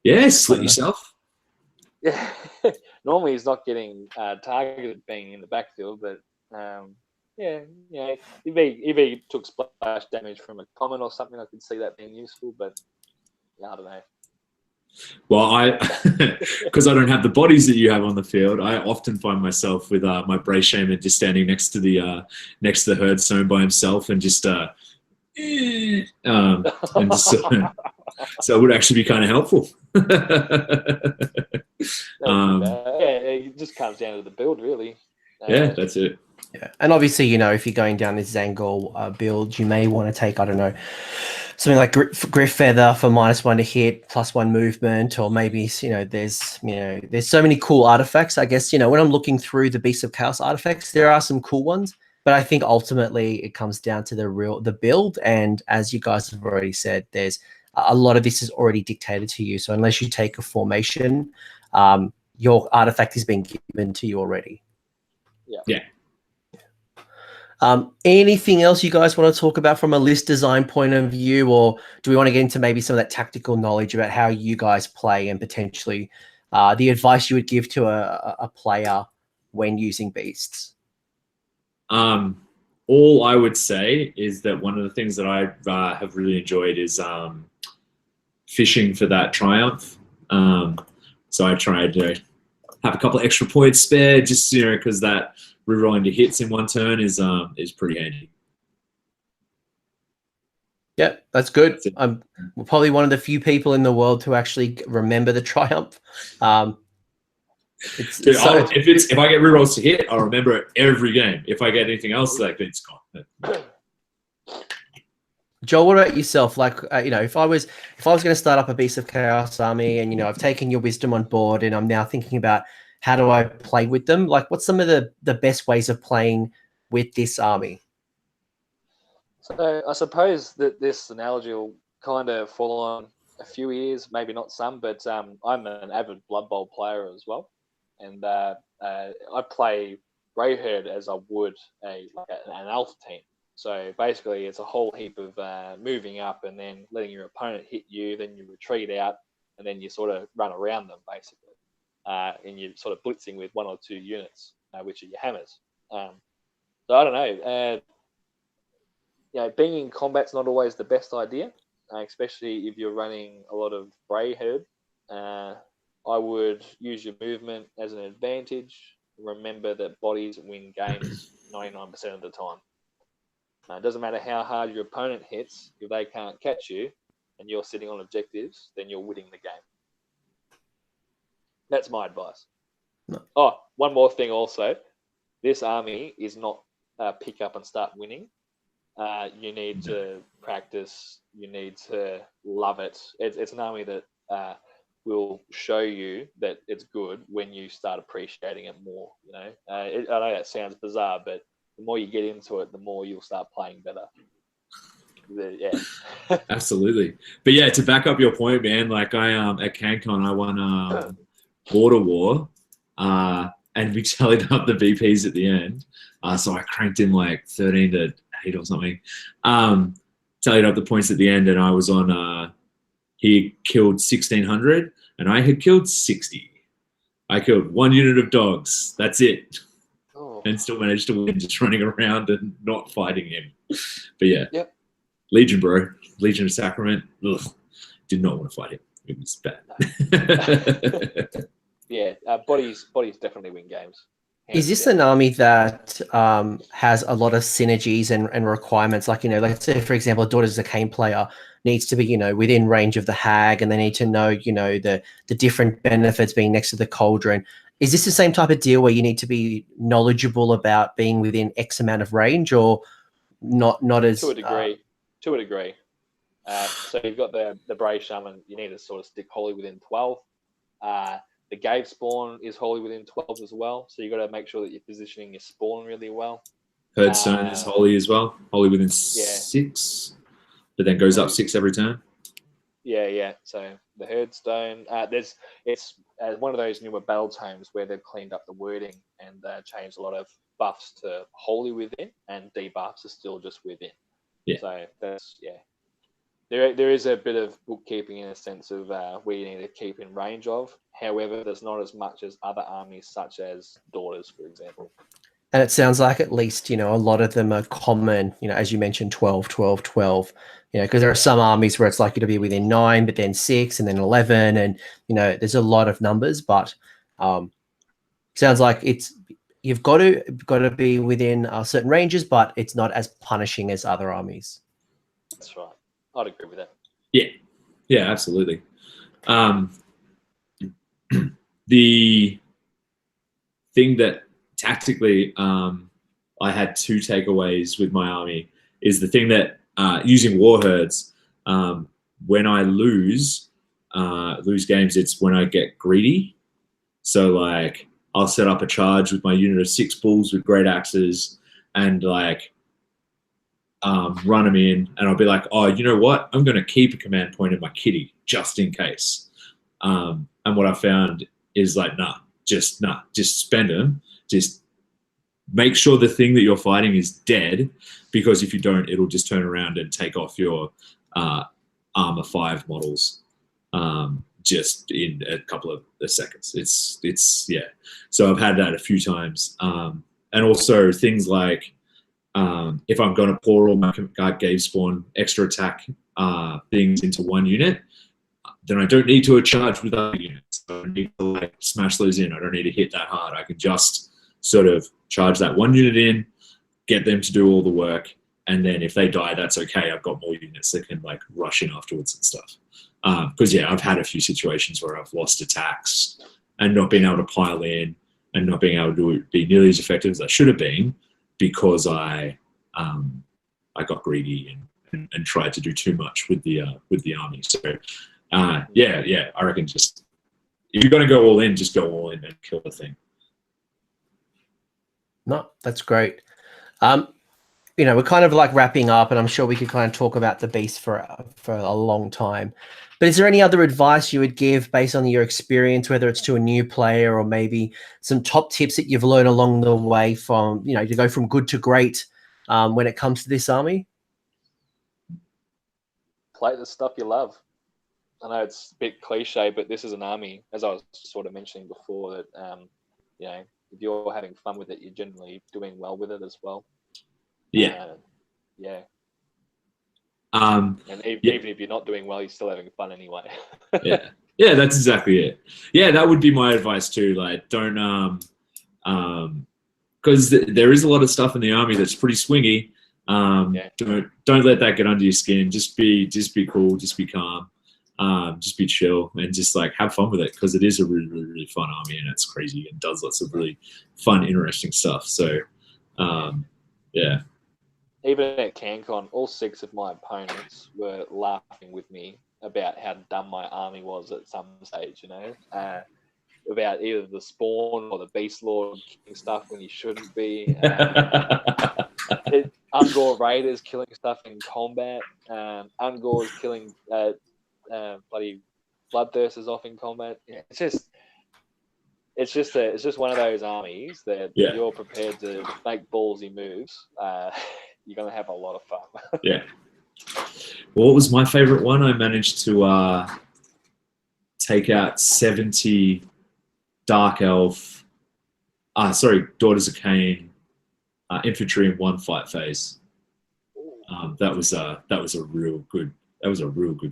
Yeah, slit yourself. Yeah, normally he's not getting targeted being in the backfield, but yeah, if he took splash damage from a common or something, I could see that being useful, but I don't know. Well, because I don't have the bodies that you have on the field, I often find myself with my Bray Shaman just standing next to the herd zone by himself and just and just, so it would actually be kind of helpful. It just comes down to the build, really. Yeah, that's it. Yeah, and obviously, if you're going down this Zangor build, you may want to take, I don't know, something like Griff Feather for -1 to hit, +1 movement, or maybe there's so many cool artifacts. I guess when I'm looking through the Beasts of Chaos artifacts, there are some cool ones, but I think ultimately it comes down to the build. And as you guys have already said, there's a lot of this is already dictated to you. So unless you take a formation, your artifact is being given to you already. Yeah. Anything else you guys want to talk about from a list design point of view, or do we want to get into maybe some of that tactical knowledge about how you guys play and potentially the advice you would give to a player when using beasts? All I would say is that one of the things that I have really enjoyed is fishing for that triumph. So I tried to have a couple of extra points spare, just because that rerolling to hits in one turn is pretty handy. Yeah, that's good. I'm probably one of the few people in the world to actually remember the triumph. If I get rerolls to hit, I'll remember it every game. If I get anything else, like it's gone. Joel, what about yourself? Like, if I was going to start up a Beast of Chaos army, and I've taken your wisdom on board, and I'm now thinking about how do I play with them? Like, what's some of the best ways of playing with this army? So I suppose that this analogy will kind of fall on a few ears, maybe not some, but I'm an avid Blood Bowl player as well, and I play Greyherd as I would an alpha team. So basically, it's a whole heap of moving up and then letting your opponent hit you, then you retreat out, and then you sort of run around them, basically. And you're sort of blitzing with 1 or 2 units, which are your hammers. So I don't know. Being in combat's not always the best idea, especially if you're running a lot of Bray Herd. I would use your movement as an advantage. Remember that bodies win games 99% of the time. It doesn't matter how hard your opponent hits, if they can't catch you and you're sitting on objectives, then you're winning the game. That's my advice. No. Oh, one more thing also. This army is not pick up and start winning. You need to practice. You need to love it. It's an army that will show you that it's good when you start appreciating it more. I know that sounds bizarre, but the more you get into it, the more you'll start playing better. Yeah. Absolutely. But yeah, to back up your point, man, like I at CanCon, I won Border War, and we tallied up the VPs at the end. So I cranked in like 13 to 8 or something. Tallied up the points at the end, and I was on. He killed 1,600, and I had killed 60. I killed 1 unit of dogs. That's it. Oh and still managed to win just running around and not fighting him. But yeah, Yep. Legion, bro. Legion of Sacrament. Ugh, did not want to fight him. It was bad. Yeah, bodies definitely win games. Is this an army that has a lot of synergies and requirements? Like, let's say, for example, a Daughters of Cain player needs to be, within range of the hag, and they need to know, the different benefits being next to the cauldron. Is this the same type of deal where you need to be knowledgeable about being within X amount of range, or not as... To a degree. To a degree. So you've got the Brave Shaman. You need to sort of stick wholly within 12. The Gave Spawn is wholly within 12 as well. So you've got to make sure that you're positioning your spawn really well. Herdstone is holy as well. Holy within 6, but then goes up 6 every turn. Yeah. So the Herdstone, it's one of those newer battle tomes where they've cleaned up the wording and changed a lot of buffs to wholly within, and debuffs are still just within. Yeah. So that's There is a bit of bookkeeping in a sense of where you need to keep in range of. However, there's not as much as other armies, such as Daughters, for example. And it sounds like at least, a lot of them are common, as you mentioned, 12, 12, 12, because there are some armies where it's likely to be within 9, but then 6 and then 11. And, there's a lot of numbers, but sounds like you've got to be within certain ranges, but it's not as punishing as other armies. That's right. I'd agree with that. Yeah, absolutely. The thing that tactically I had 2 takeaways with my army is the thing that using war herds, when I lose games, it's when I get greedy. So like I'll set up a charge with my unit of 6 bulls with great axes and like run them in, and I'll be like, oh, you know what? I'm going to keep a command point in my kitty just in case. And what I found is like, just spend them. Just make sure the thing that you're fighting is dead, because if you don't, it'll just turn around and take off your armor 5 models just in a couple of seconds. It's yeah. So I've had that a few times, and also things like, if I'm going to pour all my Gave Spawn extra attack things into one unit, then I don't need to charge with other units. I don't need to like smash those in. I don't need to hit that hard. I can just sort of charge that one unit in, get them to do all the work, and then if they die, that's okay. I've got more units that can like rush in afterwards and stuff. Because I've had a few situations where I've lost attacks and not being able to pile in and not being able to be nearly as effective as I should have been, because I got greedy and tried to do too much with the army. So I reckon just if you're going to go all in, just go all in and kill the thing. No, that's great. We're kind of like wrapping up, and I'm sure we could kind of talk about the beast for a long time. But is there any other advice you would give based on your experience, whether it's to a new player or maybe some top tips that you've learned along the way from, to go from good to great when it comes to this army? Play the stuff you love. I know it's a bit cliche, but this is an army, as I was sort of mentioning before, that, if you're having fun with it, you're generally doing well with it as well. Yeah. And even if you're not doing well, you're still having fun anyway. Yeah, that's exactly it. Yeah, that would be my advice too. Like, don't because there is a lot of stuff in the army that's pretty swingy. Don't let that get under your skin. Just be cool. Just be calm. Just be chill and just like have fun with it, because it is a really, really, really fun army and it's crazy and does lots of really fun, interesting stuff. So, yeah. Even at CanCon, all 6 of my opponents were laughing with me about how dumb my army was at some stage, about either the spawn or the beast lord killing stuff when you shouldn't be. Ungor raiders killing stuff in combat. Ungor's killing bloody bloodthirsters off in combat. It's just one of those armies that if you're prepared to make ballsy moves, you're going to have a lot of fun. Yeah. Well, what was my favorite one? I managed to take out 70 Dark Elf, Daughters of Cain, infantry in one fight phase. That was a real good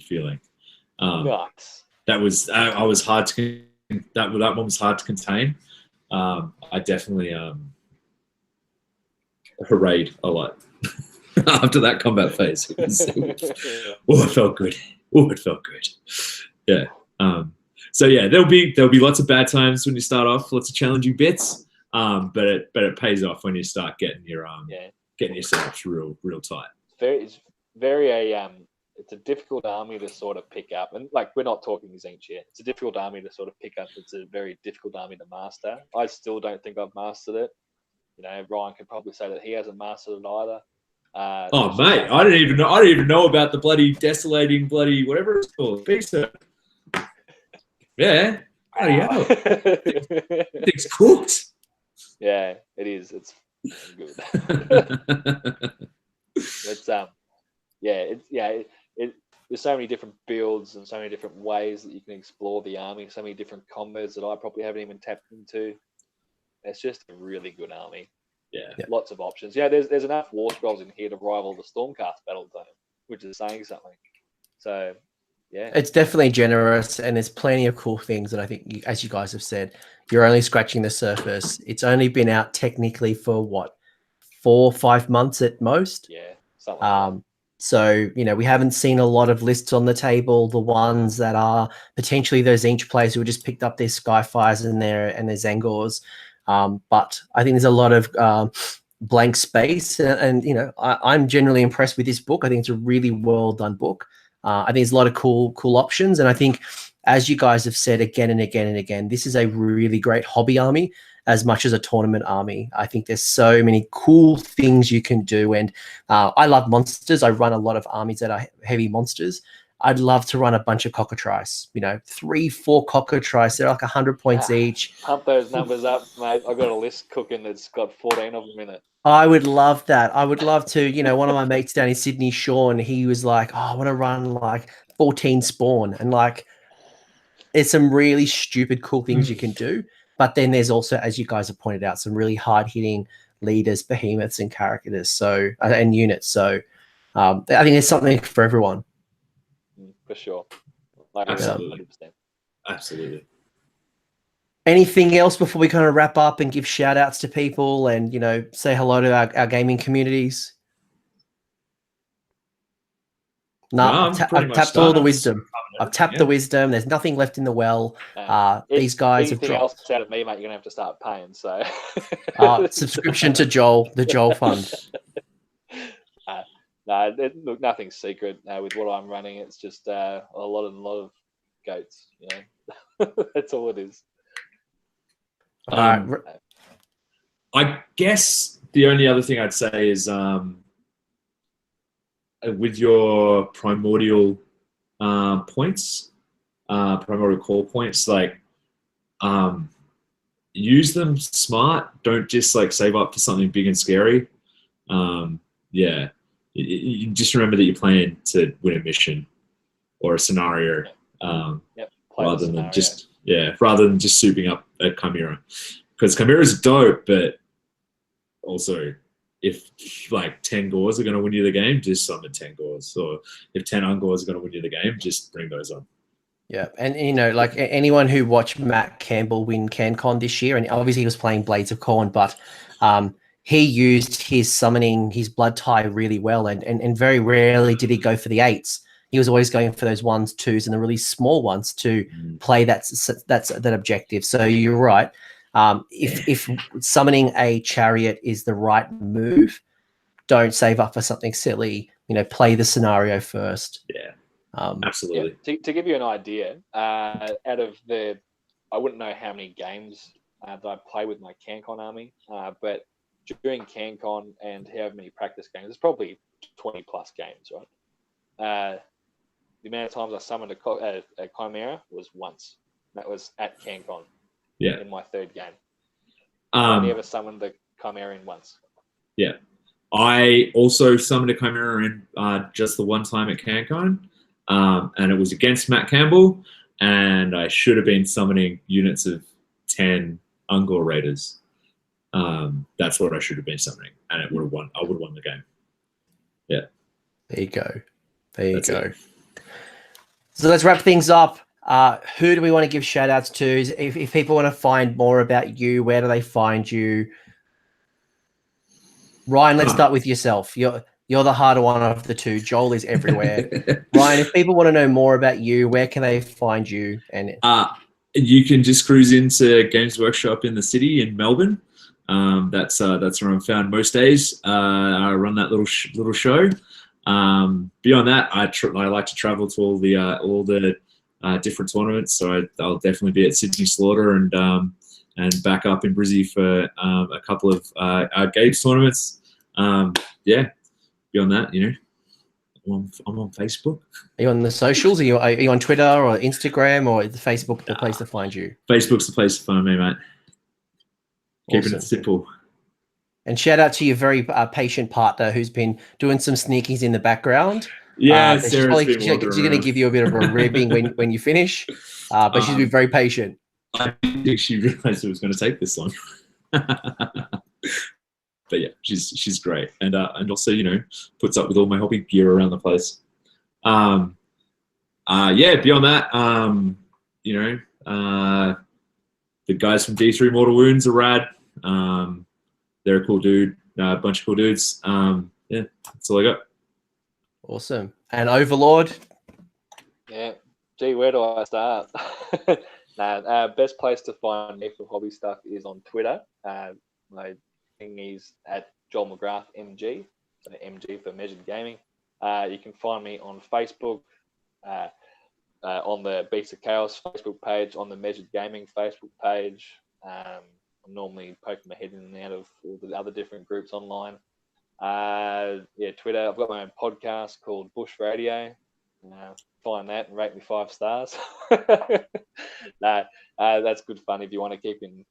feeling. Nice. That was I was hard to that one was hard to contain. I definitely hurrayed a lot after that combat phase. It felt good. Oh, it felt good. Yeah. So yeah, there'll be lots of bad times when you start off, lots of challenging bits. But it pays off when you start getting yourself real tight. It's a difficult army to sort of pick up, and like we're not talking Zinch here. It's a difficult army to sort of pick up. It's a very difficult army to master. I still don't think I've mastered it. You know, Ryan could probably say that he hasn't mastered it either. Oh mate, I didn't even know about the bloody desolating whatever it's called. Pizza. Yeah. Oh yeah. It's cooked. Yeah, it is. It's good. There's so many different builds and so many different ways that you can explore the army. So many different combos that I probably haven't even tapped into. It's just a really good army. Yeah. Lots of options. Yeah, there's enough war scrolls in here to rival the Stormcast battle zone, which is saying something. So, yeah. It's definitely generous, and there's plenty of cool things that I think, as you guys have said, you're only scratching the surface. It's only been out technically for, 4 or 5 months at most? Yeah, something like that. So, we haven't seen a lot of lists on the table. The ones that are potentially those Inch players who just picked up their Skyfires and their Zangors. But I think there's a lot of blank space. And I'm generally impressed with this book. I think it's a really well done book. I think there's a lot of cool options. And I think, as you guys have said again and again and again, this is a really great hobby army as much as a tournament army. I think there's so many cool things you can do. And I love monsters. I run a lot of armies that are heavy monsters. I'd love to run a bunch of cockatrice, 3-4 cockatrice. They're like 100 points each. Pump those numbers up, mate. I've got a list cooking that's got 14 of them in it. I would love that. I would love to, one of my mates down in Sydney, Sean, he was like, oh, I want to run like 14 spawn. And like, there's some really stupid, cool things you can do. But then there's also, as you guys have pointed out, some really hard-hitting leaders, behemoths, and characters, and units. So I think there's something for everyone. For sure. Absolutely. 100%. Absolutely. Anything else before we kind of wrap up and give shout-outs to people and, say hello to our gaming communities? No, I've tapped all the wisdom. I've tapped the wisdom. There's nothing left in the well. These guys have dropped. Anything else out of me, mate, you're going to have to start paying. So subscription to Joel, the Joel Fund. No, look, nothing's secret with what I'm running. It's just a lot of goats. That's all it is. I guess the only other thing I'd say is with your primordial points, primordial core points, like use them smart. Don't just like save up for something big and scary. You just remember that you're playing to win a mission or a scenario, rather than just souping up a Chimera, because Chimera's dope, but also if like 10 Gores are going to win you the game, just summon 10 Gores, or if 10 Ungors are going to win you the game, just bring those on. Yeah, and like anyone who watched Matt Campbell win CanCon this year, and obviously he was playing Blades of Khorne, but he used his summoning, his blood tie really well, and very rarely did he go for the 8s. He was always going for those 1s, 2s, and the really small ones to play that objective. So you're right. If summoning a chariot is the right move, don't save up for something silly. Play the scenario first. Yeah, absolutely. Yeah. To give you an idea, out of I wouldn't know how many games that I play with my CanCon army, but during CanCon and how many practice games, it's probably 20 plus games, right? The amount of times I summoned a Chimera was once. That was at CanCon. Yeah. In my 3rd game. I only ever summoned the Chimera in once. Yeah. I also summoned a Chimera in just the one time at CanCon, and it was against Matt Campbell, and I should have been summoning units of 10 Ungor Raiders. That's what I should have been summoning. and it would have won. I would have won the game. Yeah. There you go. There you That's go. it. So let's wrap things up. Who do we want to give shout outs to? If people want to find more about you, where do they find you? Ryan, let's start with yourself. You're the harder one of the two. Joel is everywhere. Ryan, if people want to know more about you, where can they find you? And you can just cruise into Games Workshop in the city in Melbourne. That's where I'm found most days. I run that little show. Beyond that, I like to travel to all the different tournaments. So I'll definitely be at Sydney Slaughter and back up in Brizzy for a couple of our Games tournaments. Beyond that, I'm on Facebook. Are you on the socials? Are you on Twitter or Instagram, or is Facebook the place to find you? Facebook's the place to find me, mate. Keeping it simple. And shout out to your very patient partner who's been doing some sneakies in the background. Yeah, she's going to give you a bit of a ribbing when you finish, but she's been very patient. I didn't think she realized it was going to take this long. But yeah, she's great, and also puts up with all my hobby gear around the place. Beyond that, the guys from D3 Mortal Wounds are rad. They're a cool dude, a bunch of cool dudes. That's all I got. Awesome. And Overlord? Yeah. Gee, where do I start? Best place to find me for hobby stuff is on Twitter. My thing is at Joel McGrath MG, so MG for Measured Gaming. You can find me on Facebook, on the Beasts of Chaos Facebook page, on the Measured Gaming Facebook page. I'm normally poking my head in and out of all the other different groups online. Twitter. I've got my own podcast called Bush Radio. Find that and rate me 5 stars. That's good fun if you want to keep in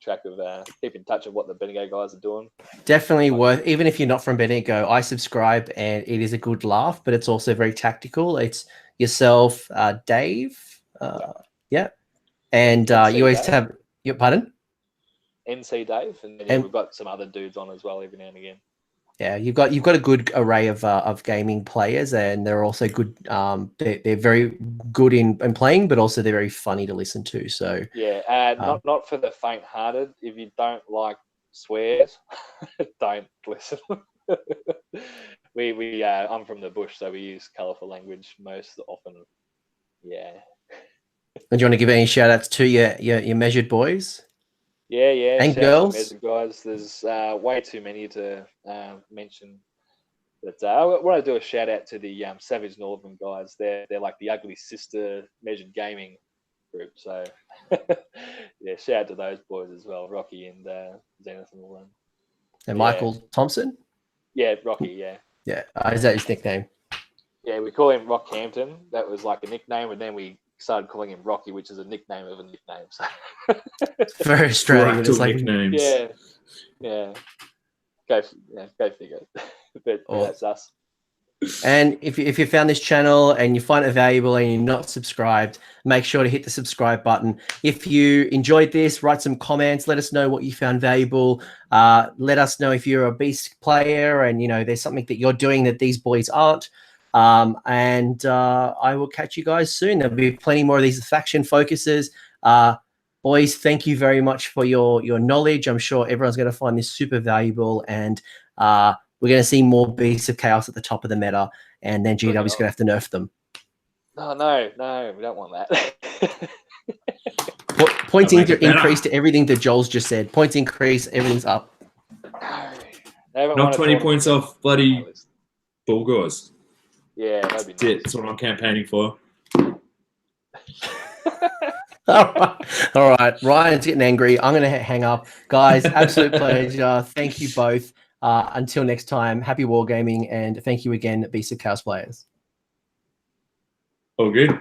touch of what the Bendigo guys are doing. Definitely worth, even if you're not from Bendigo, I subscribe and it is a good laugh, but it's also very tactical. It's yourself, Dave. And you always Dave. have your pardon? NC Dave, and then we've got some other dudes on as well every now and again. Yeah, you've got a good array of gaming players, and they're also good. They're very good in playing, but also they're very funny to listen to. So not for the faint-hearted. If you don't like swears, don't listen. I'm from the bush, so we use colourful language most often. Yeah. And do you want to give any shout outs to your measured boys? Yeah. And shout girls? out to Measured guys. There's way too many to mention. But I want to do a shout out to the Savage Northern guys. They're like the ugly sister Measured Gaming group. So shout out to those boys as well, Rocky and Zenith and all them. And Michael Thompson? Yeah, Rocky, yeah. Yeah, is that his nickname? Yeah, we call him Rockhampton. That was like a nickname, and then we started calling him Rocky, which is a nickname of a nickname. So very Australian. It's like nicknames. Yeah. Go figure. But that's us. And if you found this channel and you find it valuable and you're not subscribed, make sure to hit the subscribe button. If you enjoyed this, write some comments. Let us know what you found valuable. Let us know if you're a Beast player and there's something that you're doing that these boys aren't. And I will catch you guys soon. There'll be plenty more of these faction focuses. Boys, thank you very much for your knowledge. I'm sure everyone's going to find this super valuable, and we're going to see more Beasts of Chaos at the top of the meta, and then GW's going to have to nerf them. No, we don't want that. Points increase to everything that Joel's just said. Points increase, everything's up. Not 20 points off bloody Bull Guys. Yeah, that'd be nice. That's what I'm campaigning for. All right. Ryan's getting angry. I'm going to hang up. Guys, absolute pleasure. Thank you both. Until next time, happy wargaming, and thank you again, Beast of Chaos players. All good.